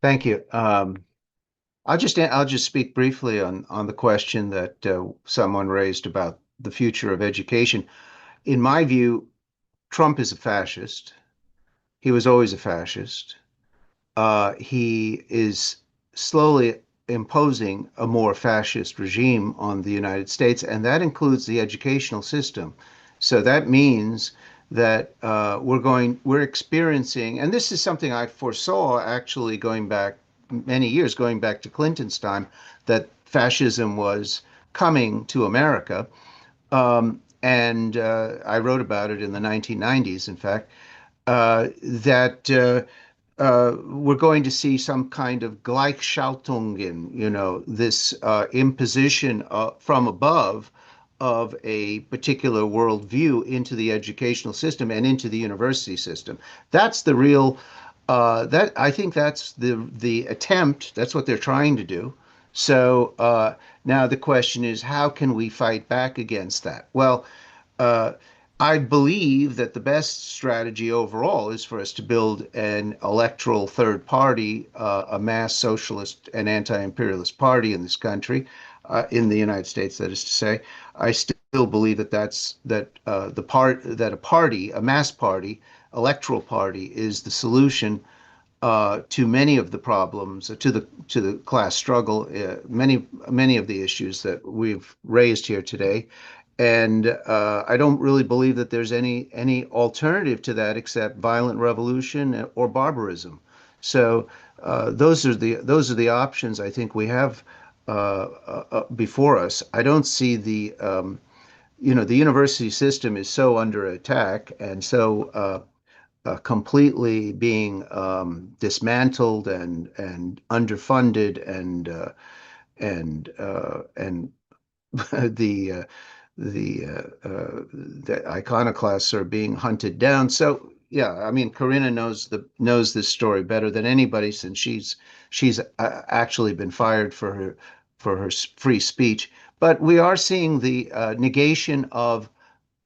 Thank you. I'll just speak briefly on the question that someone raised about the future of education. In my view, Trump is a fascist. He was always a fascist. He is slowly imposing a more fascist regime on the United States, and that includes the educational system. So that means that we're experiencing, and this is something I foresaw actually going back many years, going back to Clinton's time, that fascism was coming to America. And I wrote about it in the 1990s, in fact, that we're going to see some kind of Gleichschaltungen, this imposition from above of a particular worldview into the educational system and into the university system. That's the real, that I think that's the attempt. That's what they're trying to do. So now the question is, how can we fight back against that? Well, I believe that the best strategy overall is for us to build an electoral third party, a mass socialist and anti-imperialist party in this country, in the United States, that is to say. I still believe that a mass party, electoral party, is the solution to many of the problems, to the class struggle, many of the issues that we've raised here today. And I don't really believe that there's any alternative to that except violent revolution or barbarism. So those are the options I think we have before us. I don't see the university system is so under attack and so completely being dismantled and underfunded and the the iconoclasts are being hunted down. So yeah, I mean, Corinna knows this story better than anybody, since she's actually been fired for her free speech. But we are seeing the negation of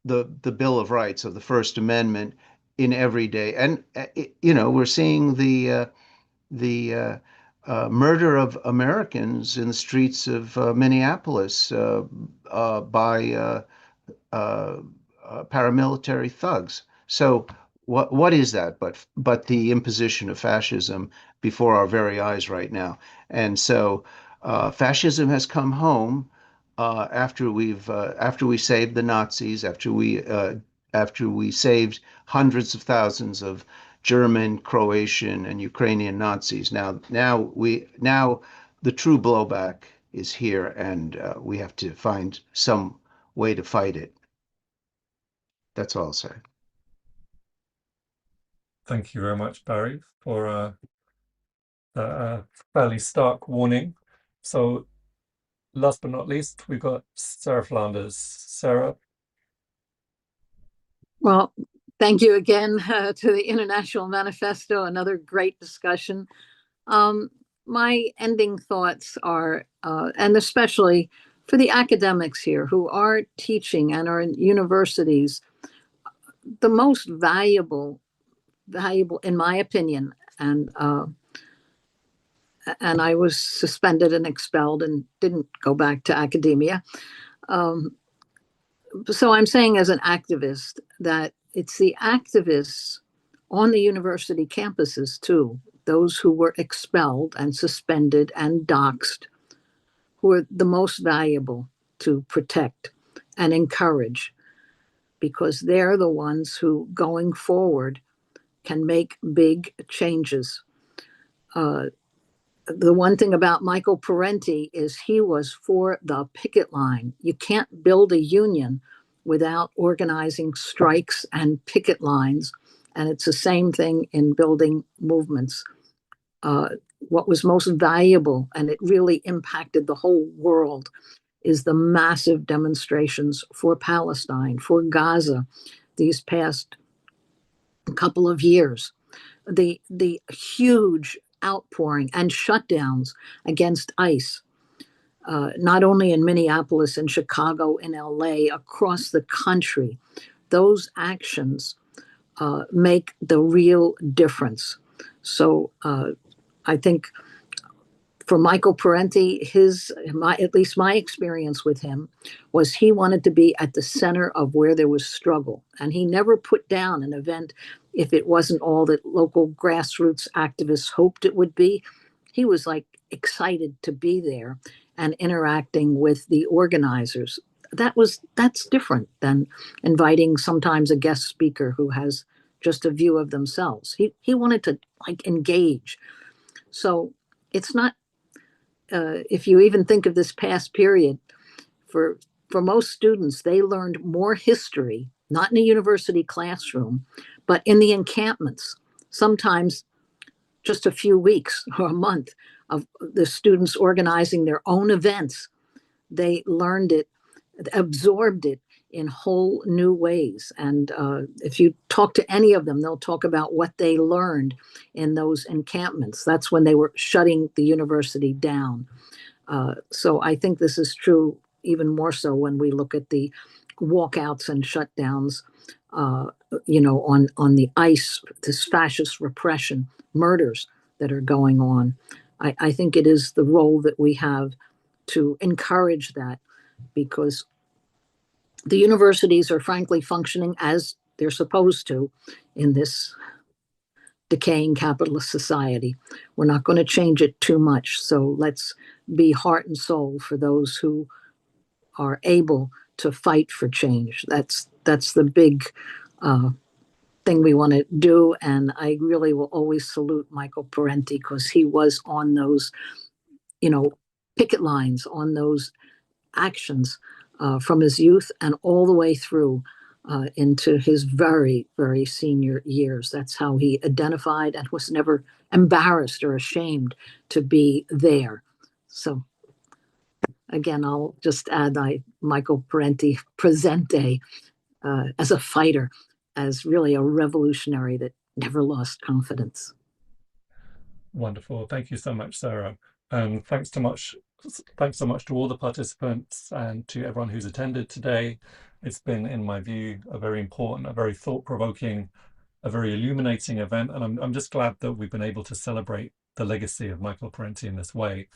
the Bill of Rights, of the First Amendment, in every day, and we're seeing the murder of Americans in the streets of Minneapolis by paramilitary thugs. So what is that but the imposition of fascism before our very eyes right now? And so fascism has come home after we saved the Nazis, after we saved hundreds of thousands of German, Croatian, and Ukrainian Nazis. Now the true blowback is here, and we have to find some way to fight it. That's all I'll say. Thank you very much, Barry, for a fairly stark warning. So last but not least, we've got Sara Flounders. Sara. Well, thank you again to the International Manifesto, another great discussion. My ending thoughts are, and especially for the academics here who are teaching and are in universities, the most valuable in my opinion, and I was suspended and expelled and didn't go back to academia. So I'm saying as an activist that it's the activists on the university campuses too, those who were expelled and suspended and doxxed, who are the most valuable to protect and encourage, because they're the ones who, going forward, can make big changes. The one thing about Michael Parenti is he was for the picket line. You can't build a union without organizing strikes and picket lines. And it's the same thing in building movements. What was most valuable, and it really impacted the whole world, is the massive demonstrations for Palestine, for Gaza, these past couple of years. The huge outpouring and shutdowns against ICE, not only in Minneapolis and Chicago and LA, across the country. Those actions make the real difference. So I think for Michael Parenti, at least my experience with him was he wanted to be at the center of where there was struggle. And he never put down an event if it wasn't all that local grassroots activists hoped it would be. He was like excited to be there and interacting with the organizers. That's different than inviting sometimes a guest speaker who has just a view of themselves. He wanted to like engage. So it's not, if you even think of this past period, for most students, they learned more history, not in a university classroom, but in the encampments, sometimes just a few weeks or a month of the students organizing their own events. They learned it, absorbed it in whole new ways. And if you talk to any of them, they'll talk about what they learned in those encampments. That's when they were shutting the university down. So I think this is true even more so when we look at the walkouts and shutdowns, on the ice, this fascist repression, murders that are going on. I think it is the role that we have to encourage that, because the universities are frankly functioning as they're supposed to in this decaying capitalist society. We're not going to change it too much. So let's be heart and soul for those who are able to fight for change. That's the big thing we want to do. And I really will always salute Michael Parenti, because he was on those, picket lines, on those actions from his youth and all the way through into his very, very senior years. That's how he identified and was never embarrassed or ashamed to be there. So again, I'll just add Michael Parenti presente as a fighter, as really a revolutionary that never lost confidence. Wonderful. Thank you so much, Sara. Thanks so much to all the participants and to everyone who's attended today. It's been, in my view, a very important, a very thought-provoking, a very illuminating event. And I'm just glad that we've been able to celebrate the legacy of Michael Parenti in this way.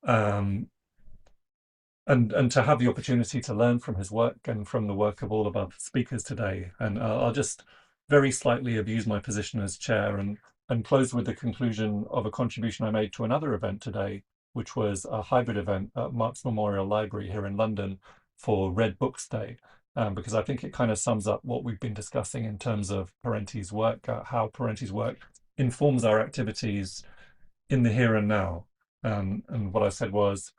And to have the opportunity to learn from his work and from the work of all of our speakers today. And I'll just very slightly abuse my position as chair and close with the conclusion of a contribution I made to another event today, which was a hybrid event at Marx Memorial Library here in London for Red Books Day, because I think it kind of sums up what we've been discussing in terms of Parenti's work, how Parenti's work informs our activities in the here and now. And what I said was,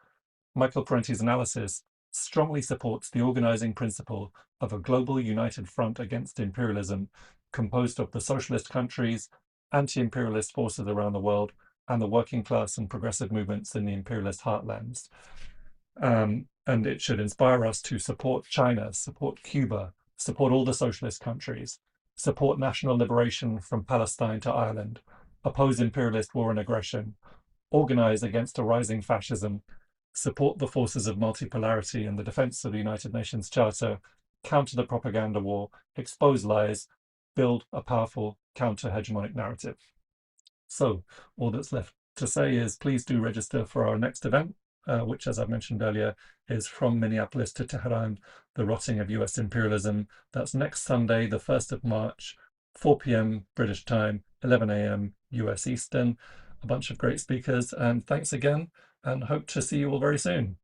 Michael Parenti's analysis strongly supports the organizing principle of a global united front against imperialism, composed of the socialist countries, anti-imperialist forces around the world, and the working class and progressive movements in the imperialist heartlands. And it should inspire us to support China, support Cuba, support all the socialist countries, support national liberation from Palestine to Ireland, oppose imperialist war and aggression, organize against a rising fascism, support the forces of multipolarity and the defense of the United Nations Charter, counter the propaganda war, expose lies, build a powerful counter-hegemonic narrative. So all that's left to say is please do register for our next event, which, as I mentioned earlier, is From Minneapolis to Tehran, the Rotting of US Imperialism. That's next Sunday, the 1st of March, 4 p.m. British time, 11 a.m. US Eastern. A bunch of great speakers, and thanks again, and hope to see you all very soon.